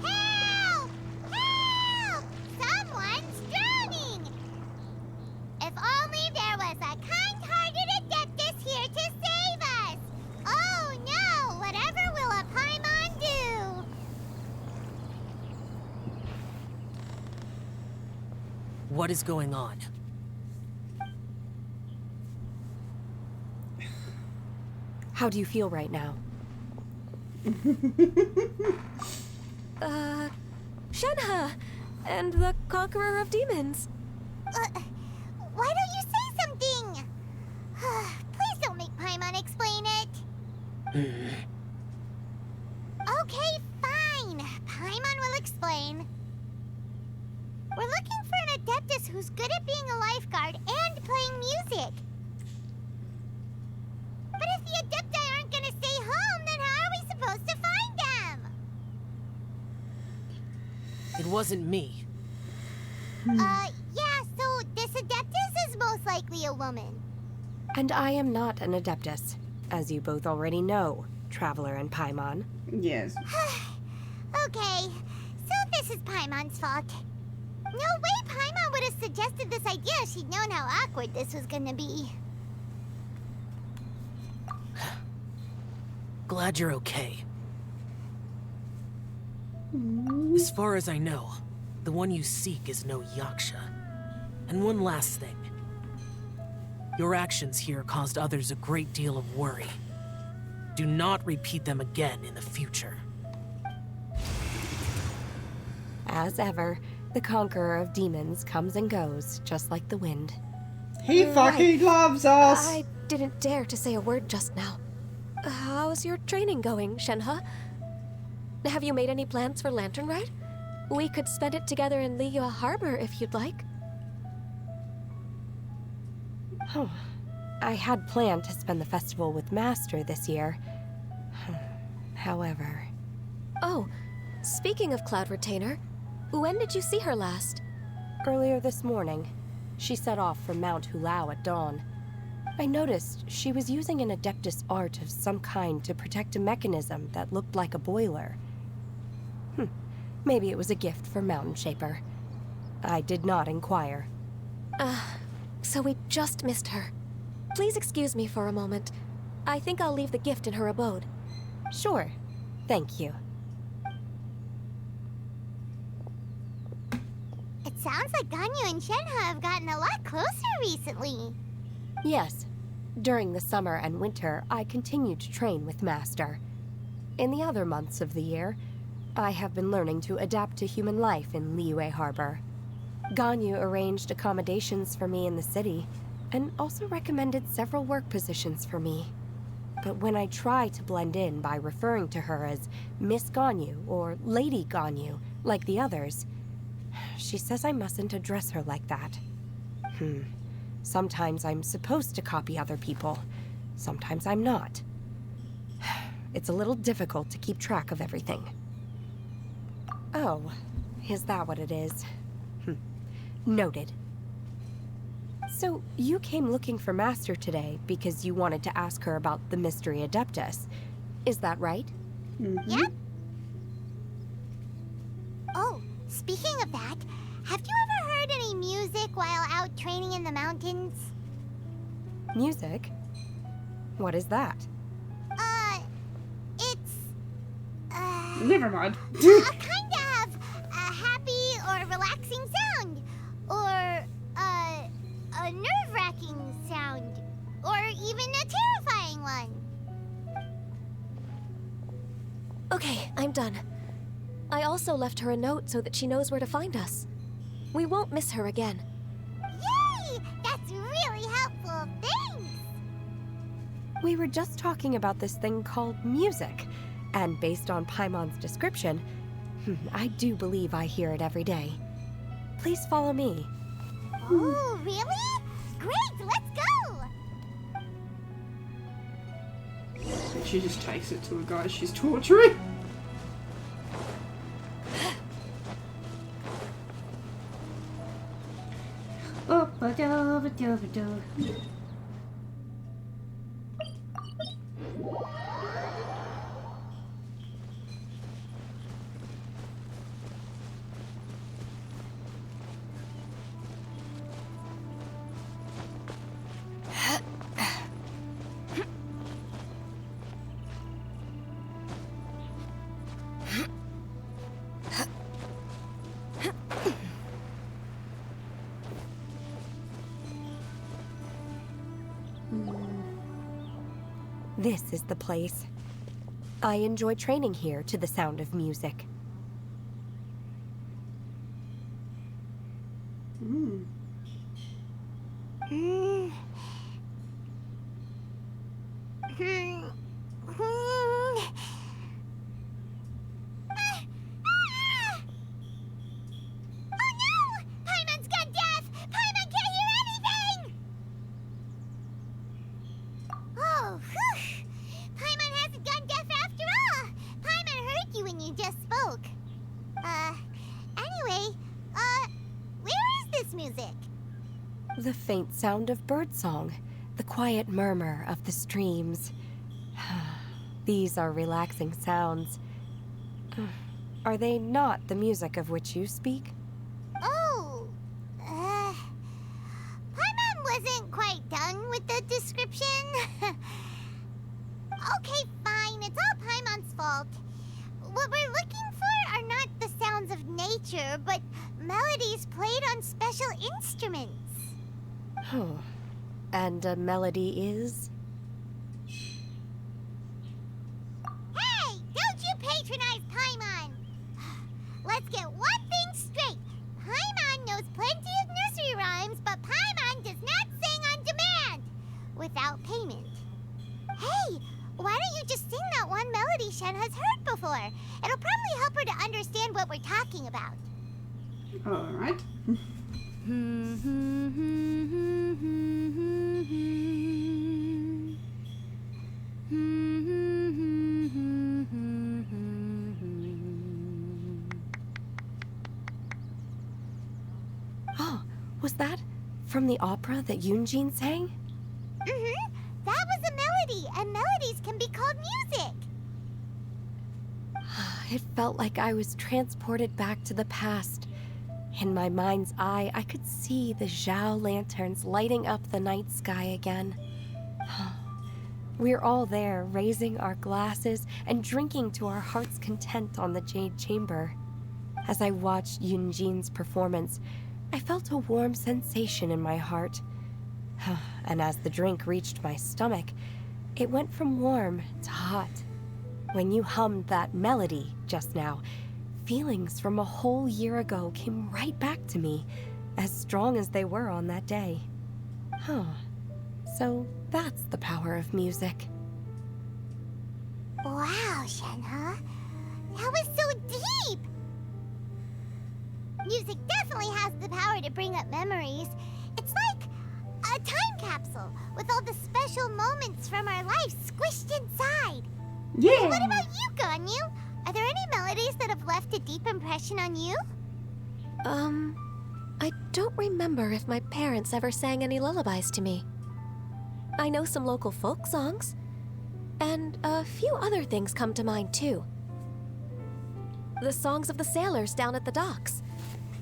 Help! Help! Someone's drowning! If only there was a kind-hearted Adeptus here to save us! Oh no! Whatever will a Paimon do? What is going on? How do you feel right now? Shenhe! And the Conqueror of Demons. Why don't you say something? Please don't make Paimon explain it. Okay, fine. Paimon will explain. We're looking for an Adeptus who's good at being a lifeguard and playing music. But if the Adepti aren't gonna stay home, then how are we supposed to find them? It wasn't me. Yeah, so this Adeptus is most likely a woman. And I am not an Adeptus, as you both already know, Traveler and Paimon. Yes. Okay, so this is Paimon's fault. No way Paimon would have suggested this idea if she'd known how awkward this was gonna be. Glad you're okay. As far as I know, the one you seek is no Yaksha. And one last thing. Your actions here caused others a great deal of worry. Do not repeat them again in the future. As ever, the Conqueror of Demons comes and goes, just like the wind. He fucking loves us! I didn't dare to say a word just now. How's your training going, Shenhe? Have you made any plans for Lantern Rite? We could spend it together in Liyue Harbor if you'd like. Oh, I had planned to spend the festival with Master this year. However... Oh, speaking of Cloud Retainer, when did you see her last? Earlier this morning. She set off from Mount Hulao at dawn. I noticed she was using an Adeptus art of some kind to protect a mechanism that looked like a boiler. Maybe it was a gift for Mountain Shaper. I did not inquire. So we just missed her. Please excuse me for a moment. I think I'll leave the gift in her abode. Sure. Thank you. It sounds like Ganyu and Shenhe have gotten a lot closer recently. Yes. During the summer and winter, I continue to train with Master. In the other months of the year, I have been learning to adapt to human life in Liyue Harbor. Ganyu arranged accommodations for me in the city, and also recommended several work positions for me. But when I try to blend in by referring to her as Miss Ganyu or Lady Ganyu, like the others, she says I mustn't address her like that. Sometimes I'm supposed to copy other people. Sometimes I'm not. It's a little difficult to keep track of everything. Oh, is that what it is? Noted. So, you came looking for Master today because you wanted to ask her about the Mystery Adeptus. Is that right? Yep. Oh, speaking of that, have you ever heard any music while out training in the mountains? Music? What is that? It's, Never mind. a kind of a happy or relaxing sound. Or, a nerve-wracking sound. Or even a terrifying one. Okay, I'm done. I also left her a note so that she knows where to find us. We won't miss her again. Yay! That's really helpful. Thanks! We were just talking about this thing called music, and based on Paimon's description, I do believe I hear it every day. Please follow me. Oh, really? Great, let's go! She just takes it to a guy she's torturing. Oh, This is the place. I enjoy training here to the sound of music. The faint sound of birdsong, the quiet murmur of the streams. These are relaxing sounds. Are they not the music of which you speak? Oh, Paimon wasn't quite done with the description. Okay, fine, it's all Paimon's fault. What we're looking for are not the sounds of nature, but melodies played on special instruments. Oh, and a melody is? Hey, don't you patronize Paimon! Let's get one thing straight. Paimon knows plenty of nursery rhymes, but Paimon does not sing on demand without payment. Hey, why don't you just sing that one melody Shen has heard before? It'll probably help her to understand what we're talking about. alright. Oh, was that from the opera that Yunjin sang? That was a melody, and melodies can be called music. It felt like I was transported back to the past. In my mind's eye, I could see the Zhao lanterns lighting up the night sky again. We're all there, raising our glasses and drinking to our heart's content on the Jade Chamber. As I watched Yunjin's performance, I felt a warm sensation in my heart. And as the drink reached my stomach, it went from warm to hot. When you hummed that melody just now, feelings from a whole year ago came right back to me, as strong as they were on that day. So that's the power of music. Wow, Shenhe. That was so deep! Music definitely has the power to bring up memories. It's like a time capsule with all the special moments from our lives squished inside. Yeah! What about you, Ganyu? Are there any melodies that have left a deep impression on you? I don't remember if my parents ever sang any lullabies to me. I know some local folk songs, and a few other things come to mind too. The songs of the sailors down at the docks,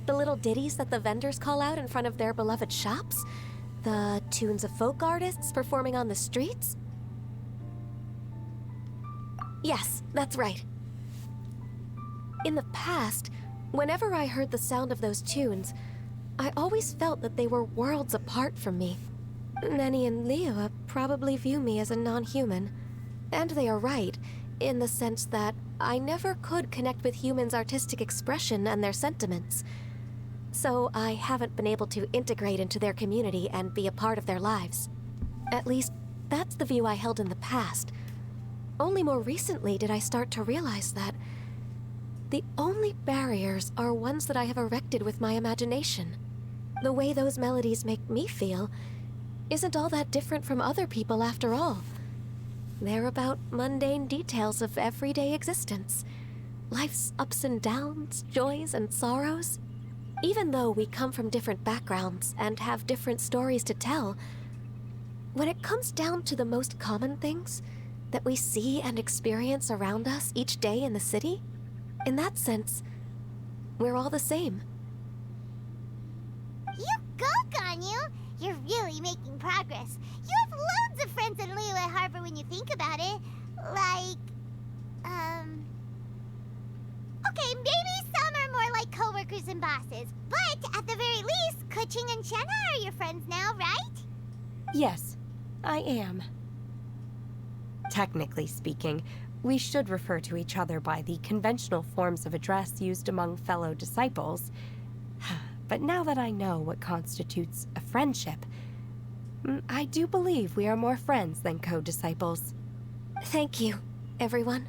the little ditties that the vendors call out in front of their beloved shops, the tunes of folk artists performing on the streets. Yes, that's right. In the past, whenever I heard the sound of those tunes, I always felt that they were worlds apart from me. Nenny and Leoa probably view me as a non-human. And they are right, in the sense that I never could connect with humans' artistic expression and their sentiments. So I haven't been able to integrate into their community and be a part of their lives. At least, that's the view I held in the past. Only more recently did I start to realize that the only barriers are ones that I have erected with my imagination. The way those melodies make me feel isn't all that different from other people after all. They're about mundane details of everyday existence. Life's ups and downs, joys and sorrows. Even though we come from different backgrounds and have different stories to tell, when it comes down to the most common things that we see and experience around us each day in the city, in that sense, we're all the same. You go, Ganyu! You're really making progress. You have loads of friends in Liyue Harbor when you think about it. Like, okay, maybe some are more like coworkers and bosses. But at the very least, Kuching and Shenna are your friends now, right? Yes, I am. Technically speaking, we should refer to each other by the conventional forms of address used among fellow disciples. But now that I know what constitutes a friendship, I do believe we are more friends than co-disciples. Thank you, everyone.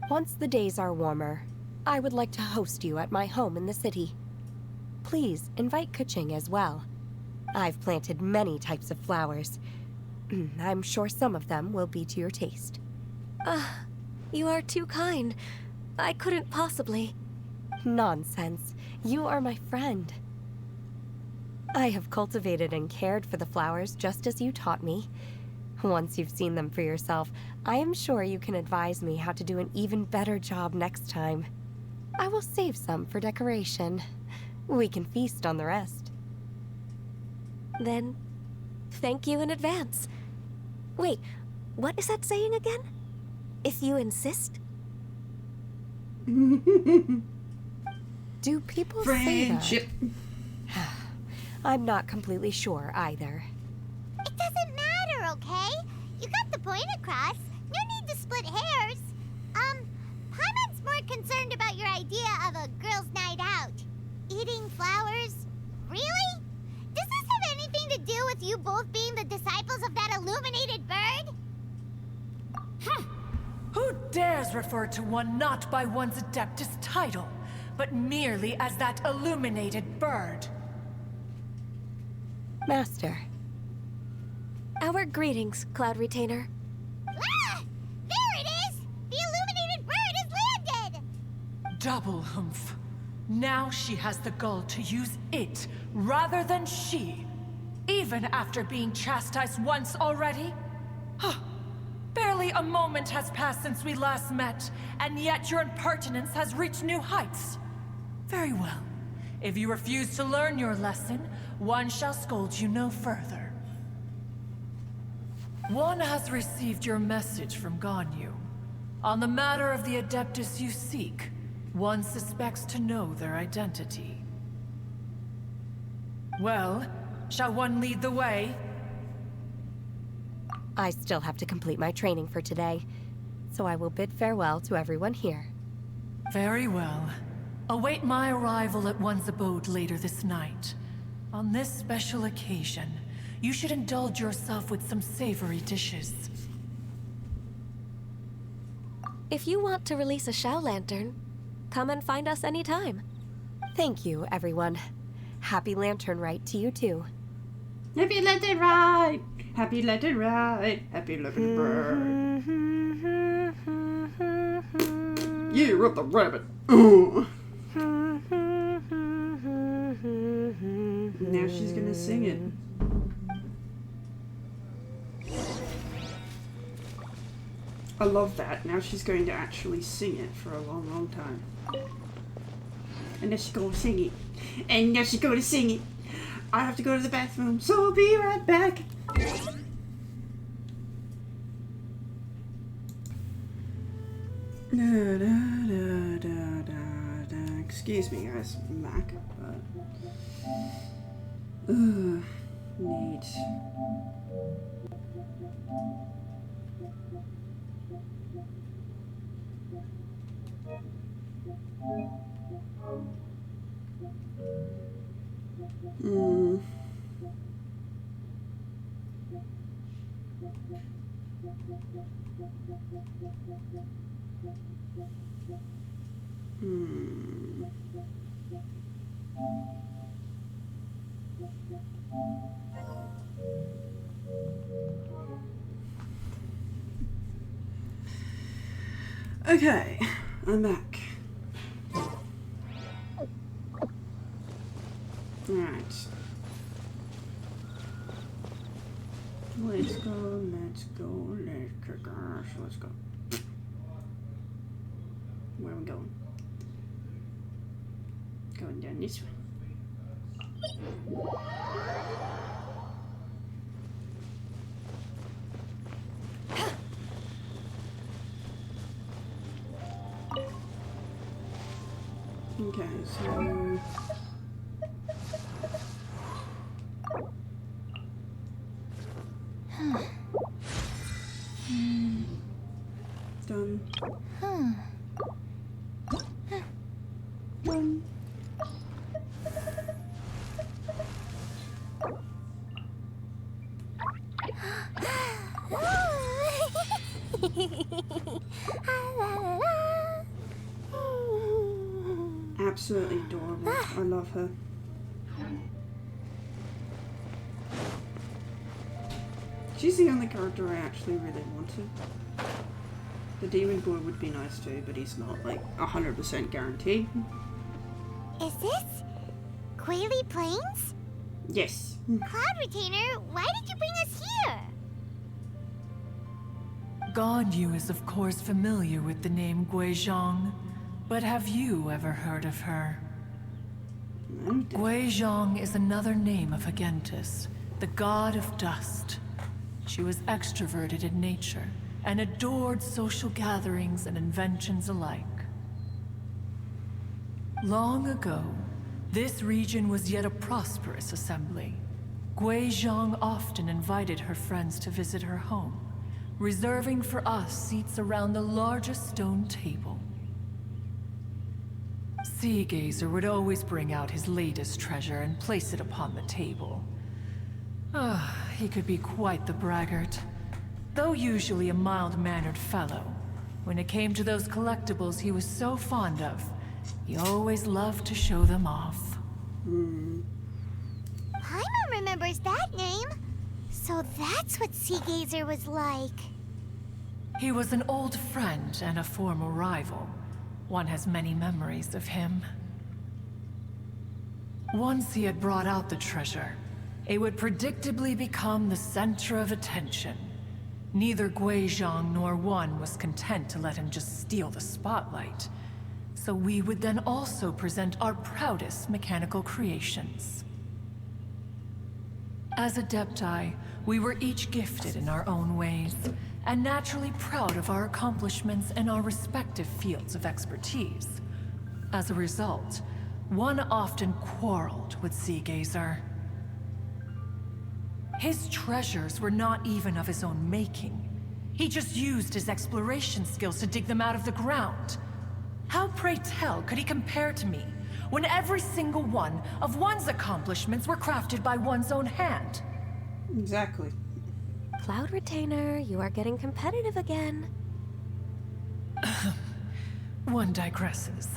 Once the days are warmer, I would like to host you at my home in the city. Please invite Kuching as well. I've planted many types of flowers. I'm sure some of them will be to your taste. You are too kind. I couldn't possibly. Nonsense. You are my friend. I have cultivated and cared for the flowers just as you taught me. Once you've seen them for yourself, I am sure you can advise me how to do an even better job next time. I will save some for decoration. We can feast on the rest. Then, thank you in advance. Wait, what is that saying again? If you insist? Do people Friendship. say that? I'm not completely sure either. It doesn't matter, okay? You got the point across. No need to split hairs. Paimon's more concerned about your idea of a girls' night out. Eating flowers? Really? Does this have anything to do with you both being the disciples of that illuminated bird? Who dares refer to one not by one's Adeptus title, but merely as that illuminated bird? Master. Our greetings, Cloud Retainer. Ah! There it is! The illuminated bird has landed! Double humph. Now she has the gall to use it rather than she. Even after being chastised once already? Barely a moment has passed since we last met, and yet your impertinence has reached new heights. Very well. If you refuse to learn your lesson, one shall scold you no further. One has received your message from Ganyu. On the matter of the Adeptus you seek, one suspects to know their identity. Well, shall one lead the way? I still have to complete my training for today, so I will bid farewell to everyone here. Very well. Await my arrival at one's abode later this night. On this special occasion, you should indulge yourself with some savory dishes. If you want to release a Shao Lantern, come and find us anytime. Thank you, everyone. Happy Lantern Rite to you too. Happy Lantern Rite! Happy Lantern Rite! Happy Lantern Rite! Yeah, rub the rabbit! Ooh. Now she's gonna sing it. I love that. Now she's going to actually sing it for a long, long time. And now she's going to sing it. And now she's going to sing it. I have to go to the bathroom, so I'll be right back. Da, da, da, da, da, da. Excuse me, guys. I'm back, but... neat. Okay, I'm back. Alright. Let's go, let's go, let's go. Where are we going? Going down this way. Okay, so... Done. Done. Absolutely adorable. I love her. She's the only character I actually really wanted. The demon boy would be nice too, but he's not like 100% guaranteed. Is this Quaily Plains? Yes. Cloud Retainer, why did you bring us here? Ganyu is of course familiar with the name Guizhong, but have you ever heard of her? Guizhong is another name of Agentis, the god of dust. She was extroverted in nature and adored social gatherings and inventions alike. Long ago, this region was yet a prosperous assembly. Guizhong often invited her friends to visit her home, reserving for us seats around the largest stone table. Sea Gazer would always bring out his latest treasure and place it upon the table. He could be quite the braggart. Though usually a mild-mannered fellow, when it came to those collectibles he was so fond of, he always loved to show them off. Paimon remembers that name. So that's what Sea Gazer was like. He was an old friend and a former rival. One has many memories of him. Once he had brought out the treasure, it would predictably become the center of attention. Neither Guizhong nor one was content to let him just steal the spotlight. So we would then also present our proudest mechanical creations. As Adepti, we were each gifted in our own ways, and naturally proud of our accomplishments in our respective fields of expertise. As a result, one often quarreled with Sea Gazer. His treasures were not even of his own making. He just used his exploration skills to dig them out of the ground. How, pray tell, could he compare to me, when every single one of one's accomplishments were crafted by one's own hand? Exactly. Cloud Retainer, you are getting competitive again. One digresses.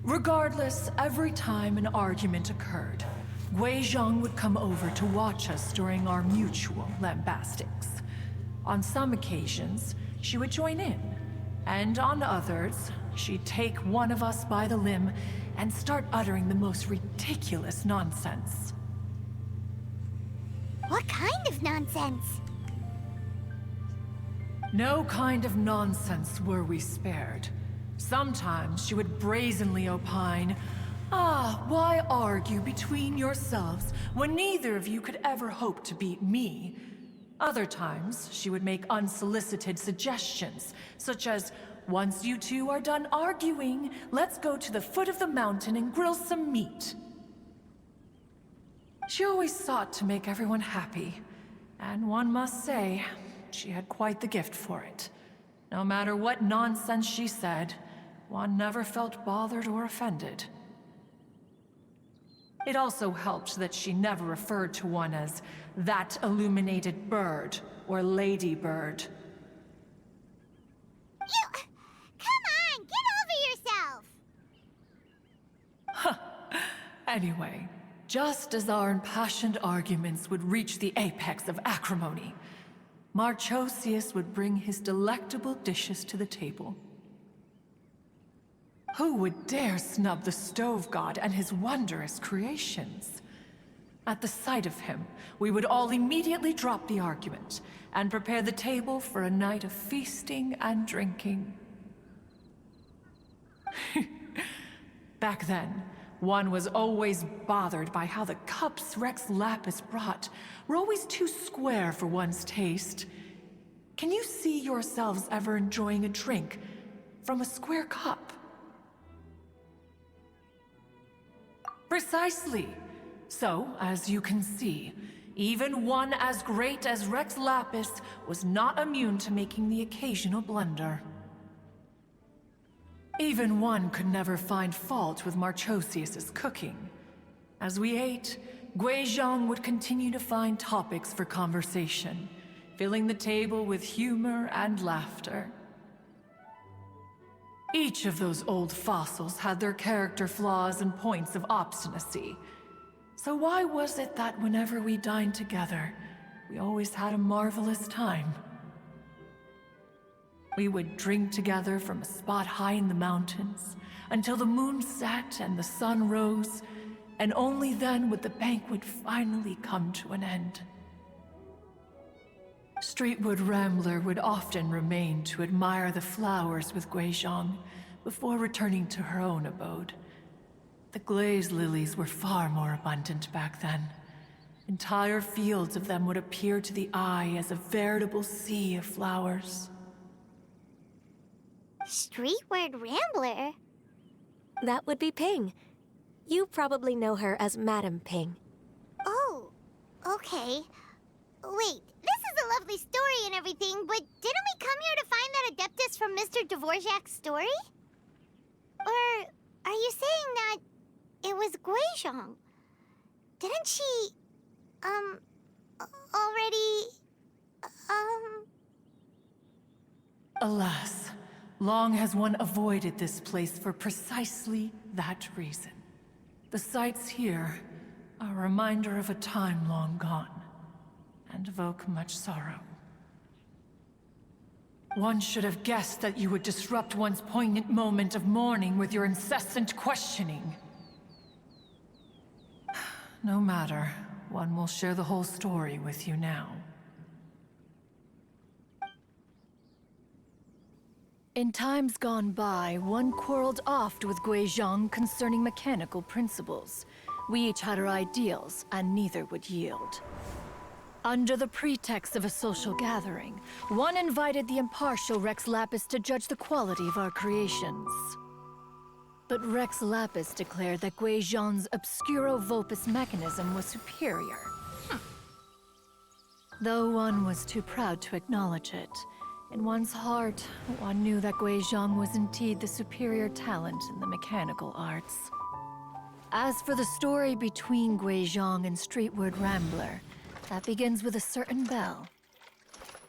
Regardless, every time an argument occurred, Guizhong would come over to watch us during our mutual lambastics. On some occasions, she would join in, and on others, she'd take one of us by the limb and start uttering the most ridiculous nonsense. What kind of nonsense? No kind of nonsense were we spared. Sometimes she would brazenly opine, "Ah, why argue between yourselves when neither of you could ever hope to beat me?" Other times, she would make unsolicited suggestions, such as, "Once you two are done arguing, let's go to the foot of the mountain and grill some meat." She always sought to make everyone happy, and one must say, she had quite the gift for it. No matter what nonsense she said, one never felt bothered or offended. It also helped that she never referred to one as that illuminated bird or lady bird. Come on, get over yourself! Anyway, just as our impassioned arguments would reach the apex of acrimony, Marchosius would bring his delectable dishes to the table. Who would dare snub the stove god and his wondrous creations? At the sight of him, we would all immediately drop the argument and prepare the table for a night of feasting and drinking. Back then, one was always bothered by how the cups Rex Lapis brought were always too square for one's taste. Can you see yourselves ever enjoying a drink from a square cup? Precisely. So, as you can see, even one as great as Rex Lapis was not immune to making the occasional blunder. Even one could never find fault with Marchosius's cooking. As we ate, Guizhong would continue to find topics for conversation, filling the table with humor and laughter. Each of those old fossils had their character flaws and points of obstinacy. So why was it that whenever we dined together, we always had a marvelous time? We would drink together from a spot high in the mountains until the moon set and the sun rose, and only then would the banquet finally come to an end. Streetwood Rambler would often remain to admire the flowers with Guizhong before returning to her own abode. The glaze lilies were far more abundant back then. Entire fields of them would appear to the eye as a veritable sea of flowers. Streetward Rambler? That would be Ping. You probably know her as Madam Ping. Oh, okay. Wait, this is a lovely story and everything, but didn't we come here to find that Adeptus from Mr. Dvorak's story? Or are you saying that it was Guizhong? Didn't she, already, Alas, long has one avoided this place for precisely that reason. The sights here are a reminder of a time long gone, and evoke much sorrow. One should have guessed that you would disrupt one's poignant moment of mourning with your incessant questioning. No matter, one will share the whole story with you now. In times gone by, one quarreled oft with Guizhong concerning mechanical principles. We each had our ideals, and neither would yield. Under the pretext of a social gathering, one invited the impartial Rex Lapis to judge the quality of our creations. But Rex Lapis declared that Guizhong's Obscuro Vulpus mechanism was superior. Though one was too proud to acknowledge it, in one's heart, one knew that Guizhong was indeed the superior talent in the mechanical arts. As for the story between Guizhong and Streetward Rambler, that begins with a certain bell.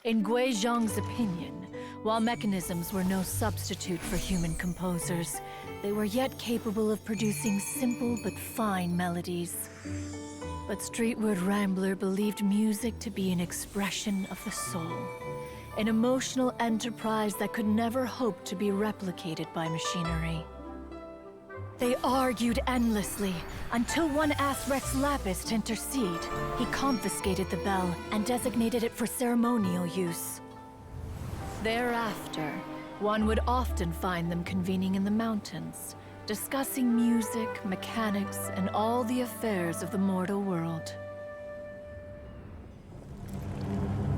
In Guizhong's opinion, while mechanisms were no substitute for human composers, they were yet capable of producing simple but fine melodies. But Streetward Rambler believed music to be an expression of the soul, an emotional enterprise that could never hope to be replicated by machinery. They argued endlessly, until one asked Rex Lapis to intercede. He confiscated the bell and designated it for ceremonial use. Thereafter, one would often find them convening in the mountains, discussing music, mechanics, and all the affairs of the mortal world.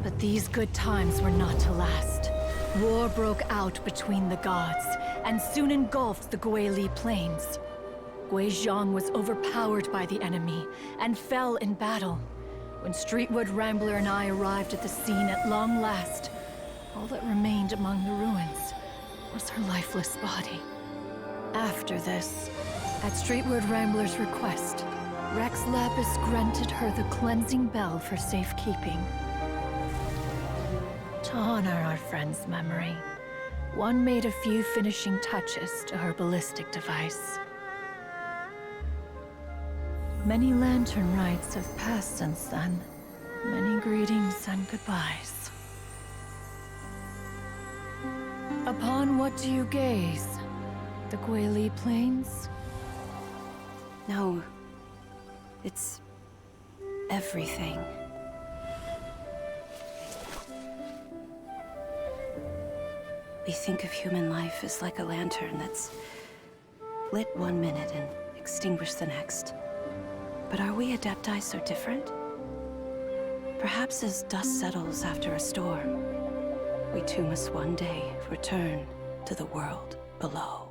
But these good times were not to last. War broke out between the gods, and soon engulfed the Guili plains. Guizhong was overpowered by the enemy, and fell in battle. When Streetwood Rambler and I arrived at the scene at long last, all that remained among the ruins was her lifeless body. After this, at Streetwood Rambler's request, Rex Lapis granted her the cleansing bell for safekeeping. To honor our friend's memory, one made a few finishing touches to her ballistic device. Many lantern rites have passed since then. Many greetings and goodbyes. Upon what do you gaze? The Guili Plains? No. It's everything. We think of human life as like a lantern that's lit one minute and extinguished the next. But are we Adepti so different? Perhaps as dust settles after a storm, we too must one day return to the world below.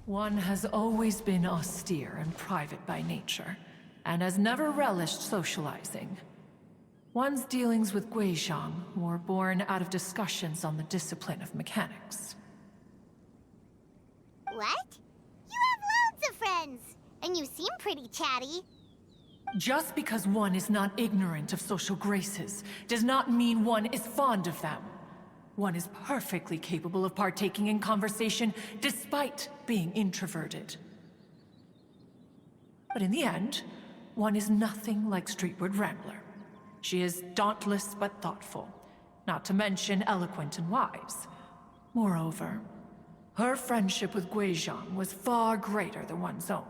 One has always been austere and private by nature, and has never relished socializing. One's dealings with Guizhong were born out of discussions on the discipline of mechanics. What? You have loads of friends, and you seem pretty chatty. Just because one is not ignorant of social graces does not mean one is fond of them. One is perfectly capable of partaking in conversation despite being introverted. But in the end, one is nothing like Streetwood Rambler. She is dauntless but thoughtful, not to mention eloquent and wise. Moreover, her friendship with Guizhong was far greater than one's own.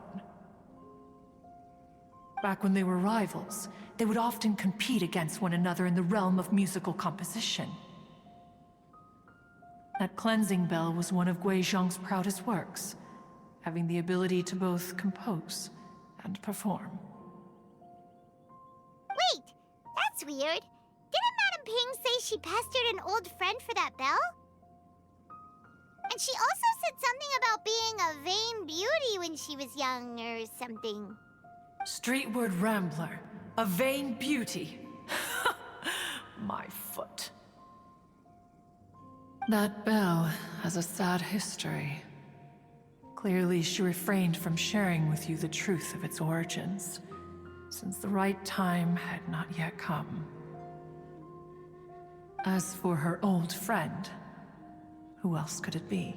Back when they were rivals, they would often compete against one another in the realm of musical composition. That cleansing bell was one of Guizhong's proudest works, having the ability to both compose and perform. Wait! That's weird. Didn't Madame Ping say she pestered an old friend for that bell? And she also said something about being a vain beauty when she was young or something. Streetwood Rambler, a vain beauty. My foot. That bell has a sad history. Clearly, she refrained from sharing with you the truth of its origins, since the right time had not yet come. As for her old friend, who else could it be?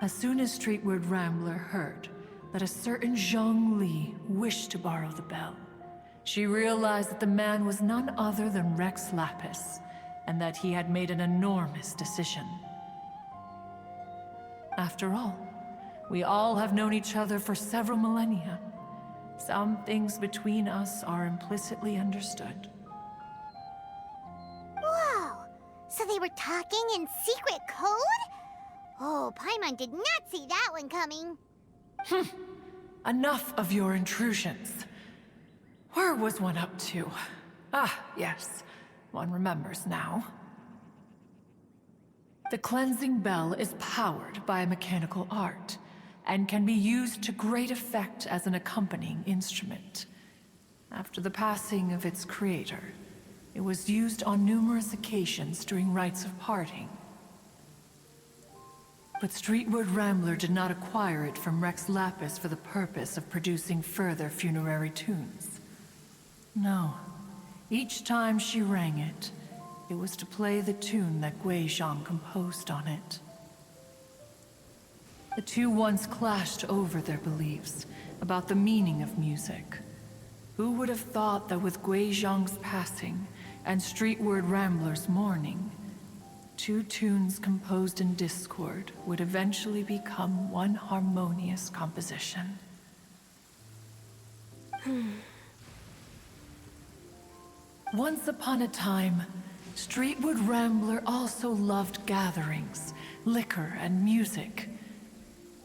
As soon as Streetwood Rambler heard that a certain Zhang Li wished to borrow the bell, she realized that the man was none other than Rex Lapis, and that he had made an enormous decision. After all, we all have known each other for several millennia. Some things between us are implicitly understood. Whoa! So they were talking in secret code? Oh, Paimon did not see that one coming. Enough of your intrusions. Where was one up to? Ah, yes. One remembers now. The cleansing bell is powered by a mechanical art, and can be used to great effect as an accompanying instrument. After the passing of its creator, it was used on numerous occasions during rites of parting. But Streetwood Rambler did not acquire it from Rex Lapis for the purpose of producing further funerary tunes. No. Each time she rang it, it was to play the tune that Guizhong composed on it. The two once clashed over their beliefs about the meaning of music. Who would have thought that with Guizhong's passing and Streetward Rambler's mourning, two tunes composed in discord would eventually become one harmonious composition. Once upon a time, Streetwood Rambler also loved gatherings, liquor, and music.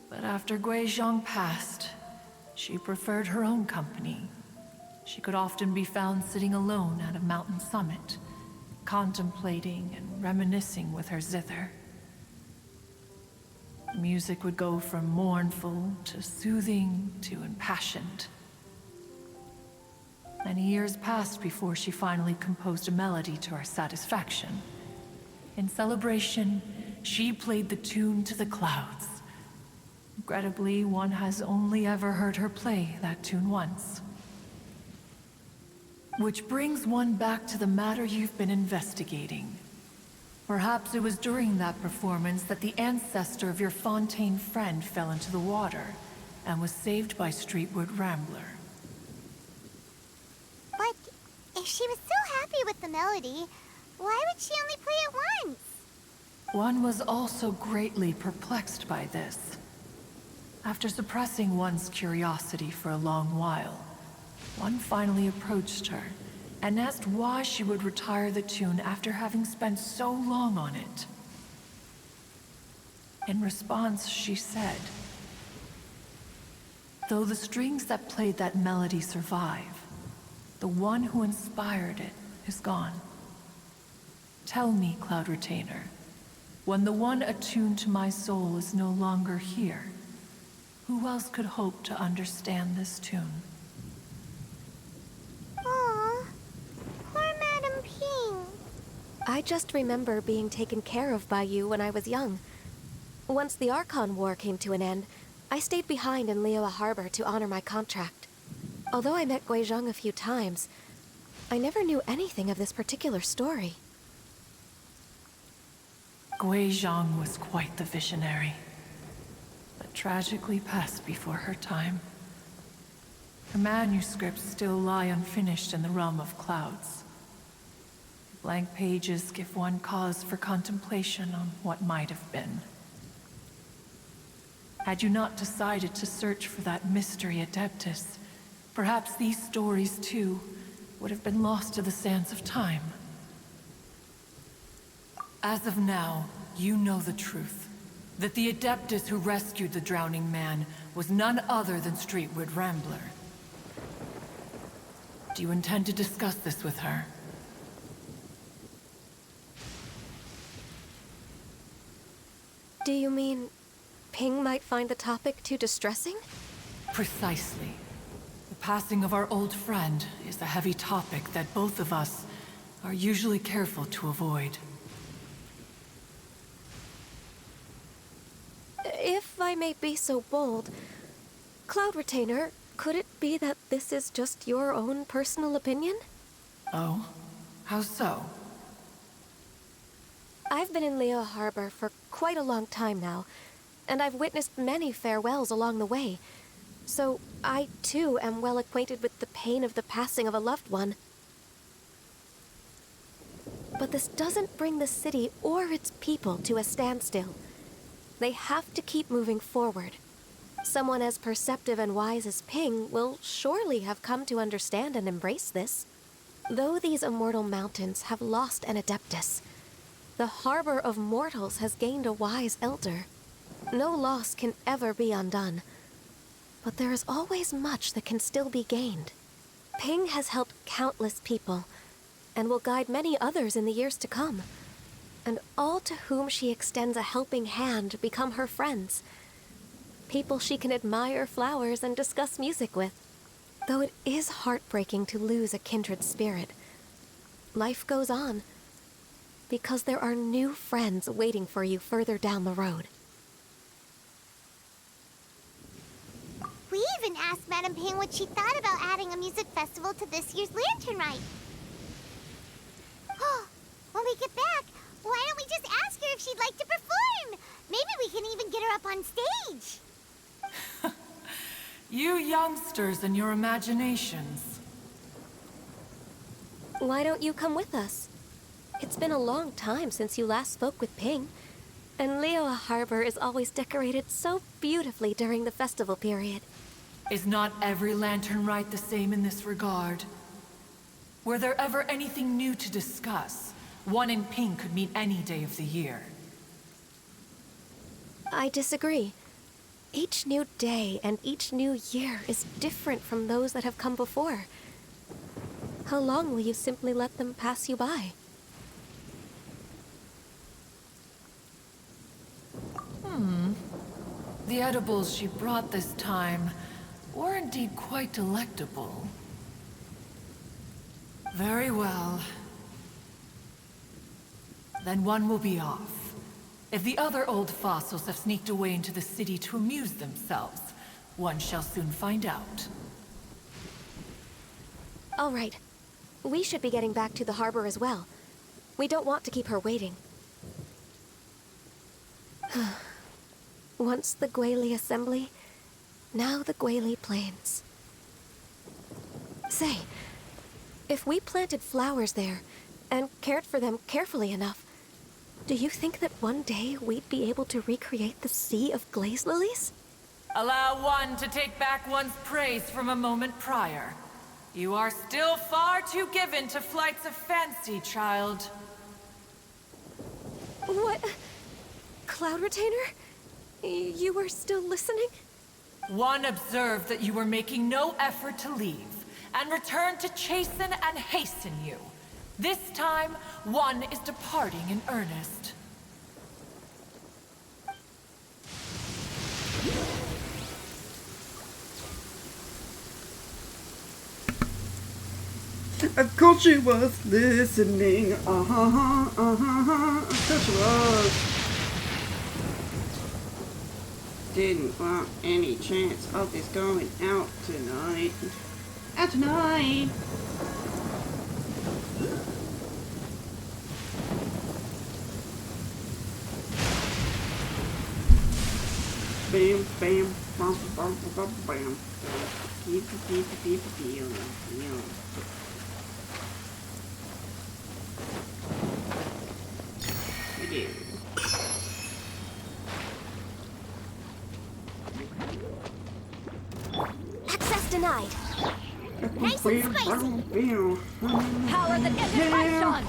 But after Guizhong passed, she preferred her own company. She could often be found sitting alone at a mountain summit, contemplating and reminiscing with her zither. Music would go from mournful to soothing to impassioned. Many years passed before she finally composed a melody to her satisfaction. In celebration, she played the tune to the clouds. Regrettably, one has only ever heard her play that tune once. Which brings one back to the matter you've been investigating. Perhaps it was during that performance that the ancestor of your Fontaine friend fell into the water and was saved by Streetwood Rambler. But if she was so happy with the melody, why would she only play it once? One was also greatly perplexed by this. After suppressing one's curiosity for a long while, one finally approached her and asked why she would retire the tune after having spent so long on it. In response, she said, "Though the strings that played that melody survive, the one who inspired it is gone. Tell me, Cloud Retainer, when the one attuned to my soul is no longer here, who else could hope to understand this tune?" Aww, poor Madam Ping. I just remember being taken care of by you when I was young. Once the Archon War came to an end, I stayed behind in Liyue Harbor to honor my contract. Although I met Guizhong a few times, I never knew anything of this particular story. Guizhong was quite the visionary, but tragically passed before her time. Her manuscripts still lie unfinished in the realm of clouds. Blank pages give one cause for contemplation on what might have been. Had you not decided to search for that mystery Adeptus, perhaps these stories, too, would have been lost to the sands of time. As of now, you know the truth. That the Adeptus who rescued the drowning man was none other than Streetwood Rambler. Do you intend to discuss this with her? Do you mean Ping might find the topic too distressing? Precisely. The passing of our old friend is a heavy topic that both of us are usually careful to avoid. If I may be so bold, Cloud Retainer, could it be that this is just your own personal opinion? Oh? How so? I've been in Liyue Harbor for quite a long time now, and I've witnessed many farewells along the way. So I, too, am well acquainted with the pain of the passing of a loved one. But this doesn't bring the city or its people to a standstill. They have to keep moving forward. Someone as perceptive and wise as Ping will surely have come to understand and embrace this. Though these immortal mountains have lost an Adeptus, the harbor of mortals has gained a wise elder. No loss can ever be undone, but there is always much that can still be gained. Ping has helped countless people, and will guide many others in the years to come. And all to whom she extends a helping hand become her friends. People she can admire flowers and discuss music with. Though it is heartbreaking to lose a kindred spirit, life goes on, because there are new friends waiting for you further down the road. We even asked Madam Ping what she thought about adding a music festival to this year's Lantern Rite. Oh, when we get back, why don't we just ask her if she'd like to perform? Maybe we can even get her up on stage. You youngsters and your imaginations. Why don't you come with us? It's been a long time since you last spoke with Ping, and Liyue Harbor is always decorated so beautifully during the festival period. Is not every lantern rite the same in this regard? Were there ever anything new to discuss? One in Ping could mean any day of the year. I disagree. Each new day and each new year is different from those that have come before. How long will you simply let them pass you by? The edibles she brought this time were indeed quite delectable. Very well. Then one will be off. If the other old fossils have sneaked away into the city to amuse themselves, one shall soon find out. All right. We should be getting back to the harbor as well. We don't want to keep her waiting. Once the Guili Assembly, now the Guili Plains. Say, if we planted flowers there and cared for them carefully enough, do you think that one day we'd be able to recreate the sea of glaze lilies? Allow one to take back one's praise from a moment prior. You are still far too given to flights of fancy, child. What? Cloud Retainer? You were still listening? One observed that you were making no effort to leave, and returned to chasten and hasten you. This time, one is departing in earnest. Of course she was listening. Of course she was. Didn't want any chance of this going out tonight. Out tonight! Bam, bam, bam, bam, bam, bam. Beep, beep, beep, beep, beep. We do. Access denied. Nice and spicy. Power that isn't Python.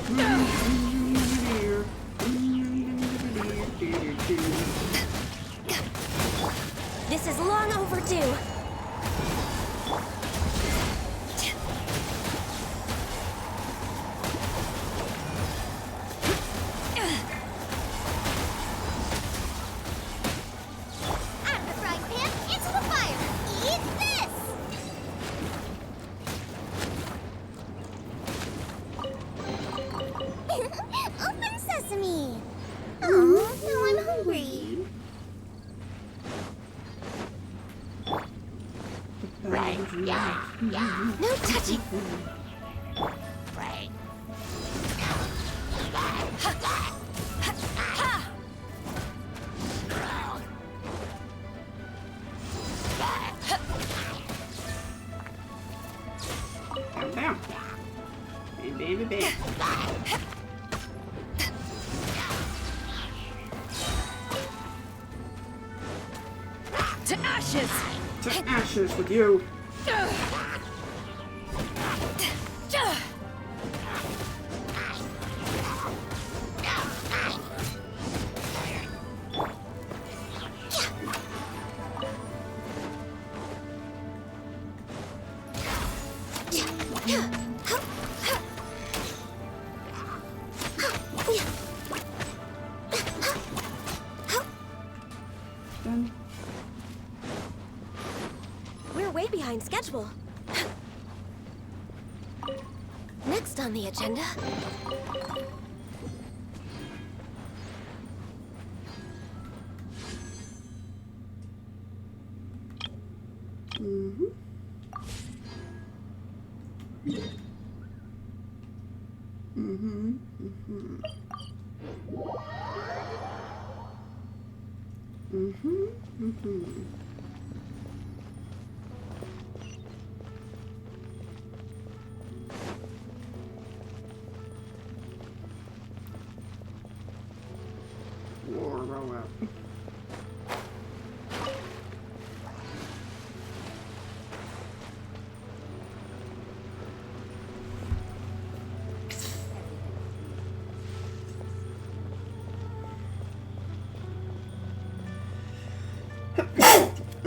This is long overdue. Out of the frying pan, into the fire. Eat this! Open sesame! Oh, now I'm hungry. No touching. Down, down. Bam, baby, bam. To ashes. To ashes with you. Done. We're way behind schedule. Next on the agenda.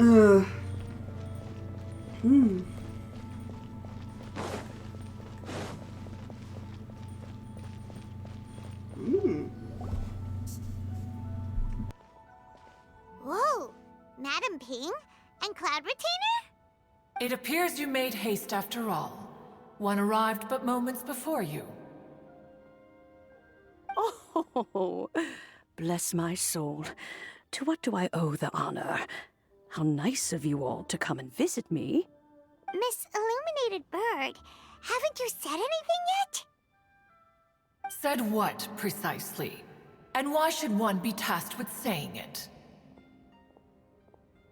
Ugh. Hmm. Hmm. Whoa! Madam Ping? And Cloud Retainer? It appears you made haste after all. One arrived but moments before you. Oh, bless my soul. To what do I owe the honor? How nice of you all to come and visit me. Miss Illuminated Bird, haven't you said anything yet? Said what, precisely? And why should one be tasked with saying it?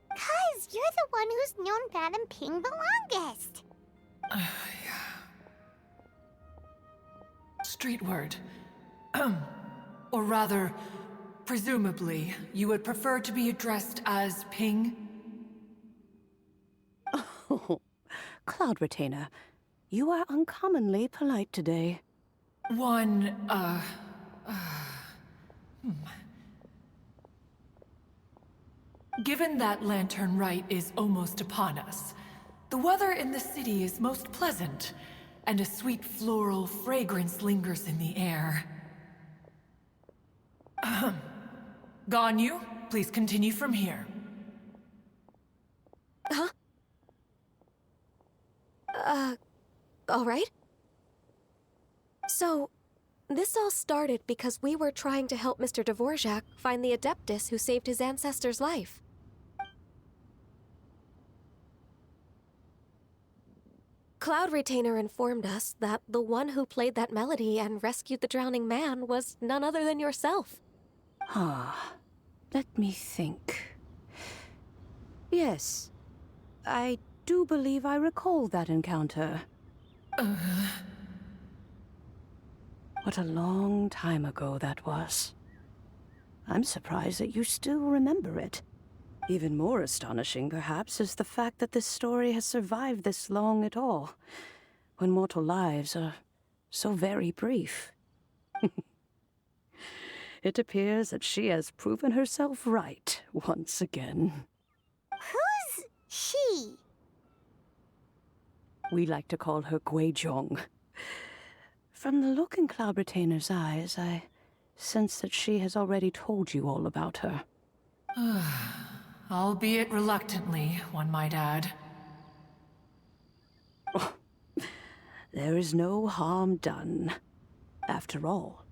'Cause you're the one who's known Madam Ping the longest. Street word. Or rather, presumably, you would prefer to be addressed as Ping? Oh, Cloud Retainer, you are uncommonly polite today. Given that Lantern Rite is almost upon us, the weather in the city is most pleasant, and a sweet floral fragrance lingers in the air. Ganyu, please continue from here. Huh? All right. So, this all started because we were trying to help Mr. Dvorak find the Adeptus who saved his ancestor's life. Cloud Retainer informed us that the one who played that melody and rescued the drowning man was none other than yourself. Ah, let me think. Yes, I do believe I recall that encounter. What a long time ago that was. I'm surprised that you still remember it. Even more astonishing, perhaps, is the fact that this story has survived this long at all, when mortal lives are so very brief. It appears that she has proven herself right once again. Who's she? We like to call her Guizhong. From the look in Cloud Retainer's eyes, I sense that she has already told you all about her. Albeit reluctantly, one might add. Oh, there is no harm done. After all,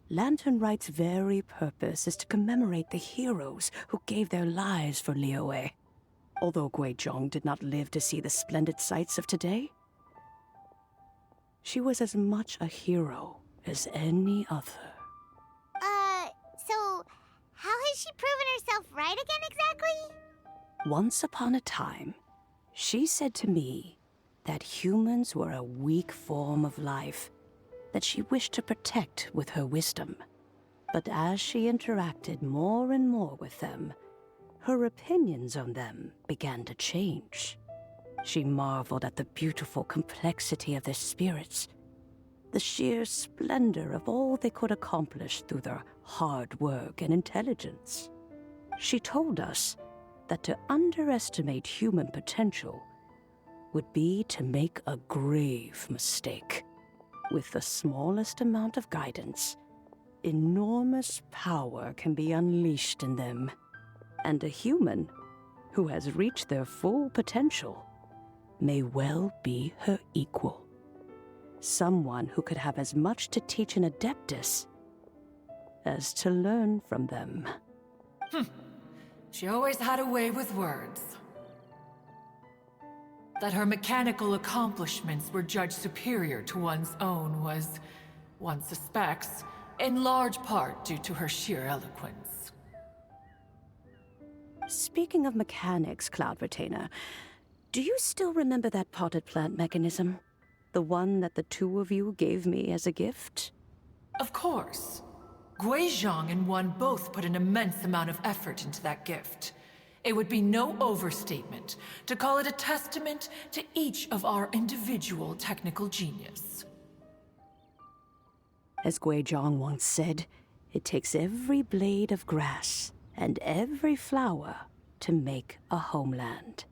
Lantern Rite's very purpose is to commemorate the heroes who gave their lives for Liyue. Although Guizhong did not live to see the splendid sights of today, she was as much a hero as any other. So how has she proven herself right again exactly? Once upon a time, she said to me that humans were a weak form of life that she wished to protect with her wisdom. But as she interacted more and more with them, her opinions on them began to change. She marveled at the beautiful complexity of their spirits, the sheer splendor of all they could accomplish through their hard work and intelligence. She told us that to underestimate human potential would be to make a grave mistake. With the smallest amount of guidance, enormous power can be unleashed in them. And a human who has reached their full potential may well be her equal. Someone who could have as much to teach an Adeptus as to learn from them. She always had a way with words. That her mechanical accomplishments were judged superior to one's own was, one suspects, in large part due to her sheer eloquence. Speaking of mechanics, Cloud Retainer, do you still remember that potted plant mechanism? The one that the two of you gave me as a gift? Of course. Guizhong and one both put an immense amount of effort into that gift. It would be no overstatement to call it a testament to each of our individual technical genius. As Guizhong once said, it takes every blade of grass and every flower to make a homeland.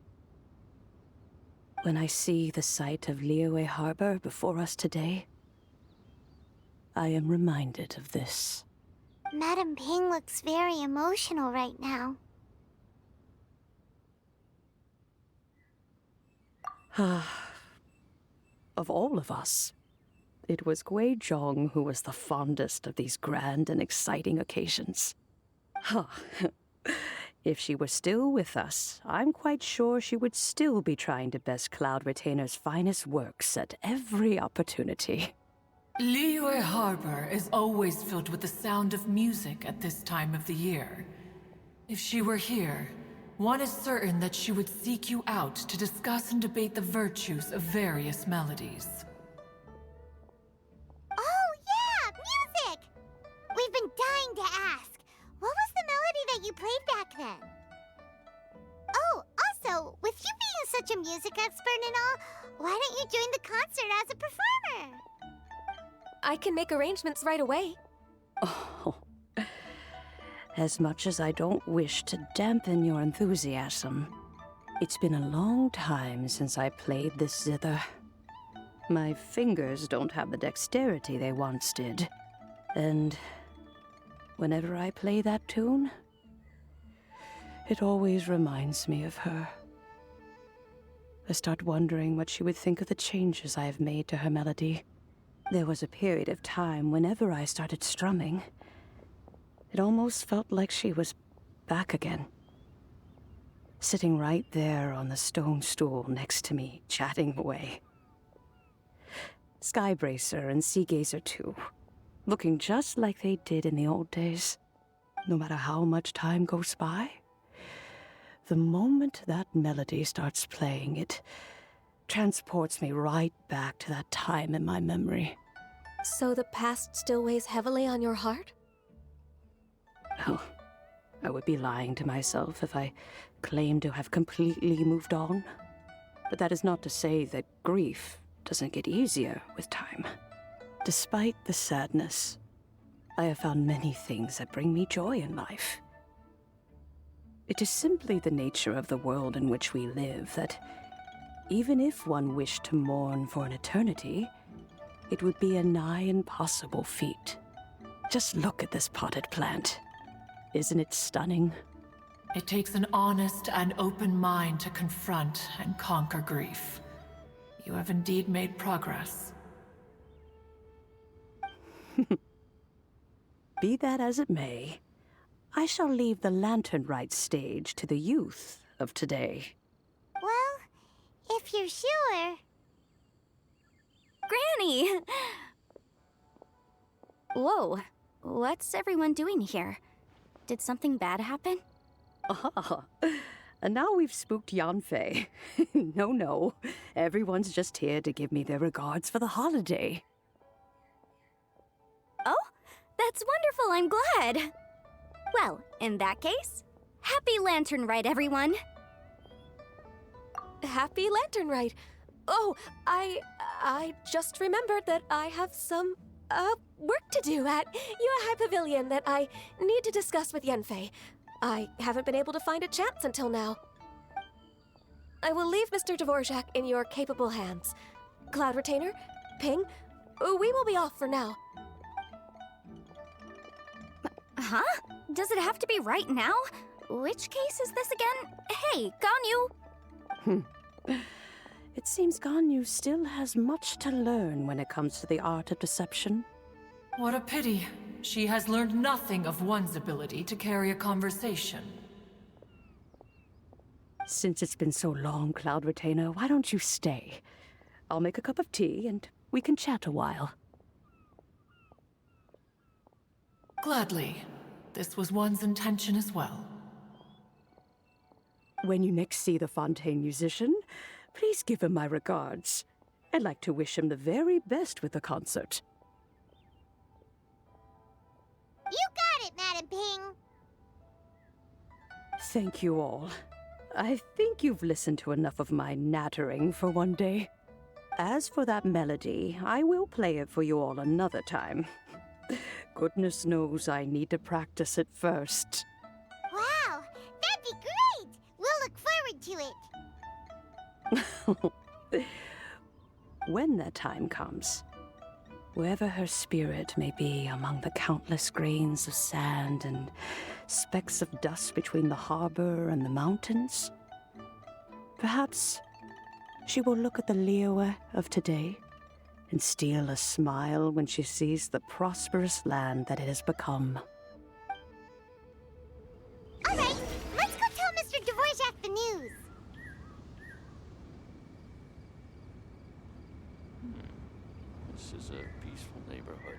When I see the sight of Liyue Harbor before us today, I am reminded of this. Madam Ping looks very emotional right now. Of all of us, it was Guizhong who was the fondest of these grand and exciting occasions. If she were still with us, I'm quite sure she would still be trying to best Cloud Retainer's finest works at every opportunity. Liyue Harbor is always filled with the sound of music at this time of the year. If she were here, one is certain that she would seek you out to discuss and debate the virtues of various melodies. Oh yeah, music! We've been dying to ask. What was the melody that you played back then? Oh, also, with you being such a music expert and all, why don't you join the concert as a performer? I can make arrangements right away. Oh, as much as I don't wish to dampen your enthusiasm, it's been a long time since I played this zither. My fingers don't have the dexterity they once did, and whenever I play that tune, it always reminds me of her. I start wondering what she would think of the changes I have made to her melody. There was a period of time whenever I started strumming, it almost felt like she was back again. Sitting right there on the stone stool next to me, chatting away. Skybracer and Seagazer too, looking just like they did in the old days. No matter how much time goes by, the moment that melody starts playing, it transports me right back to that time in my memory. So the past still weighs heavily on your heart? Oh, I would be lying to myself if I claimed to have completely moved on. But that is not to say that grief doesn't get easier with time. Despite the sadness, I have found many things that bring me joy in life. It is simply the nature of the world in which we live that even if one wished to mourn for an eternity, it would be a nigh impossible feat. Just look at this potted plant. Isn't it stunning? It takes an honest and open mind to confront and conquer grief. You have indeed made progress. Be that as it may, I shall leave the lantern rite stage to the youth of today. Well, if you're sure. Granny! Whoa, what's everyone doing here? Did something bad happen? Ah, and now we've spooked Yanfei. No, everyone's just here to give me their regards for the holiday. Oh, that's wonderful, I'm glad. Well, in that case, happy Lantern Rite, everyone. Happy Lantern Rite. Oh, I just remembered that I have some, work to do at Yuehai Pavilion that I need to discuss with Yanfei. I haven't been able to find a chance until now. I will leave Mr. Dvorak in your capable hands. Cloud Retainer, Ping, we will be off for now. Huh? Does it have to be right now? Which case is this again? Hey, Ganyu! It seems Ganyu still has much to learn when it comes to the art of deception. What a pity. She has learned nothing of one's ability to carry a conversation. Since it's been so long, Cloud Retainer, why don't you stay? I'll make a cup of tea and we can chat a while. Gladly. This was one's intention as well. When you next see the Fontaine musician, please give him my regards. I'd like to wish him the very best with the concert. You got it, Madam Ping. Thank you all. I think you've listened to enough of my nattering for one day. As for that melody, I will play it for you all another time. Goodness knows I need to practice it first. Wow, that'd be great! to it. When that time comes, wherever her spirit may be among the countless grains of sand and specks of dust between the harbor and the mountains, perhaps she will look at the Liyue of today and steal a smile when she sees the prosperous land that it has become. Alright, let's go tell Mr. Dvorak the news. This is a peaceful neighborhood.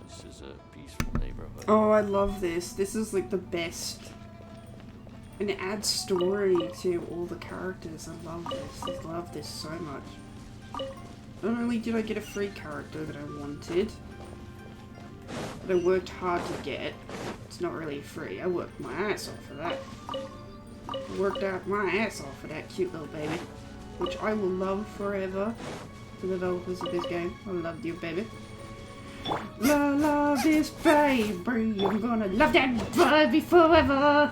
This is a peaceful neighborhood. Oh, I love this. This is like the best. And it adds story to all the characters. I love this. I love this so much. Not only did I get a free character that I wanted, but I worked hard to get. It's not really free. I worked my ass off for that. I worked out my ass off for that cute little baby. Which I will love forever. The developers of this game. I love you, baby. Love this baby. I'm gonna love that baby forever.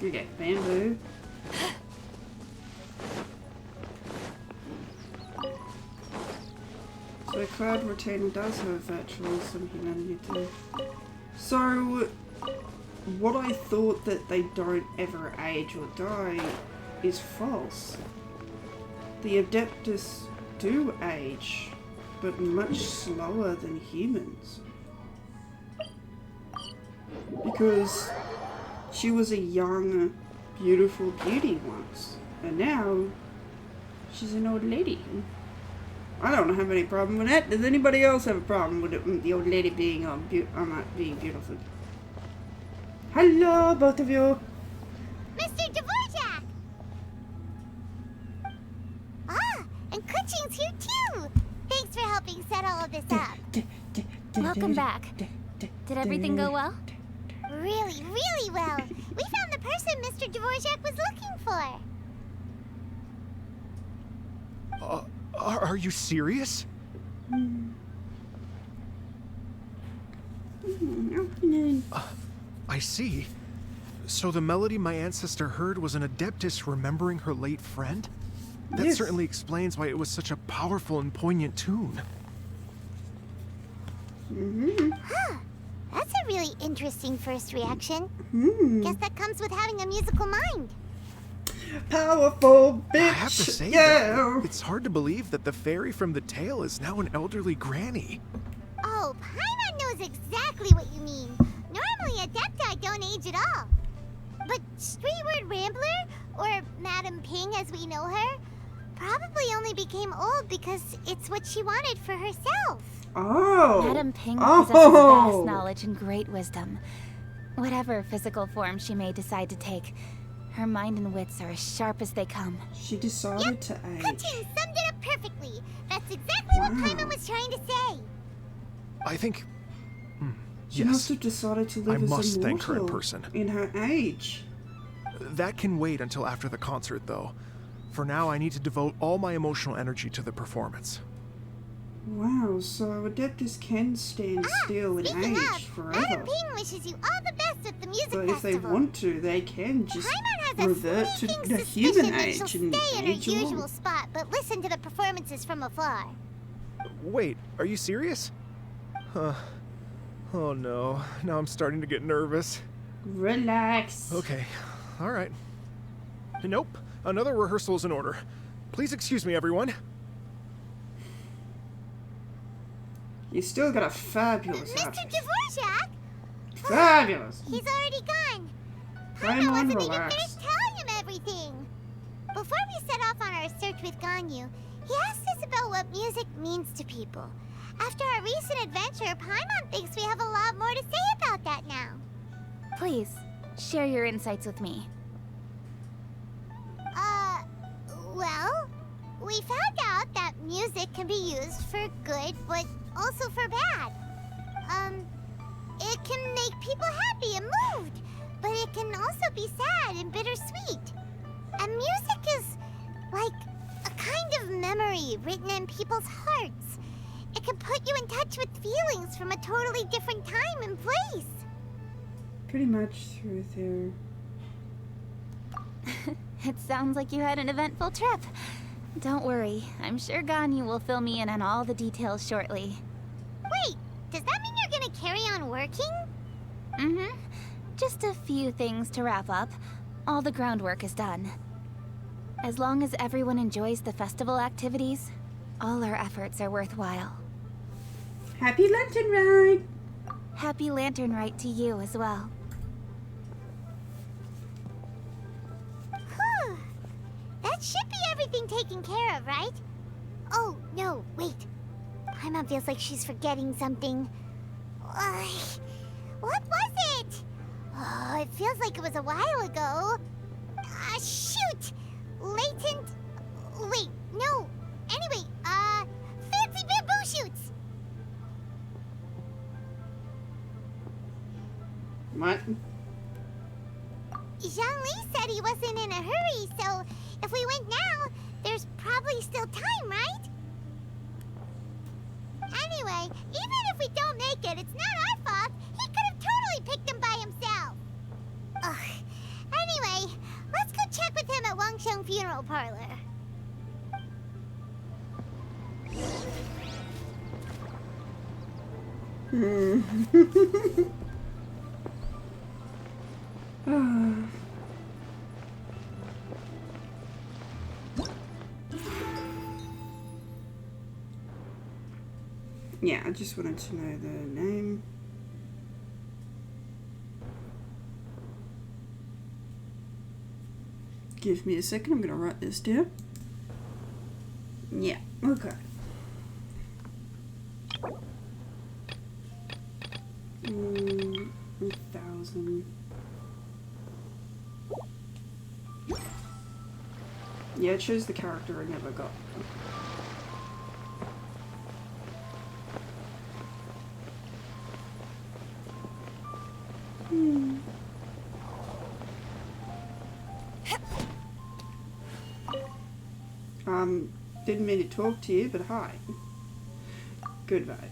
You get bamboo. So Cloud Retainer does have virtual some humanity too. So what I thought that they don't ever age or die is false. The Adeptus do age, but much slower than humans. Because she was a young, beautiful beauty once, and now she's an old lady. I don't have any problem with that. Does anybody else have a problem with it, the old lady being being beautiful? Hello, both of you. Mr. Dvorak! Ah, and Kuchin's here too! Thanks for helping set all of this up. Welcome back. Did everything go well? Really, really well. We found the person Mr. Dvorak was looking for. Are you serious? I see. So the melody my ancestor heard was an Adeptus remembering her late friend? That Yes. certainly explains why it was such a powerful and poignant tune. Huh. That's a really interesting first reaction. Guess that comes with having a musical mind. Powerful bitch! I have to say, yeah. though, it's hard to believe that the fairy from the tale is now an elderly granny. Oh, Paimon knows exactly what you mean. Normally, Adepti don't age at all. But Streetward Rambler, or Madam Ping as we know her, probably only became old because it's what she wanted for herself. Oh! Madam Ping possesses vast knowledge and great wisdom. Whatever physical form she may decide to take, her mind and wits are as sharp as they come. She decided to age. Kuchin summed it up perfectly. That's exactly what Paimon was trying to say. I think... She yes. must have decided to live I as must immortal thank her in person. in her age. That can wait until after the concert, though. For now, I need to devote all my emotional energy to the performance. Wow, so Adeptus can stand still and Speaking age of, forever. Madam Ping wishes you all the best at the music But if they festival. want to, they can just Paimon has a revert to sneaking the suspicion human that age she'll and stay in her age usual along. spot, but listen to the performances from afar. Wait, are you serious? Huh. Oh no, now I'm starting to get nervous. Relax. Okay, alright. Nope, another rehearsal is in order. Please excuse me, everyone. You still got a fabulous Mr. outfit. Dvorak? Fabulous. He's already gone. Come Paimon on, wasn't even relax. finished telling him everything. Before we set off on our search with Ganyu, he asked us about what music means to people. After our recent adventure, Paimon thinks we have a lot more to say about that now. Please, Share your insights with me. Well, we found out that music can be used for good, but also for bad. It can make people happy and moved, but it can also be sad and bittersweet. And music is like a kind of memory written in people's hearts. It can put you in touch with feelings from a totally different time and place. Pretty much through there. It sounds like you had an eventful trip. Don't worry, I'm sure Ganyu will fill me in on all the details shortly. Wait, does that mean you're gonna carry on working? Mm-hmm. Just a few things to wrap up. All the groundwork is done. As long as everyone enjoys the festival activities, all our efforts are worthwhile. Happy Lantern Ride! Happy Lantern Rite to you as well. Whew. That should be everything taken care of, right? Oh, no, wait. Paimon feels like she's forgetting something. What was it? Oh, it feels like it was a while ago. Shoot! Latent... Wait, no. Anyway, fancy bamboo shoots! What? Zhang-Li said he wasn't in a hurry, so if we went now, there's probably still time, right? Anyway, even if we don't make it, it's not our fault. He could have totally picked them by himself. Ugh. Anyway, let's go check with him at Wangsheng Funeral Parlor. Yeah, I just wanted to know the name. Give me a second, I'm gonna write this down. Yeah, okay. 1,000. Yeah, it shows the character I never got. Didn't mean to talk to you, but hi. Goodbye.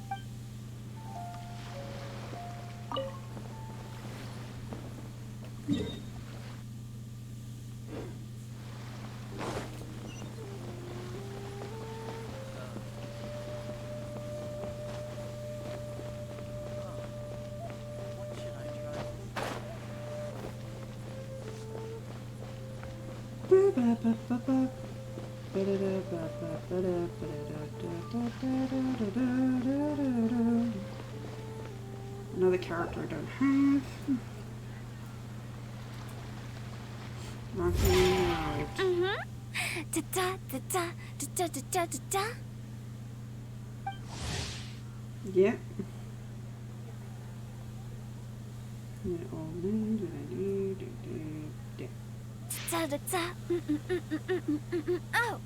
Another character I don't have. Rocking out. Da da da da da da da da da. Yeah. Yeah, all names that I need. Da da da. Oh.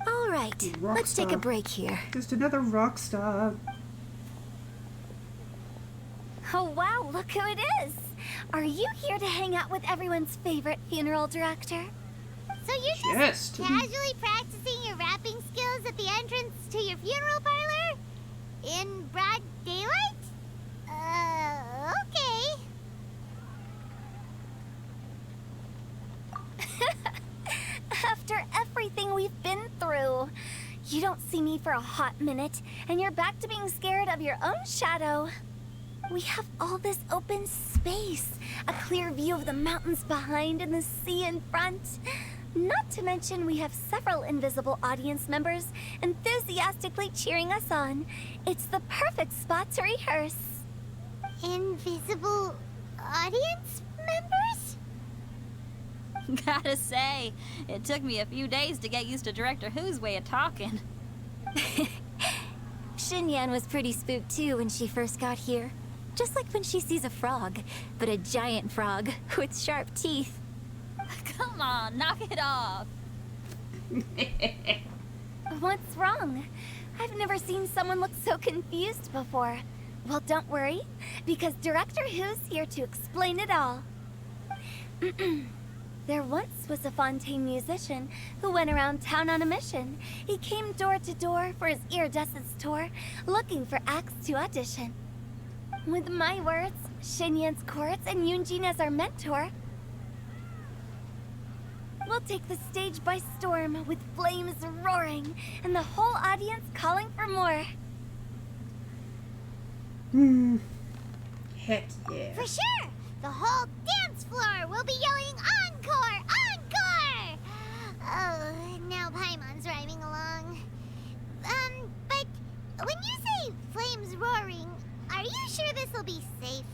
All right, let's take a break here. Just another rock star. Oh wow, look who it is! Are you here to hang out with everyone's favorite funeral director? So you're just casually practicing your rapping skills at the entrance to your funeral parlor? In broad daylight? Okay. After everything we've been through, you don't see me for a hot minute, and you're back to being scared of your own shadow. We have all this open space, a clear view of the mountains behind and the sea in front. Not to mention we have several invisible audience members enthusiastically cheering us on. It's the perfect spot to rehearse. Invisible audience members? Gotta say, it took me a few days to get used to Director Who's way of talking. Xinyan was pretty spooked too when she first got here. Just like when she sees a frog, but a giant frog with sharp teeth. Come on, knock it off. What's wrong? I've never seen someone look so confused before. Well, don't worry, because Director Who's here to explain it all. There once was a Fontaine musician who went around town on a mission. He came door to door for his iridescence tour, looking for acts to audition. With my words, Xinyan's chords, and Yunjin as our mentor, we'll take the stage by storm with flames roaring and the whole audience calling for more. Heck yeah. For sure! The whole dance floor will be yelling encore! Encore! Oh, now Paimon's rhyming along. But when you say flames roaring, are you sure this will be safe?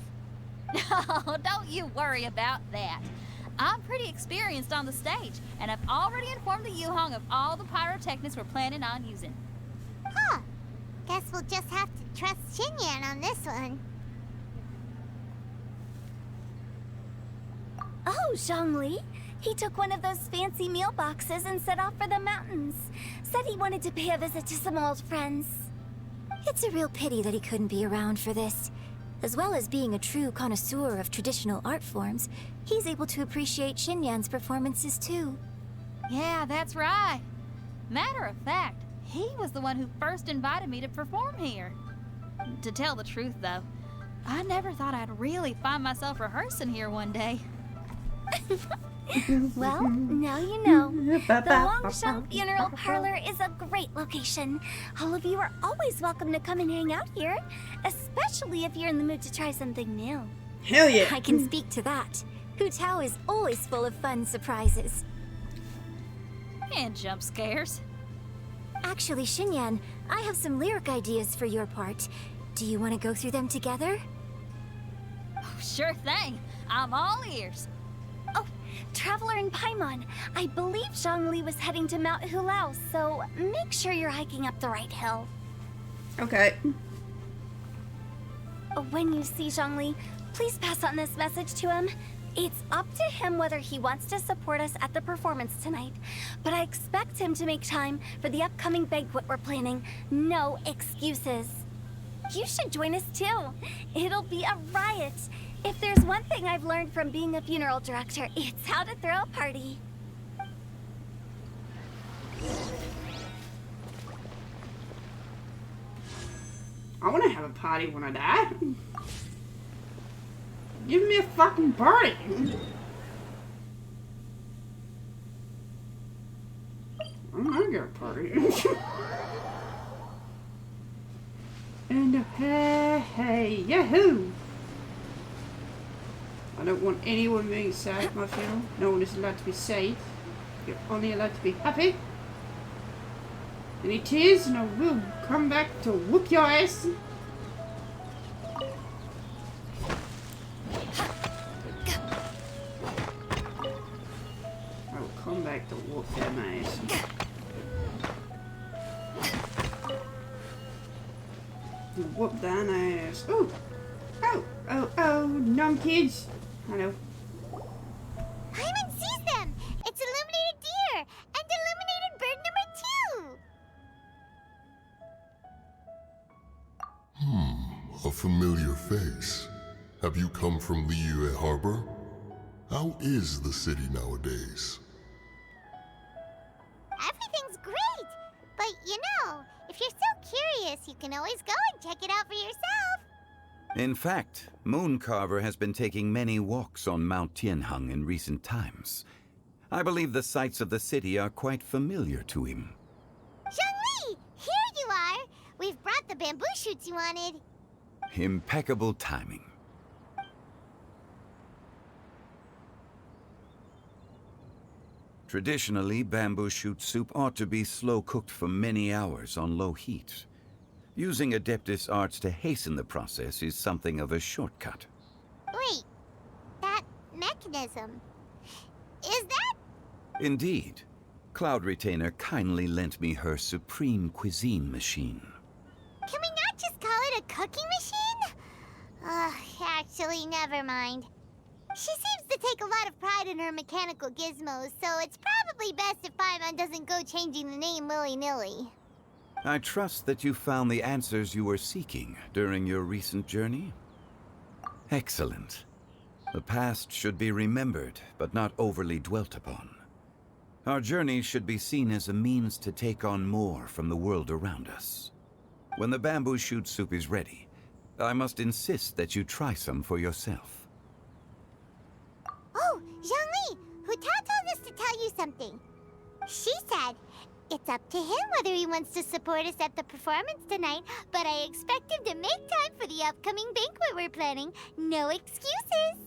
No, don't you worry about that. I'm pretty experienced on the stage, and I've already informed the Yuhong of all the pyrotechnics we're planning on using. Huh. Guess we'll just have to trust Xinyan on this one. Oh, Zhongli. He took one of those fancy meal boxes and set off for the mountains. Said he wanted to pay a visit to some old friends. It's a real pity that he couldn't be around for this. As well as being a true connoisseur of traditional art forms, he's able to appreciate Xinyan's performances too. Yeah, that's right. Matter of fact, he was the one who first invited me to perform here. To tell the truth, though, I never thought I'd really find myself rehearsing here one day. Well, now you know. The Wangsheng Funeral Parlor is a great location. All of you are always welcome to come and hang out here, especially if you're in the mood to try something new. Hell yeah. I can speak to that. Hu Tao is always full of fun surprises. And jump scares. Actually, Xinyan, I have some lyric ideas for your part. Do you want to go through them together? Oh, sure thing. I'm all ears. Oh, Traveler and Paimon, I believe Zhongli was heading to Mount Hulao, so make sure you're hiking up the right hill. Okay. When you see Zhongli, please pass on this message to him. It's up to him whether he wants to support us at the performance tonight, but I expect him to make time for the upcoming banquet we're planning. No excuses. You should join us too. It'll be a riot. If there's one thing I've learned from being a funeral director, it's how to throw a party. I want to have a party when I die. Give me a fucking party. I'm gonna get a party. And hey, yahoo! I don't want anyone being sad at my funeral. No one is allowed to be sad. You're only allowed to be happy. Any tears and I will come back to whoop your ass. I will come back to whoop them ass. Whoop that ass. Ooh! Oh, numb kids. I know. Paimon sees them! It's illuminated deer! And illuminated bird number 2! A familiar face. Have you come from Liyue Harbor? How is the city nowadays? Everything's great! But you know, if you're so curious, you can always go and check it out for yourself! In fact, Mooncarver has been taking many walks on Mount Tianheng in recent times. I believe the sights of the city are quite familiar to him. Zhongli! Here you are! We've brought the bamboo shoots you wanted. Impeccable timing. Traditionally, bamboo shoot soup ought to be slow-cooked for many hours on low heat. Using Adeptus arts to hasten the process is something of a shortcut. Wait, that mechanism, is that? Indeed. Cloud Retainer kindly lent me her supreme cuisine machine. Can we not just call it a cooking machine? Actually, never mind. She seems to take a lot of pride in her mechanical gizmos, so it's probably best if Paimon doesn't go changing the name willy-nilly. I trust that you found the answers you were seeking during your recent journey. Excellent. The past should be remembered, but not overly dwelt upon. Our journey should be seen as a means to take on more from the world around us. When the bamboo shoot soup is ready, I must insist that you try some for yourself. Oh, Zhangli, Huta told us to tell you something. She said, it's up to him whether he wants to support us at the performance tonight, but I expect him to make time for the upcoming banquet we're planning. No excuses.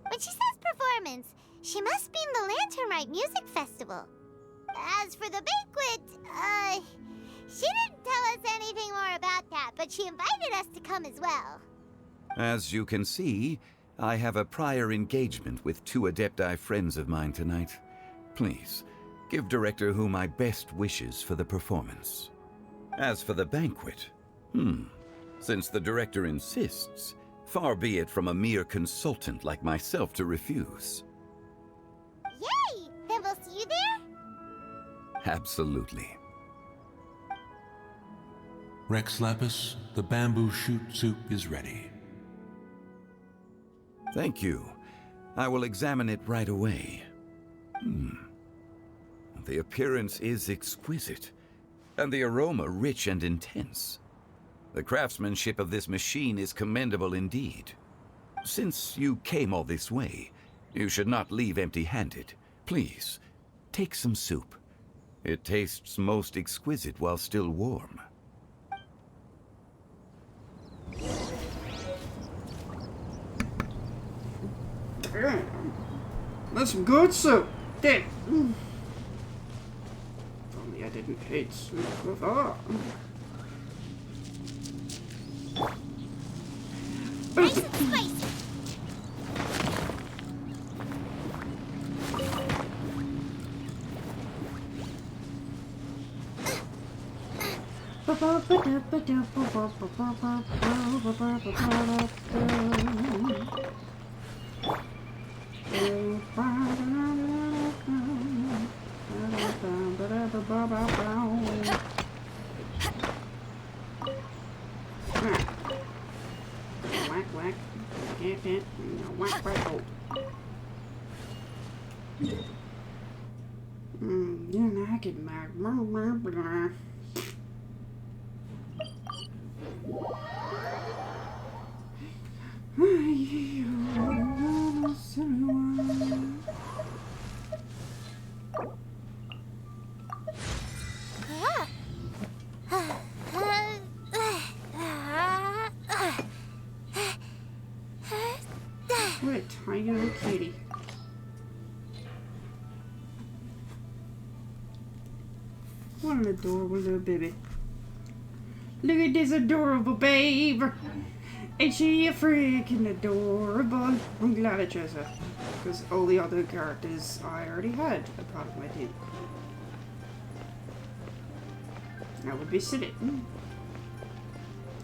When she says performance, she must mean the Lantern Rite Music Festival. As for the banquet, she didn't tell us anything more about that, but she invited us to come as well. As you can see, I have a prior engagement with 2 Adepti friends of mine tonight. Please, give Director Hu my best wishes for the performance. As for the banquet, since the Director insists, far be it from a mere consultant like myself to refuse. Yay! Then we'll see you there? Absolutely. Rex Lapis, the bamboo shoot soup is ready. Thank you. I will examine it right away. The appearance is exquisite, and the aroma rich and intense. The craftsmanship of this machine is commendable indeed. Since you came all this way, you should not leave empty-handed. Please, take some soup. It tastes most exquisite while still warm. Damn. That's some good soup. Damn. If only I didn't hate soup before. Nice and spicy. Whack, whack. Whack, whack. Oh. Yeah, I get mad. What a tiny little kitty. What an adorable little baby. Look at this adorable babe. Ain't she a freaking adorable? I'm glad I chose her. Because all the other characters I already had a part of my team. That would be silly.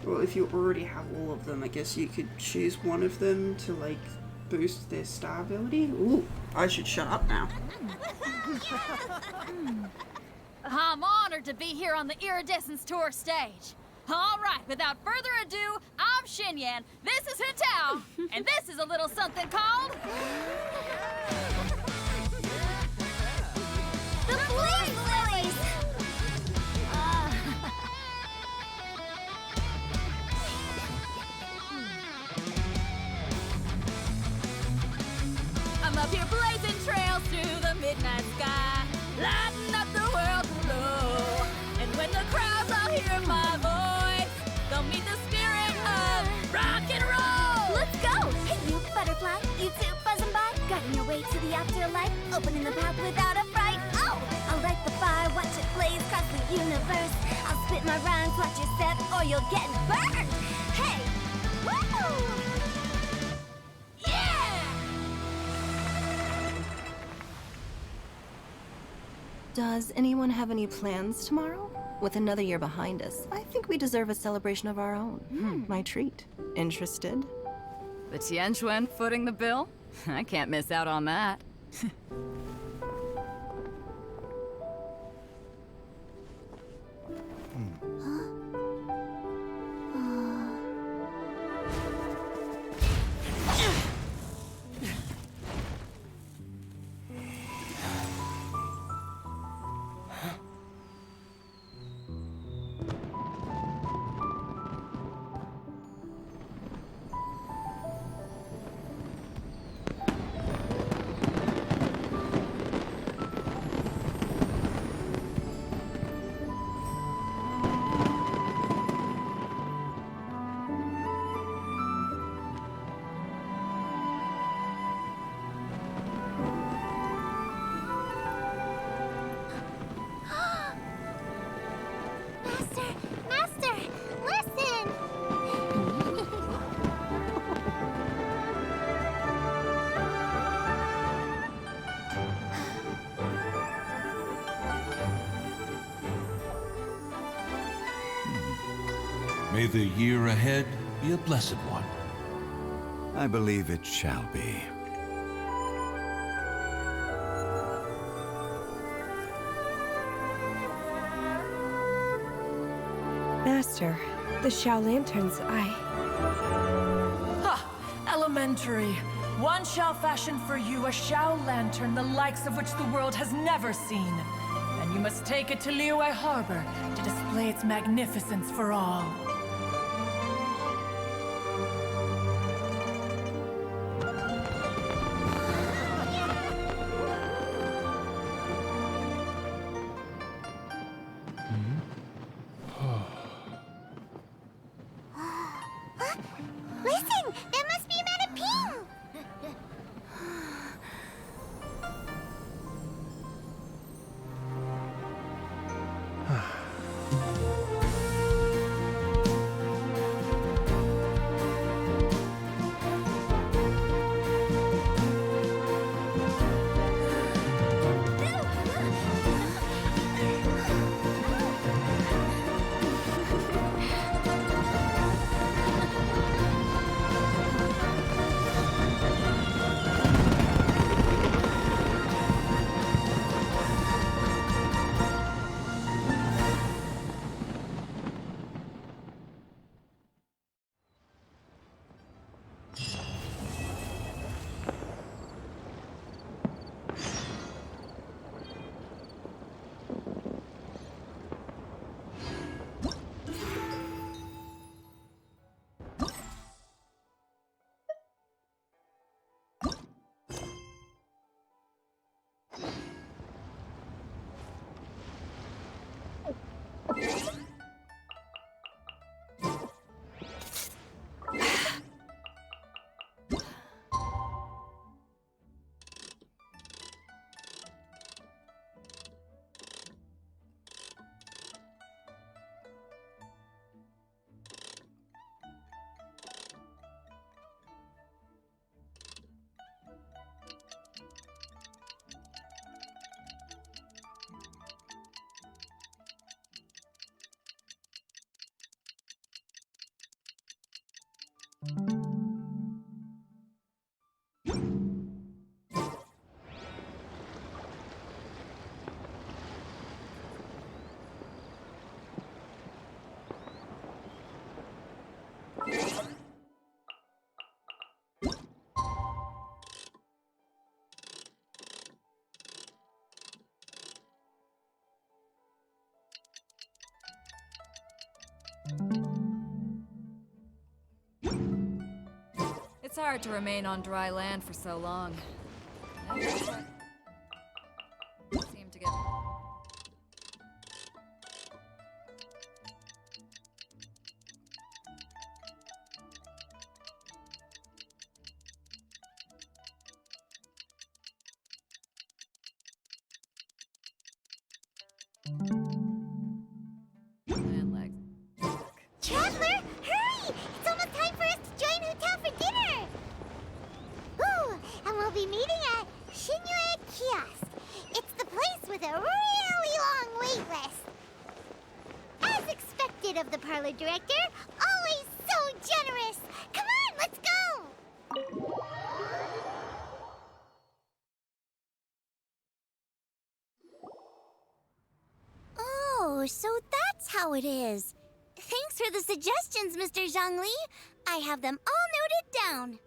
Well, if you already have all of them, I guess you could choose one of them to, like, boost their star ability. Ooh, I should shut up now. I'm honored to be here on the Iridescence Tour stage. All right, without further ado, I'm Xinyan, this is Hutao, and this is a little something called... The Blaze Lilies! I'm up here blazing trails through the midnight sky, lighting up the world below. And when the crowds all hear my voice, they'll meet the spirit of rock and roll. Let's go! Hey, you butterfly, you two buzzing by, guiding your way to the afterlife, opening the path without a fright. Oh, I'll light the fire, watch it blaze across the universe. I'll spit my rhymes, watch it set, or you'll get burned. Hey, woo! Does anyone have any plans tomorrow? With another year behind us, I think we deserve a celebration of our own. My treat. Interested? The Tianquan footing the bill? I can't miss out on that. Master, listen! May the year ahead be a blessed one. I believe it shall be. Master, the Xiao lanterns, Ha! Elementary. One shall fashion for you a Xiao lantern the likes of which the world has never seen. And you must take it to Liyue Harbor to display its magnificence for all. Listen! That must be Madame Ping! It's hard to remain on dry land for so long. Seem to get... Traveler, hurry! It's almost time for us to join Hotel for dinner! Ooh, and we'll be meeting at Dashinlight Kiosk. It's the place with a really long wait list. As expected of the parlor director, always so generous. Come on, let's go! Oh, so that's how it is. Thanks for the suggestions, Mr. Zhongli. I have them all noted down.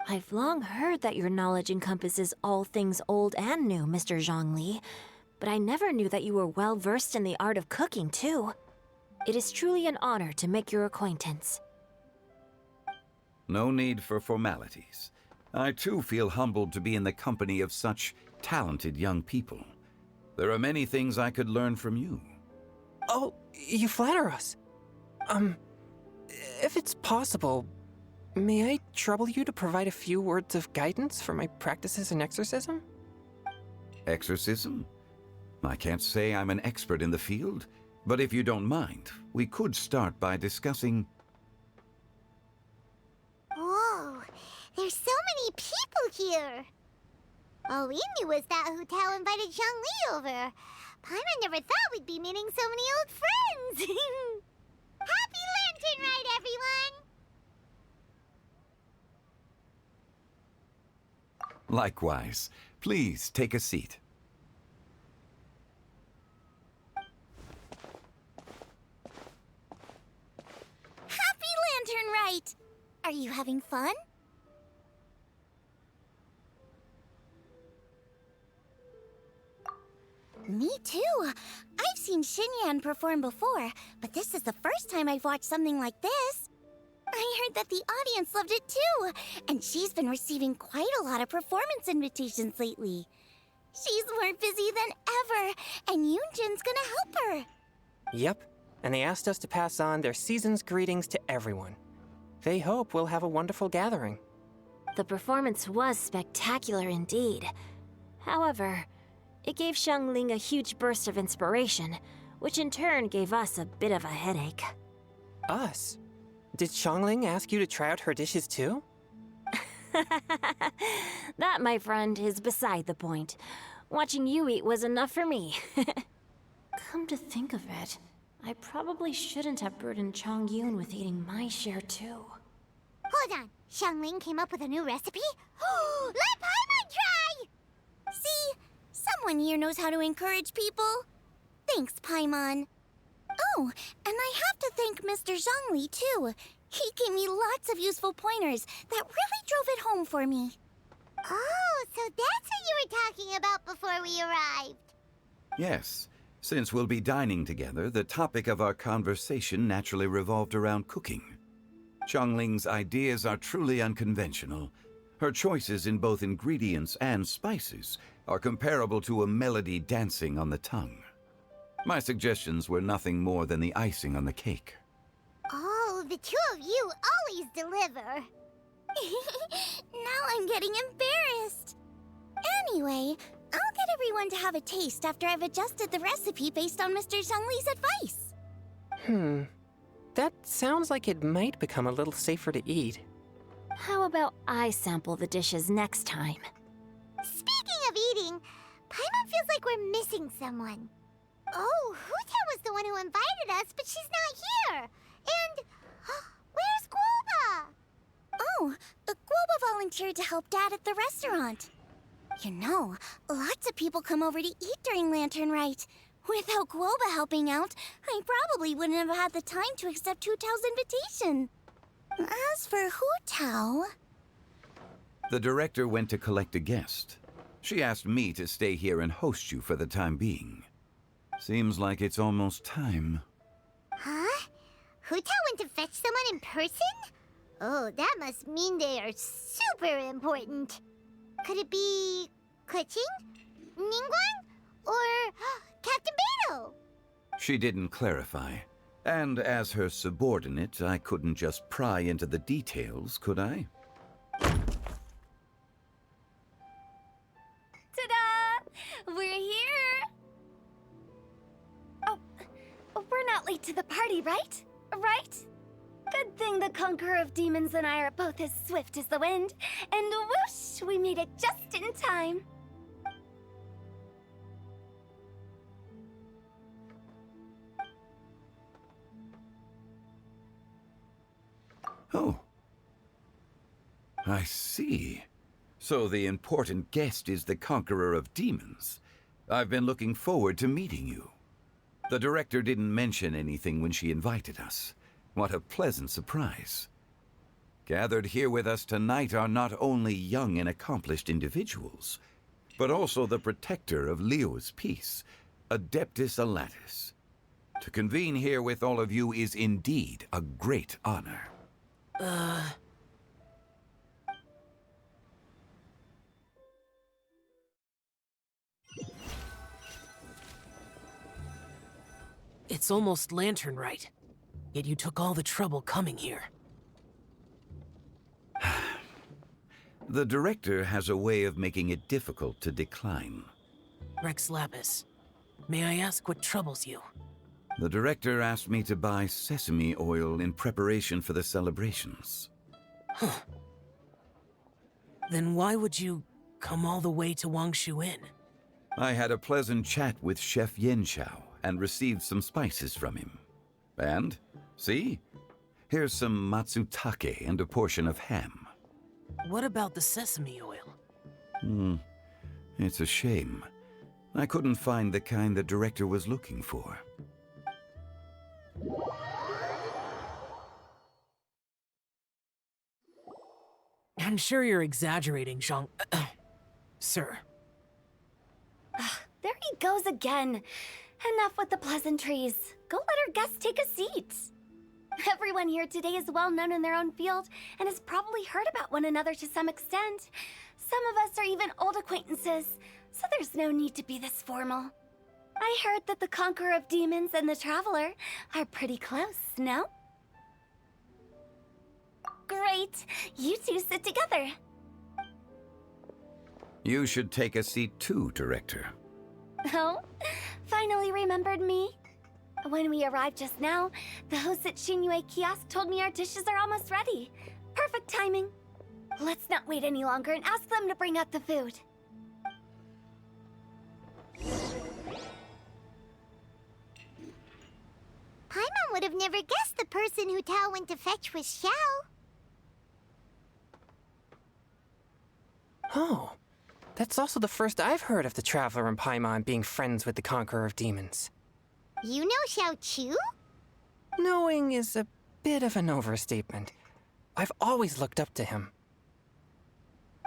I've long heard that your knowledge encompasses all things old and new, Mr. Zhongli, but I never knew that you were well versed in the art of cooking, too. It is truly an honor to make your acquaintance. No need for formalities. I too feel humbled to be in the company of such talented young people. There are many things I could learn from you. Oh, you flatter us. If it's possible, may I trouble you to provide a few words of guidance for my practices in exorcism? Exorcism? I can't say I'm an expert in the field, but if you don't mind, we could start by discussing... Whoa, there's so many people here. All we knew was that Hu Tao invited Zhongli over. Paimon never thought we'd be meeting so many old friends. Happy Lantern Rite, everyone! Likewise. Please take a seat. Happy Lantern Rite! Are you having fun? Me too. I've seen Xinyan perform before, but this is the first time I've watched something like this. I heard that the audience loved it too, and she's been receiving quite a lot of performance invitations lately. She's more busy than ever, and Yoonjin's gonna help her. Yep, and they asked us to pass on their season's greetings to everyone. They hope we'll have a wonderful gathering. The performance was spectacular indeed. However, it gave Xiangling a huge burst of inspiration, which in turn gave us a bit of a headache. Us? Did Xiangling ask you to try out her dishes too? That, my friend, is beside the point. Watching you eat was enough for me. Come to think of it, I probably shouldn't have burdened Chongyun with eating my share too. Hold on, Xiangling came up with a new recipe? Let Paimon try! See? Someone here knows how to encourage people. Thanks, Paimon. Oh, and I have to thank Mr. Zhongli, too. He gave me lots of useful pointers that really drove it home for me. Oh, so that's what you were talking about before we arrived. Yes. Since we'll be dining together, the topic of our conversation naturally revolved around cooking. Xiangling's ideas are truly unconventional. Her choices in both ingredients and spices are comparable to a melody dancing on the tongue. My suggestions were nothing more than the icing on the cake. Oh, the two of you always deliver. Now I'm getting embarrassed. Anyway, I'll get everyone to have a taste after I've adjusted the recipe based on Mr. Zhongli's advice. That sounds like it might become a little safer to eat. How about I sample the dishes next time? Speaking of eating, Paimon feels like we're missing someone. Oh, Huta was the one who invited us, but she's not here. And where's Guoba? Oh, Guoba volunteered to help Dad at the restaurant. You know, lots of people come over to eat during Lantern Rite. Without Guoba helping out, I probably wouldn't have had the time to accept Hu Tao's invitation. As for Hu Tao... The director went to collect a guest. She asked me to stay here and host you for the time being. Seems like it's almost time. Huh? Hu Tao went to fetch someone in person? Oh, that must mean they are super important. Could it be... Keqing? Ningguang? Or Captain Beidou? She didn't clarify. And as her subordinate, I couldn't just pry into the details, could I? Ta-da! We're here! Oh, we're not late to the party, right? Right? Good thing the Conqueror of Demons and I are both as swift as the wind. And whoosh, we made it just in time. Oh. I see. So the important guest is the Conqueror of Demons. I've been looking forward to meeting you. The director didn't mention anything when she invited us. What a pleasant surprise. Gathered here with us tonight are not only young and accomplished individuals, but also the protector of Leo's peace, Adeptus Alatus. To convene here with all of you is indeed a great honor. It's almost lantern right. Yet you took all the trouble coming here. The director has a way of making it difficult to decline. Rex Lapis, may I ask what troubles you? The director asked me to buy sesame oil in preparation for the celebrations. Huh. Then why would you come all the way to Wangshu Inn? I had a pleasant chat with Chef Yenchao and received some spices from him. And, see? Here's some matsutake and a portion of ham. What about the sesame oil? It's a shame. I couldn't find the kind the director was looking for. I'm sure you're exaggerating, Zhang... Sir. There he goes again. Enough with the pleasantries. Go let our guests take a seat. Everyone here today is well known in their own field and has probably heard about one another to some extent. Some of us are even old acquaintances, so there's no need to be this formal. I heard that the Conqueror of Demons and the Traveler are pretty close, no? Great! You two sit together. You should take a seat too, Director. Oh? Finally remembered me? When we arrived just now, the host at Xinyue Kiosk told me our dishes are almost ready. Perfect timing. Let's not wait any longer and ask them to bring out the food. Paimon would have never guessed the person who Tao went to fetch was Xiao. Oh, that's also the first I've heard of the Traveler and Paimon being friends with the Conqueror of Demons. You know Xiao Chu? Knowing is a bit of an overstatement. I've always looked up to him.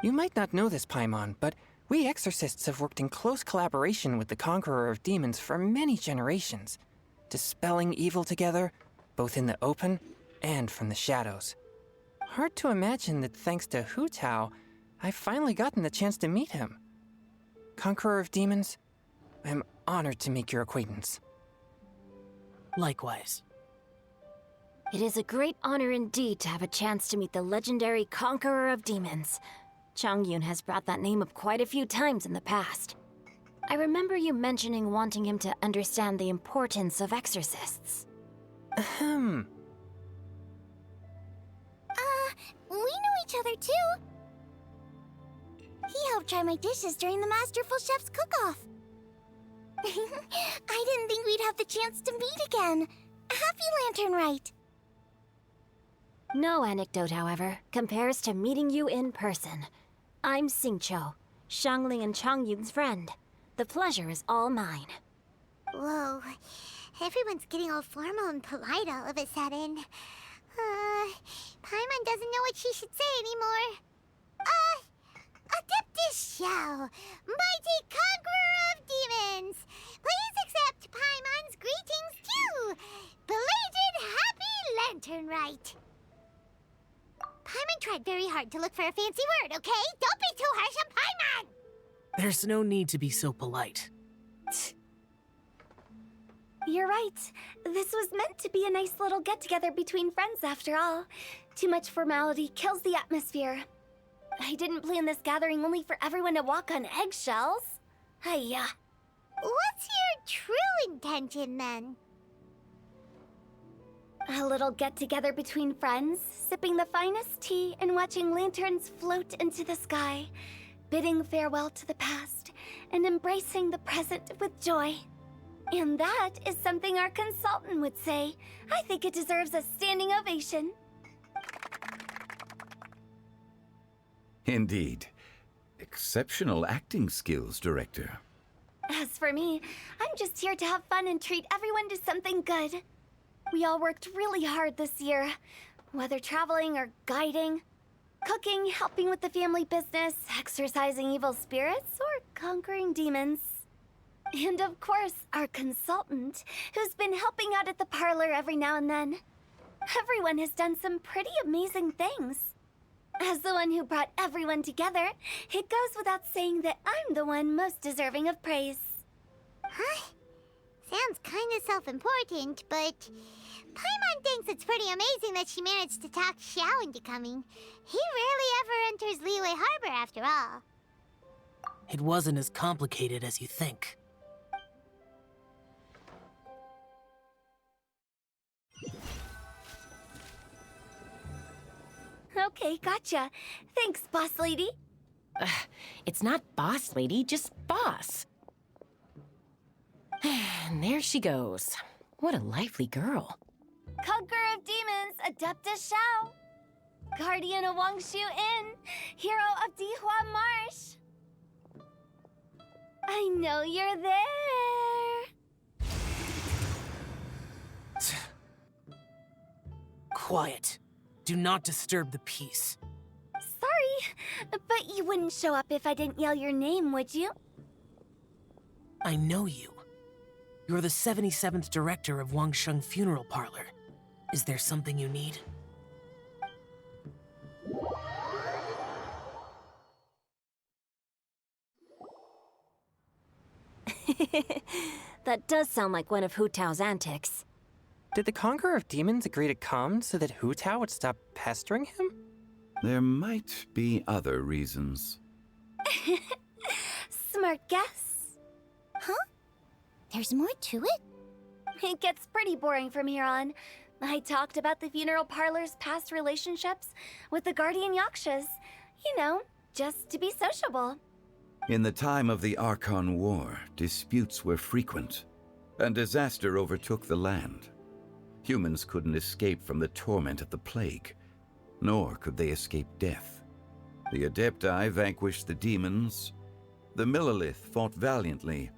You might not know this, Paimon, but we exorcists have worked in close collaboration with the Conqueror of Demons for many generations, dispelling evil together, both in the open and from the shadows. Hard to imagine that thanks to Hu Tao, I've finally gotten the chance to meet him. Conqueror of Demons, I'm honored to make your acquaintance. Likewise. It is a great honor indeed to have a chance to meet the legendary Conqueror of Demons. Changyun has brought that name up quite a few times in the past. I remember you mentioning wanting him to understand the importance of exorcists. We know each other too. He helped try my dishes during the Masterful Chef's cook-off. I didn't think we'd have the chance to meet again. Happy Lantern Rite. No anecdote, however, compares to meeting you in person. I'm Xingqiu, Shangling and Changyun's friend. The pleasure is all mine. Whoa. Everyone's getting all formal and polite all of a sudden. Paimon doesn't know what she should say anymore. Adeptus Xiao, mighty Conqueror of Demons, please accept Paimon's greetings too. Belated Happy Lantern Rite. Paimon tried very hard to look for a fancy word, okay? Don't be too harsh on Paimon! There's no need to be so polite. You're right. This was meant to be a nice little get-together between friends after all. Too much formality kills the atmosphere. I didn't plan this gathering only for everyone to walk on eggshells. Hiya. What's your true intention then? A little get-together between friends, sipping the finest tea and watching lanterns float into the sky, bidding farewell to the past and embracing the present with joy. And that is something our consultant would say. I think it deserves a standing ovation. Indeed. Exceptional acting skills, Director. As for me, I'm just here to have fun and treat everyone to something good. We all worked really hard this year, whether traveling or guiding, cooking, helping with the family business, exorcising evil spirits, or conquering demons. And of course, our consultant, who's been helping out at the parlor every now and then. Everyone has done some pretty amazing things. As the one who brought everyone together, it goes without saying that I'm the one most deserving of praise. Huh? Sounds kind of self-important, but Paimon thinks it's pretty amazing that she managed to talk Xiao into coming. He rarely ever enters Liyue Harbor after all. It wasn't as complicated as you think. Okay, gotcha. Thanks, boss lady. It's not boss lady, just boss. And there she goes. What a lively girl. Conqueror of demons, Adeptus Xiao. Guardian of Wangshu Inn, hero of Dihua Marsh. I know you're there. Quiet. Do not disturb the peace. Sorry, but you wouldn't show up if I didn't yell your name, would you? I know you. You're the 77th director of Wangsheng Funeral Parlor. Is there something you need? That does sound like one of Hu Tao's antics. Did the Conqueror of Demons agree to come so that Hu Tao would stop pestering him? There might be other reasons. Smart guess. Huh? There's more to it? It gets pretty boring from here on. I talked about the funeral parlor's past relationships with the guardian yakshas. You know, just to be sociable. In the time of the Archon War, disputes were frequent, and disaster overtook the land. Humans couldn't escape from the torment of the plague, nor could they escape death. The Adepti vanquished the demons, the Millelith fought valiantly,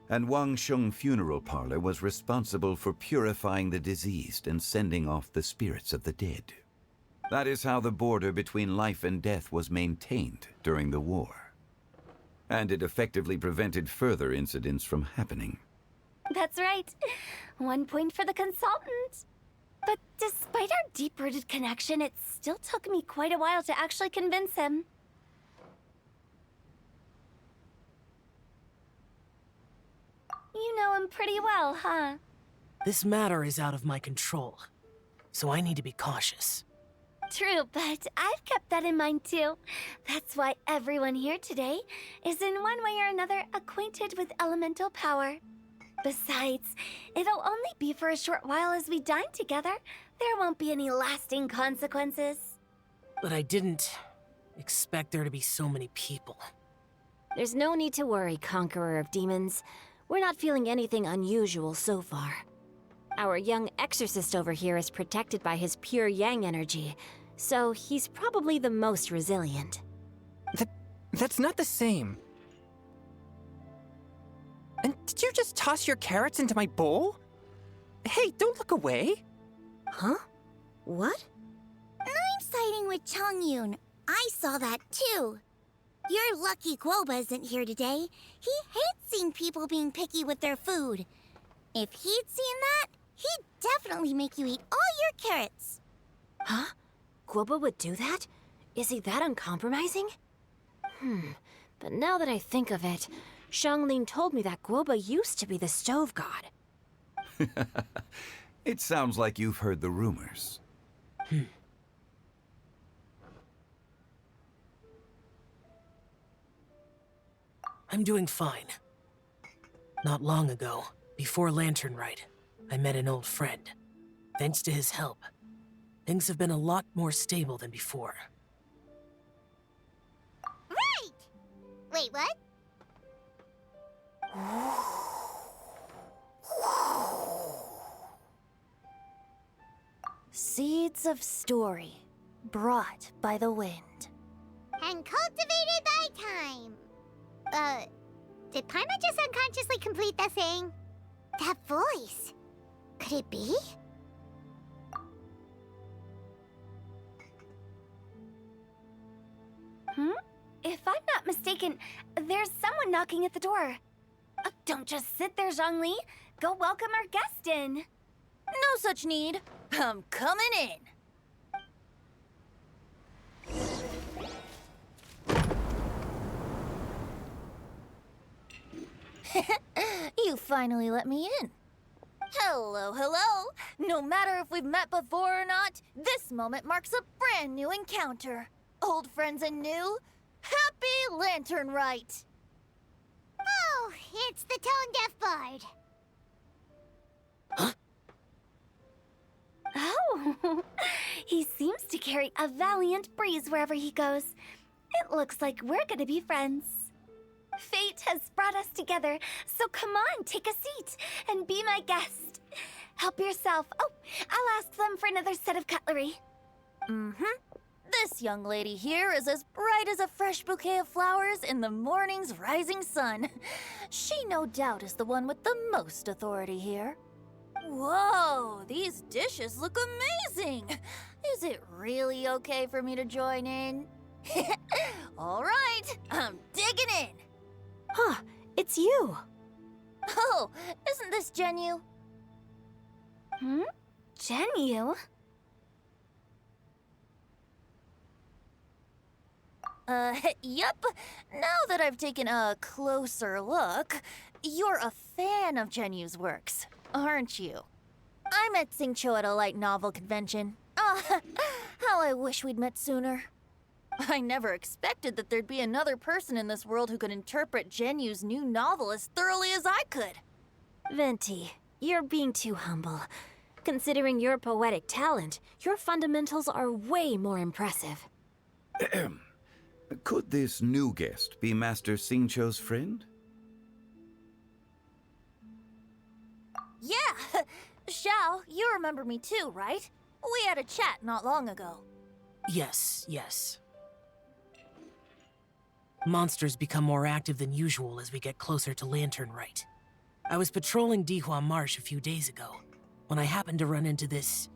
and Wangsheng Funeral Parlor was responsible for purifying the diseased and sending off the spirits of the dead. That is how the border between life and death was maintained during the war. And it effectively prevented further incidents from happening. That's right. 1 point for the consultant. But despite our deep-rooted connection, it still took me quite a while to actually convince him. You know him pretty well, huh? This matter is out of my control, so I need to be cautious. True, but I've kept that in mind too. That's why everyone here today is in one way or another acquainted with elemental power. Besides, it'll only be for a short while as we dine together. There won't be any lasting consequences. But I didn't expect there to be so many people. There's no need to worry, Conqueror of Demons. We're not feeling anything unusual so far. Our young exorcist over here is protected by his pure yang energy, so he's probably the most resilient. That's not the same. And did you just toss your carrots into my bowl? Hey, don't look away. Huh? What? I'm siding with Chongyun. I saw that too. You're lucky Guoba isn't here today. He hates seeing people being picky with their food. If he'd seen that, he'd definitely make you eat all your carrots. Huh? Guoba would do that? Is he that uncompromising? But now that I think of it, Xianglin told me that Guoba used to be the stove god. It sounds like you've heard the rumors. I'm doing fine. Not long ago, before Lantern Rite, I met an old friend. Thanks to his help, things have been a lot more stable than before. Right! Wait, what? Seeds of story, brought by the wind. And cultivated by time. Did Paimon just unconsciously complete that thing? That voice. Could it be? If I'm not mistaken, there's someone knocking at the door. Don't just sit there, Zhongli. Go welcome our guest in. No such need. I'm coming in. You finally let me in. Hello, hello. No matter if we've met before or not, this moment marks a brand new encounter. Old friends and new. Happy Lantern Rite. Oh, it's the tone-deaf bard. Oh, he seems to carry a valiant breeze wherever he goes. It looks like we're gonna be friends. Fate has brought us together, so come on, take a seat and be my guest. Help yourself. Oh, I'll ask them for another set of cutlery. This young lady here is as bright as a fresh bouquet of flowers in the morning's rising sun. She no doubt is the one with the most authority here. Whoa, these dishes look amazing. Is it really okay for me to join in? All right, I'm digging in. Huh, it's you. Oh, isn't this Genyu? Genyu? Yep. Now that I've taken a closer look, you're a fan of Genyu's works, aren't you? I met Xingqiu at a light novel convention. Ah, how I wish we'd met sooner. I never expected that there'd be another person in this world who could interpret Genyu's new novel as thoroughly as I could. Venti, you're being too humble. Considering your poetic talent, your fundamentals are way more impressive. Could this new guest be Master Xingqiu's friend? Yeah! Xiao, you remember me too, right? We had a chat not long ago. Yes, yes. Monsters become more active than usual as we get closer to Lantern Rite. I was patrolling Dihua Marsh a few days ago, when I happened to run into this...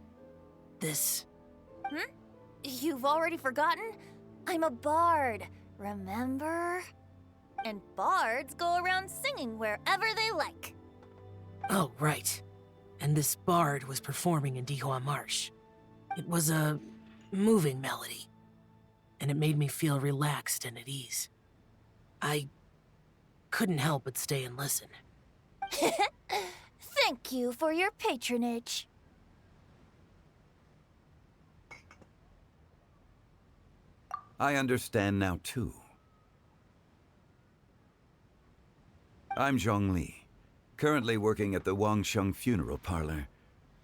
You've already forgotten? I'm a bard, remember? And bards go around singing wherever they like. Oh, right. And this bard was performing in Dihua Marsh. It was a moving melody, and it made me feel relaxed and at ease. I couldn't help but stay and listen. Thank you for your patronage. I understand now, too. I'm Zhongli, currently working at the Wangsheng Funeral Parlor.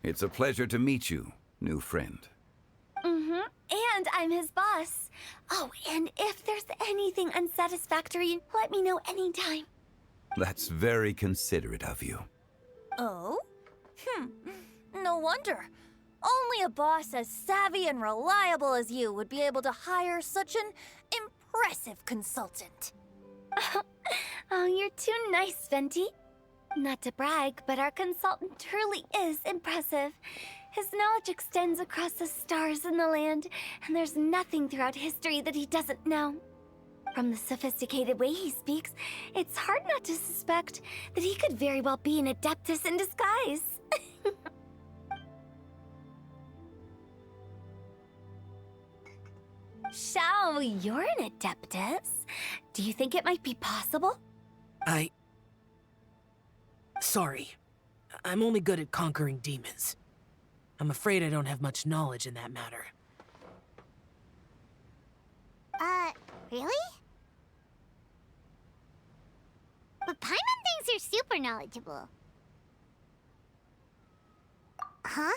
It's a pleasure to meet you, new friend. And I'm his boss. Oh, and if there's anything unsatisfactory, let me know anytime. That's very considerate of you. Oh? No wonder. Only a boss as savvy and reliable as you would be able to hire such an impressive consultant. Oh, you're too nice, Venti. Not to brag, but our consultant truly is impressive. His knowledge extends across the stars and the land, and there's nothing throughout history that he doesn't know. From the sophisticated way he speaks, it's hard not to suspect that he could very well be an adeptus in disguise. Xiao, you're an adeptus. Do you think it might be possible? Sorry. I'm only good at conquering demons. I'm afraid I don't have much knowledge in that matter. Really? But Paimon thinks you're super knowledgeable. Huh?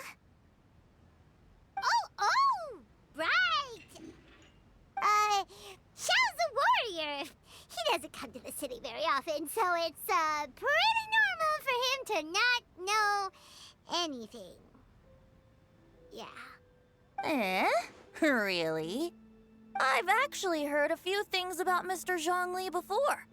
Oh, right! Xiao's a warrior. He doesn't come to the city very often, so it's, pretty normal for him to not know anything. Yeah. Really? I've actually heard a few things about Mr. Zhongli before.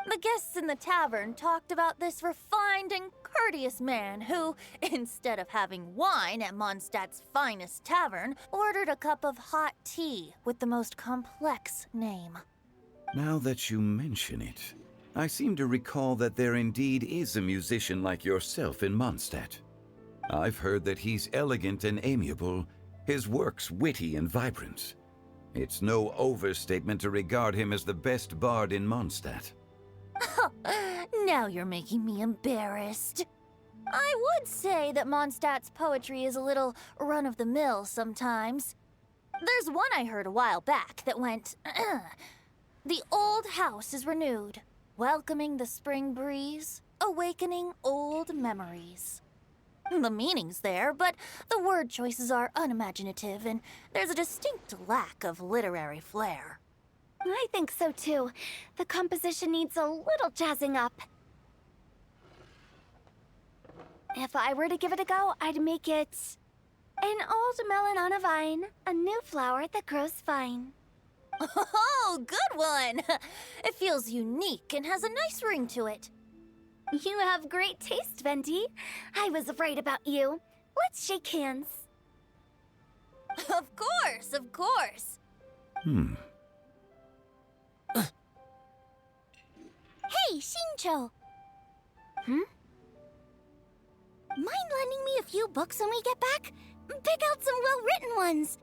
The guests in the tavern talked about this refined and courteous man who, instead of having wine at Mondstadt's finest tavern, ordered a cup of hot tea with the most complex name. Now that you mention it, I seem to recall that there indeed is a musician like yourself in Mondstadt. I've heard that he's elegant and amiable, his works witty and vibrant. It's no overstatement to regard him as the best bard in Mondstadt. Now you're making me embarrassed. I would say that Mondstadt's poetry is a little run-of-the-mill sometimes. There's one I heard a while back that went, "The old house is renewed, welcoming the spring breeze, awakening old memories." The meaning's there, but the word choices are unimaginative, and there's a distinct lack of literary flair. I think so too. The composition needs a little jazzing up. If I were to give it a go, I'd make it an old melon on a vine, a new flower that grows fine. Oh, good one! It feels unique and has a nice ring to it. You have great taste, Venti. I was right about you. Let's shake hands. Of course, of course. Hey, Shincho! Mind lending me a few books when we get back? Pick out some well-written ones.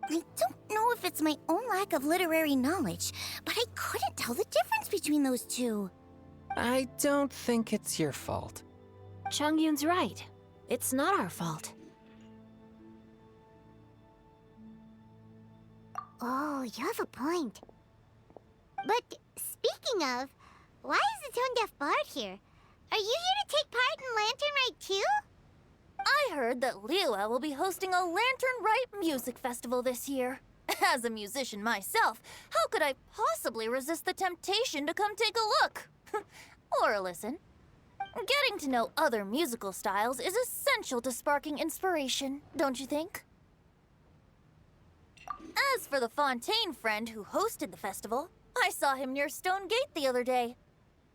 I don't know if it's my own lack of literary knowledge, but I couldn't tell the difference between those two. I don't think it's your fault. Chongyun's right. It's not our fault. Oh, you have a point. But speaking of, why is the tone-deaf bard here? Are you here to take part in Lantern Rite too? I heard that Liyue will be hosting a Lantern Rite music festival this year. As a musician myself, how could I possibly resist the temptation to come take a look? Or listen. Getting to know other musical styles is essential to sparking inspiration, don't you think? As for the Fontaine friend who hosted the festival, I saw him near Stone Gate the other day.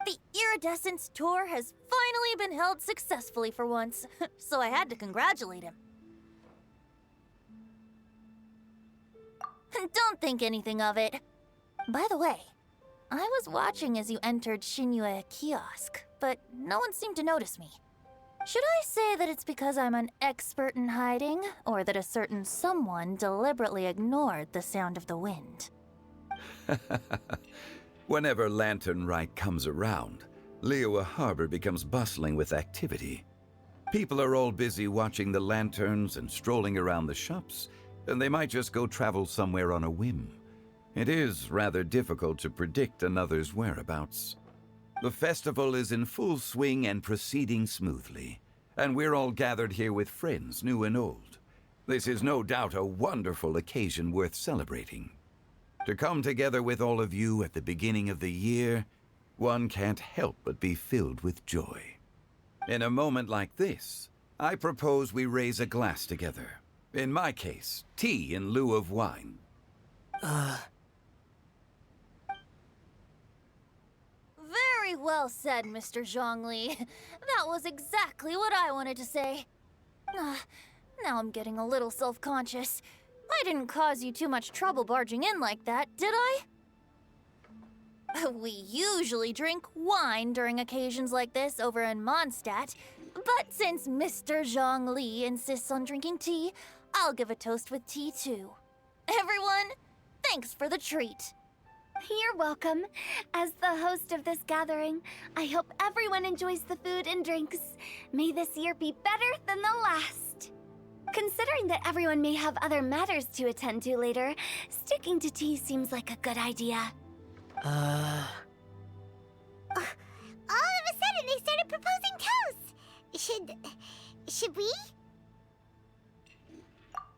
The Iridescence tour has finally been held successfully for once, so I had to congratulate him. Don't think anything of it. By the way, I was watching as you entered Shinyue Kiosk, but no one seemed to notice me. Should I say that it's because I'm an expert in hiding, or that a certain someone deliberately ignored the sound of the wind? Whenever Lantern Rite comes around, Liyue Harbor becomes bustling with activity. People are all busy watching the lanterns and strolling around the shops, and they might just go travel somewhere on a whim. It is rather difficult to predict another's whereabouts. The festival is in full swing and proceeding smoothly, and we're all gathered here with friends, new and old. This is no doubt a wonderful occasion worth celebrating. To come together with all of you at the beginning of the year, one can't help but be filled with joy. In a moment like this, I propose we raise a glass together. In my case, tea in lieu of wine. Very well said, Mr. Zhongli. That was exactly what I wanted to say. Now I'm getting a little self-conscious. I didn't cause you too much trouble barging in like that, did I? We usually drink wine during occasions like this over in Mondstadt, but since Mr. Zhongli insists on drinking tea, I'll give a toast with tea too. Everyone, thanks for the treat. You're welcome. As the host of this gathering, I hope everyone enjoys the food and drinks. May this year be better than the last. Considering that everyone may have other matters to attend to later, sticking to tea seems like a good idea. All of a sudden, they started proposing toasts. Should we?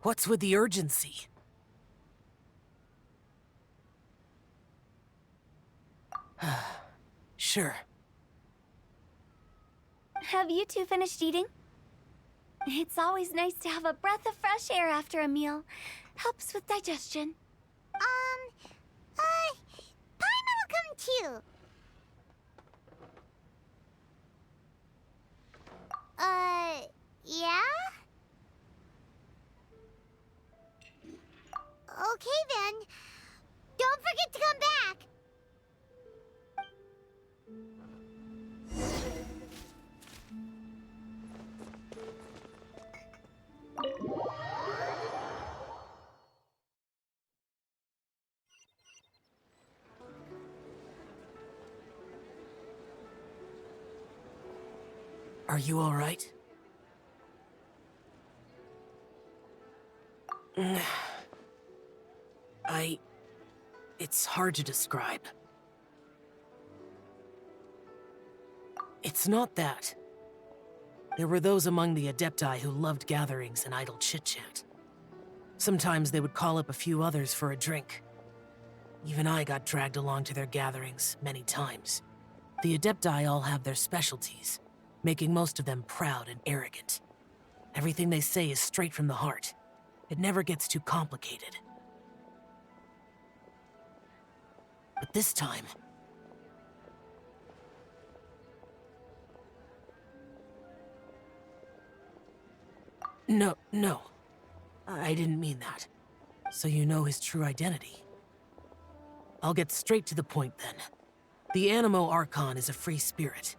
What's with the urgency? Sure. Have you two finished eating? It's always nice to have a breath of fresh air after a meal. Helps with digestion. Paimon will come too. Yeah? Okay then. Don't forget to come back! Are you all right? It's hard to describe. It's not that. There were those among the Adepti who loved gatherings and idle chit-chat. Sometimes they would call up a few others for a drink. Even I got dragged along to their gatherings many times. The Adepti all have their specialties, making most of them proud and arrogant. Everything they say is straight from the heart. It never gets too complicated. But this time... No. I didn't mean that. So you know his true identity. I'll get straight to the point then. The Animo Archon is a free spirit,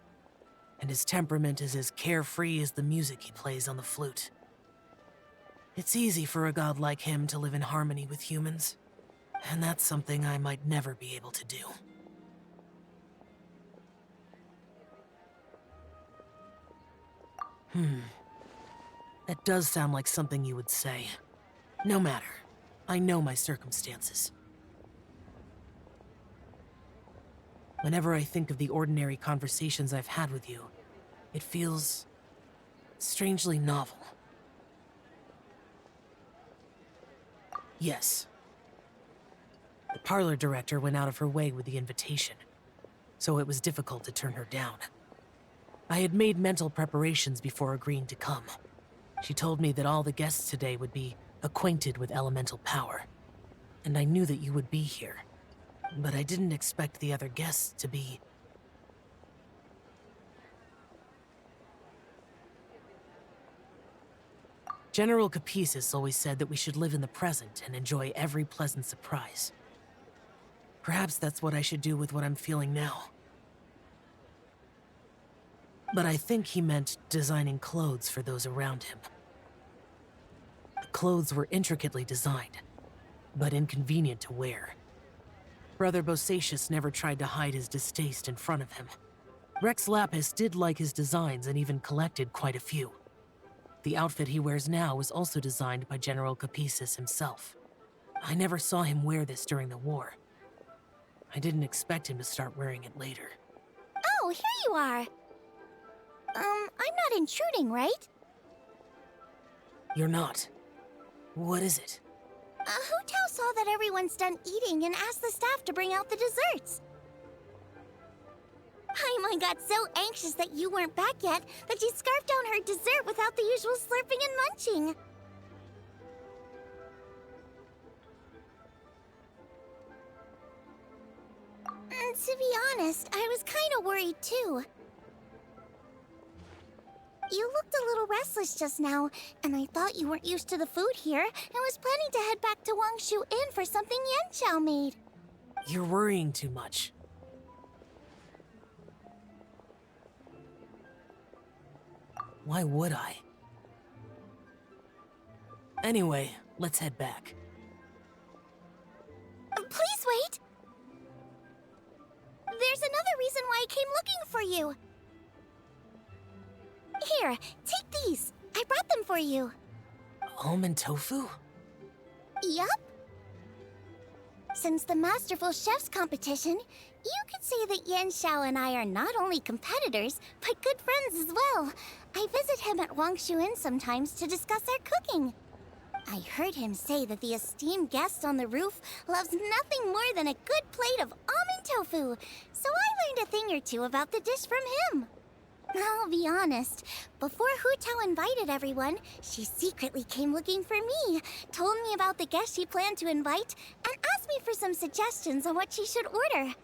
and his temperament is as carefree as the music he plays on the flute. It's easy for a god like him to live in harmony with humans, and that's something I might never be able to do. That does sound like something you would say. No matter. I know my circumstances. Whenever I think of the ordinary conversations I've had with you, it feels strangely novel. Yes. The parlor director went out of her way with the invitation, so it was difficult to turn her down. I had made mental preparations before agreeing to come. She told me that all the guests today would be acquainted with elemental power, and I knew that you would be here. But I didn't expect the other guests to be... General Capisis always said that we should live in the present and enjoy every pleasant surprise. Perhaps that's what I should do with what I'm feeling now. But I think he meant designing clothes for those around him. The clothes were intricately designed, but inconvenient to wear. Brother Bosacius never tried to hide his distaste in front of him. Rex Lapis did like his designs and even collected quite a few. The outfit he wears now was also designed by General Capisis himself. I never saw him wear this during the war. I didn't expect him to start wearing it later. Oh, here you are. I'm not intruding, right? You're not. What is it? Hu Tao saw that everyone's done eating and asked the staff to bring out the desserts. Paimon got so anxious that you weren't back yet that she scarfed down her dessert without the usual slurping and munching. To be honest, I was kind of worried too. You looked a little restless just now, and I thought you weren't used to the food here and was planning to head back to Wangshu Inn for something Yanxiao made. You're worrying too much. Why would I? Anyway, let's head back. Please wait! There's another reason why I came looking for you. Here, take these. I brought them for you. Almond tofu? Yup. Since the Masterful Chef's competition, you could say that Yanxiao and I are not only competitors, but good friends as well. I visit him at Wangshu Inn sometimes to discuss our cooking. I heard him say that the esteemed guest on the roof loves nothing more than a good plate of almond tofu, so I learned a thing or two about the dish from him. I'll be honest, before Hu Tao invited everyone, she secretly came looking for me, told me about the guests she planned to invite, and asked me for some suggestions on what she should order.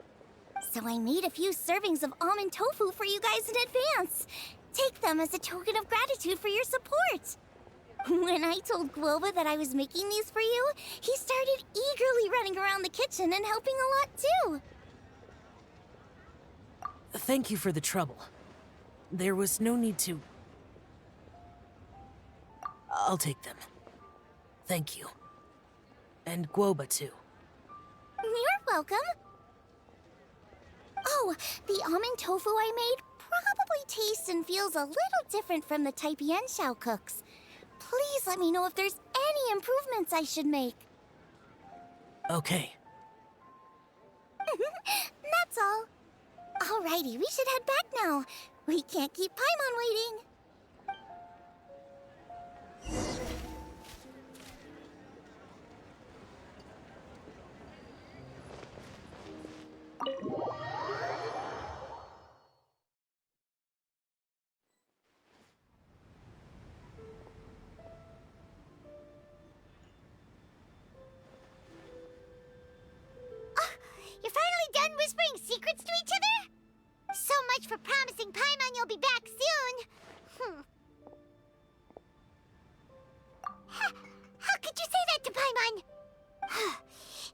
So I made a few servings of almond tofu for you guys in advance. Take them as a token of gratitude for your support. When I told Guoba that I was making these for you, he started eagerly running around the kitchen and helping a lot too. Thank you for the trouble. There was no need to... I'll take them. Thank you. And Guoba, too. You're welcome. Oh, the almond tofu I made probably tastes and feels a little different from the type Yanxiao cooks. Please let me know if there's any improvements I should make. Okay. That's all. Alrighty, we should head back now. We can't keep Paimon waiting. You're finally done whispering secrets to each other? So much for promising Paimon you'll be back soon. How could you say that to Paimon?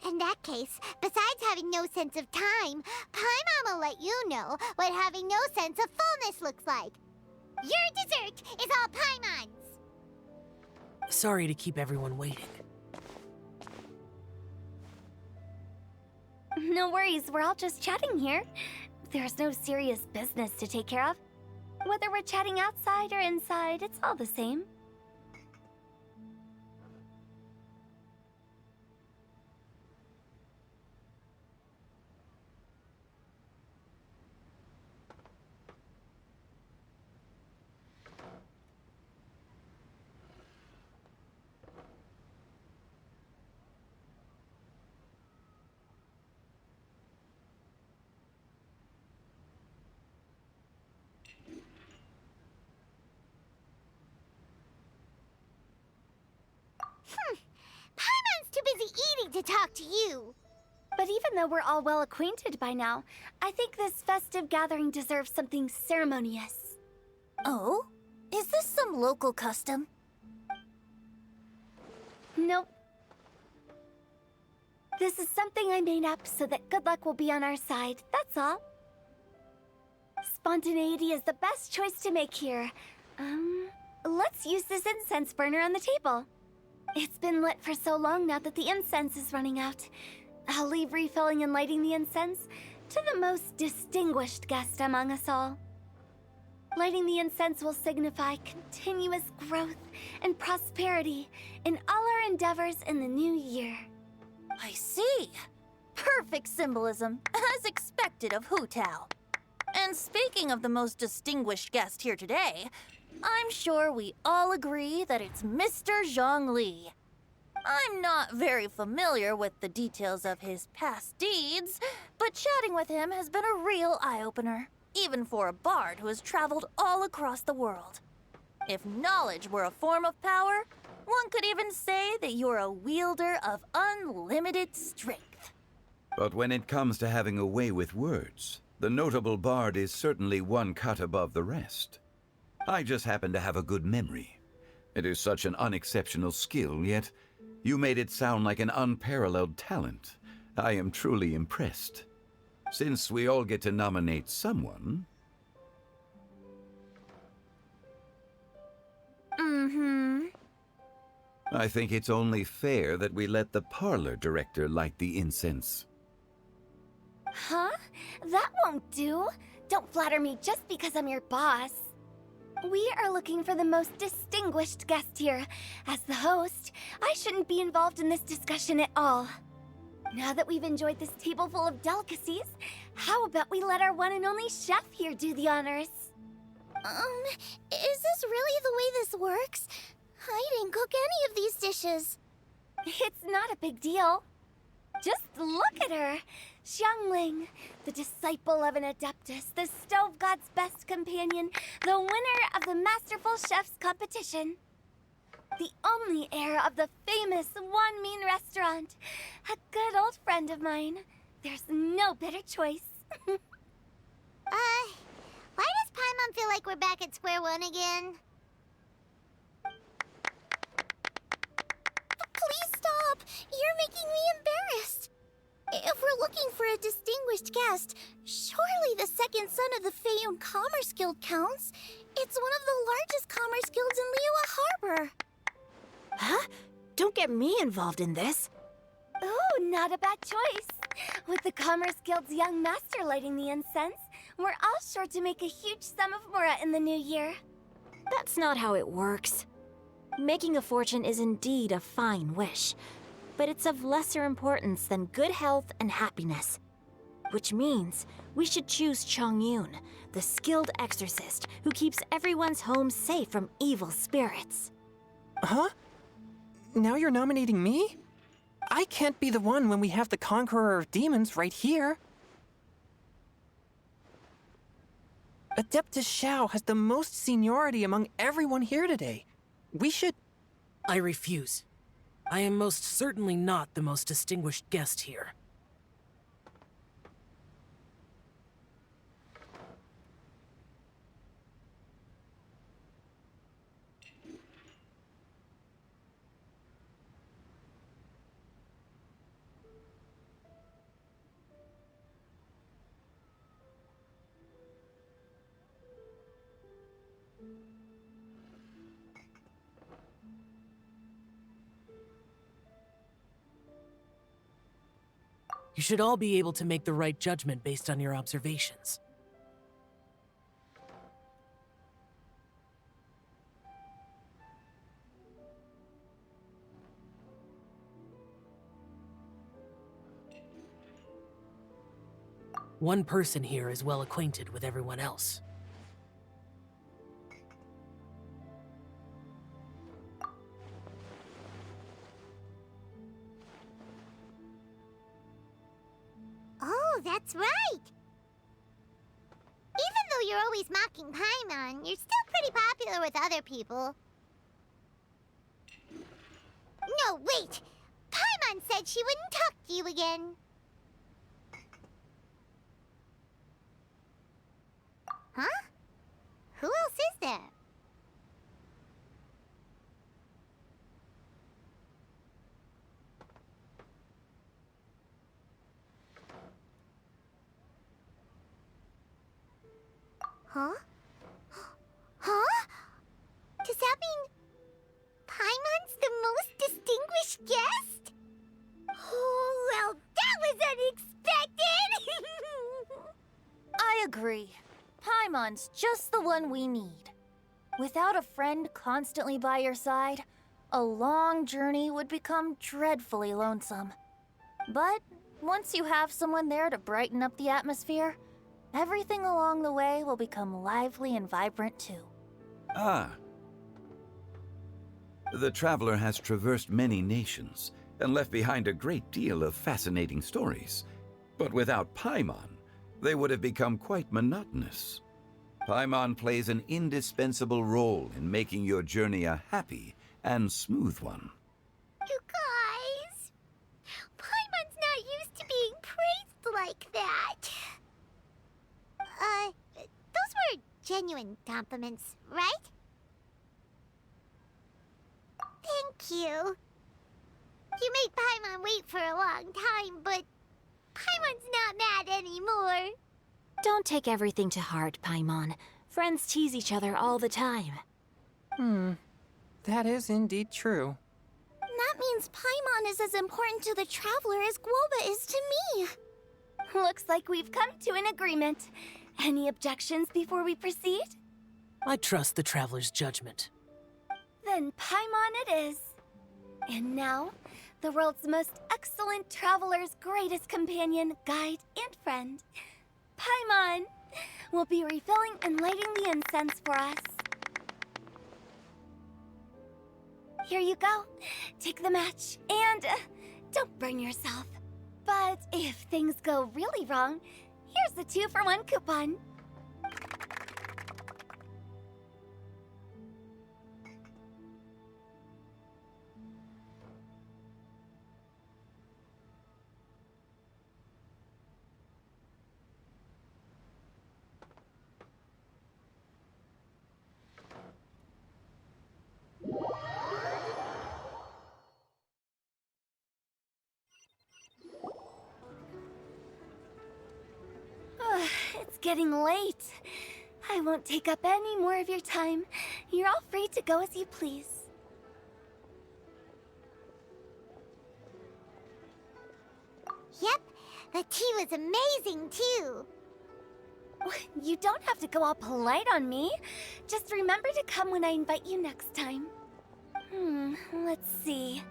In that case, besides having no sense of time, Paimon will let you know what having no sense of fullness looks like. Your dessert is all Paimon's. Sorry to keep everyone waiting. No worries, we're all just chatting here. There's no serious business to take care of. Whether we're chatting outside or inside, it's all the same. Paimon's too busy eating to talk to you. But even though we're all well acquainted by now, I think this festive gathering deserves something ceremonious. Oh? Is this some local custom? Nope. This is something I made up so that good luck will be on our side, that's all. Spontaneity is the best choice to make here. Let's use this incense burner on the table. It's been lit for so long now that the incense is running out. I'll leave refilling and lighting the incense to the most distinguished guest among us all. Lighting the incense will signify continuous growth and prosperity in all our endeavors in the new year. I see. Perfect symbolism, as expected of Hu Tao. And speaking of the most distinguished guest here today, I'm sure we all agree that it's Mr. Zhongli. I'm not very familiar with the details of his past deeds, but chatting with him has been a real eye-opener, even for a bard who has traveled all across the world. If knowledge were a form of power, one could even say that you're a wielder of unlimited strength. But when it comes to having a way with words, the notable bard is certainly one cut above the rest. I just happen to have a good memory. It is such an unexceptional skill, yet you made it sound like an unparalleled talent. I am truly impressed. Since we all get to nominate someone... I think it's only fair that we let the parlor director light the incense. Huh? That won't do. Don't flatter me just because I'm your boss. We are looking for the most distinguished guest here. As the host, I shouldn't be involved in this discussion at all. Now that we've enjoyed this table full of delicacies, how about we let our one and only chef here do the honors? Is this really the way this works? I didn't cook any of these dishes. It's not a big deal. Just look at her. Xiangling, the disciple of an adeptus, the stove god's best companion, the winner of the Masterful Chef's competition. The only heir of the famous One Mean restaurant. A good old friend of mine. There's no better choice. Why does Paimon feel like we're back at square one again? Please stop! You're making me embarrassed. If we're looking for a distinguished guest, surely the second son of the Feyun Commerce Guild counts. It's one of the largest commerce guilds in Liyue Harbor. Huh? Don't get me involved in this. Ooh, not a bad choice. With the Commerce Guild's young master lighting the incense, we're all sure to make a huge sum of mora in the new year. That's not how it works. Making a fortune is indeed a fine wish, but it's of lesser importance than good health and happiness. Which means we should choose Chongyun, the skilled exorcist who keeps everyone's home safe from evil spirits. Huh? Now you're nominating me? I can't be the one when we have the Conqueror of Demons right here. Adeptus Shao has the most seniority among everyone here today. We should... I refuse. I am most certainly not the most distinguished guest here. You should all be able to make the right judgment based on your observations. One person here is well acquainted with everyone else. Oh, that's right! Even though you're always mocking Paimon, you're still pretty popular with other people. No, wait! Paimon said she wouldn't talk to you again. Huh? Who else is there? Huh? Huh? Does that mean Paimon's the most distinguished guest? Oh, well, that was unexpected! I agree. Paimon's just the one we need. Without a friend constantly by your side, a long journey would become dreadfully lonesome. But once you have someone there to brighten up the atmosphere, everything along the way will become lively and vibrant too. Ah. The traveler has traversed many nations and left behind a great deal of fascinating stories. But without Paimon, they would have become quite monotonous. Paimon plays an indispensable role in making your journey a happy and smooth one. You guys, Paimon's not used to being praised like that. Those were genuine compliments, right? Thank you. You made Paimon wait for a long time, but Paimon's not mad anymore. Don't take everything to heart, Paimon. Friends tease each other all the time. That is indeed true. That means Paimon is as important to the traveler as Guoba is to me. Looks like we've come to an agreement. Any objections before we proceed? I trust the traveler's judgment. Then Paimon it is. And now, the world's most excellent traveler's greatest companion, guide, and friend, Paimon, will be refilling and lighting the incense for us. Here you go. Take the match, and don't burn yourself. But if things go really wrong, here's the 2-for-1 coupon. getting late. I won't take up any more of your time. You're all free to go as you please. Yep, the tea was amazing too. You don't have to go all polite on me. Just remember to come when I invite you next time. Let's see.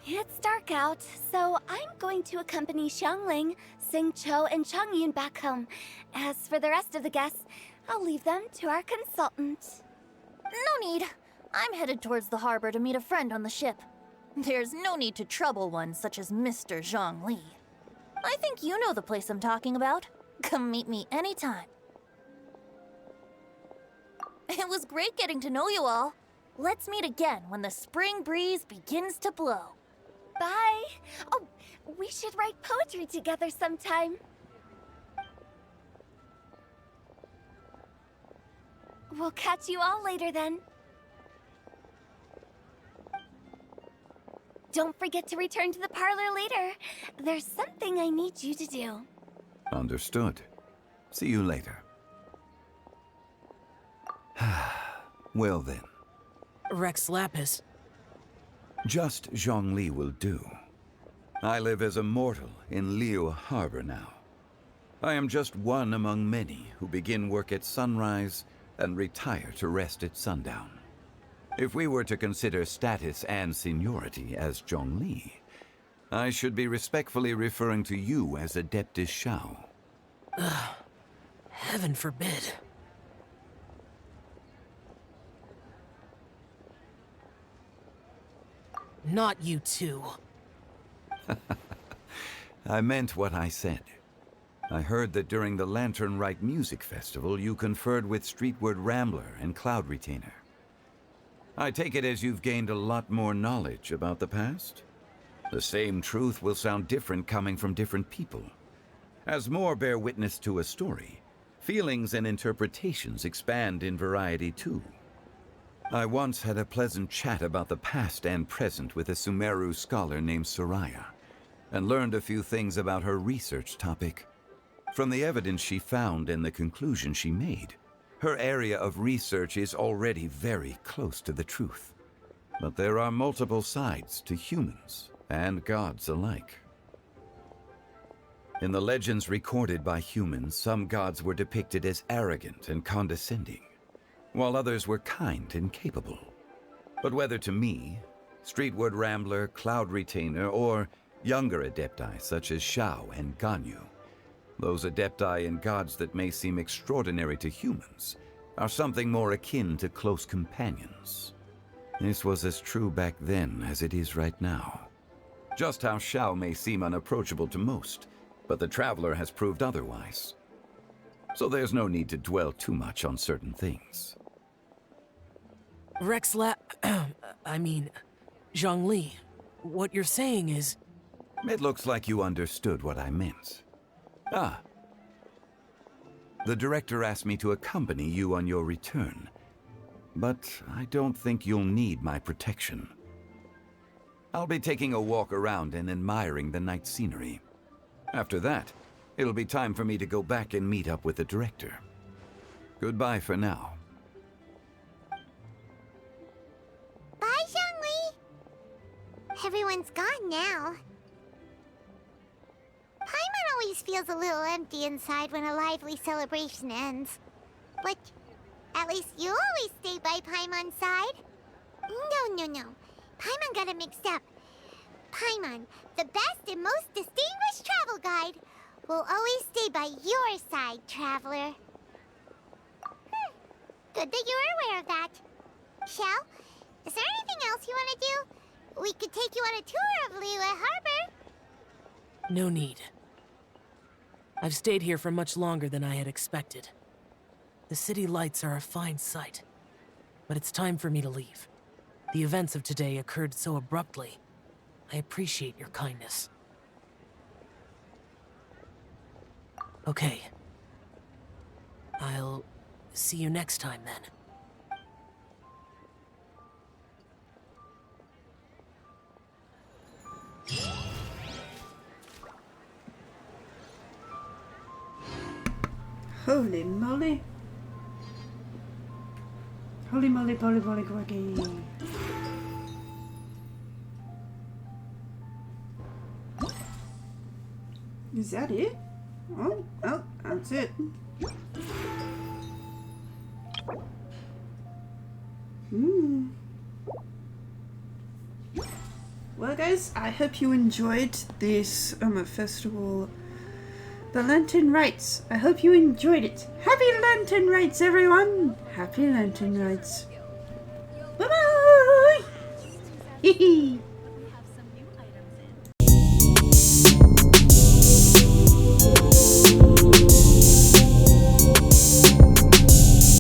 It's dark out, so I'm going to accompany Xiangling, Xingqiu, and Changyun back home. As for the rest of the guests, I'll leave them to our consultant. No need. I'm headed towards the harbor to meet a friend on the ship. There's no need to trouble one such as Mr. Zhongli. I think you know the place I'm talking about. Come meet me anytime. It was great getting to know you all. Let's meet again when the spring breeze begins to blow. Bye. Oh, we should write poetry together sometime. We'll catch you all later then. Don't forget to return to the parlor later. There's something I need you to do. Understood. See you later. Well then. Rex Lapis. Just Zhongli will do. I live as a mortal in Liyue Harbor now. I am just one among many who begin work at sunrise and retire to rest at sundown. If we were to consider status and seniority as Zhongli, I should be respectfully referring to you as Adeptus Shao. Heaven forbid. Not you two. I meant what I said. I heard that during the Lantern Rite Music Festival, you conferred with Streetward Rambler and Cloud Retainer. I take it as you've gained a lot more knowledge about the past? The same truth will sound different coming from different people. As more bear witness to a story, feelings and interpretations expand in variety too. I once had a pleasant chat about the past and present with a Sumeru scholar named Soraya, and learned a few things about her research topic. From the evidence she found and the conclusion she made, her area of research is already very close to the truth. But there are multiple sides to humans and gods alike. In the legends recorded by humans, some gods were depicted as arrogant and condescending, while others were kind and capable. But whether to me, Streetward Rambler, Cloud Retainer, or younger adepti such as Shao and Ganyu, those adepti and gods that may seem extraordinary to humans are something more akin to close companions. This was as true back then as it is right now. Just how Shao may seem unapproachable to most, but the Traveler has proved otherwise. So there's no need to dwell too much on certain things. Zhongli, what you're saying is... It looks like you understood what I meant. The director asked me to accompany you on your return, but I don't think you'll need my protection. I'll be taking a walk around and admiring the night scenery. After that, it'll be time for me to go back and meet up with the director. Goodbye for now. Bye, Zhongli! Everyone's gone now. Paimon always feels a little empty inside when a lively celebration ends. But at least you always stay by Paimon's side. No. Paimon got it mixed up. Paimon, the best and most distinguished travel guide, will always stay by your side, Traveler. Good that you're aware of that. Shao, is there anything else you want to do? We could take you on a tour of Liyue Harbor. No need. I've stayed here for much longer than I had expected. The city lights are a fine sight, but it's time for me to leave. The events of today occurred so abruptly. I appreciate your kindness. Okay. I'll see you next time then. Holy moly. Holy moly, poly, poly, quacky. Is that it? Oh, that's it. Well guys, I hope you enjoyed this festival, the Lantern Rites. I hope you enjoyed it. Happy Lantern Rites, everyone! Happy Lantern Rites. Bye-bye!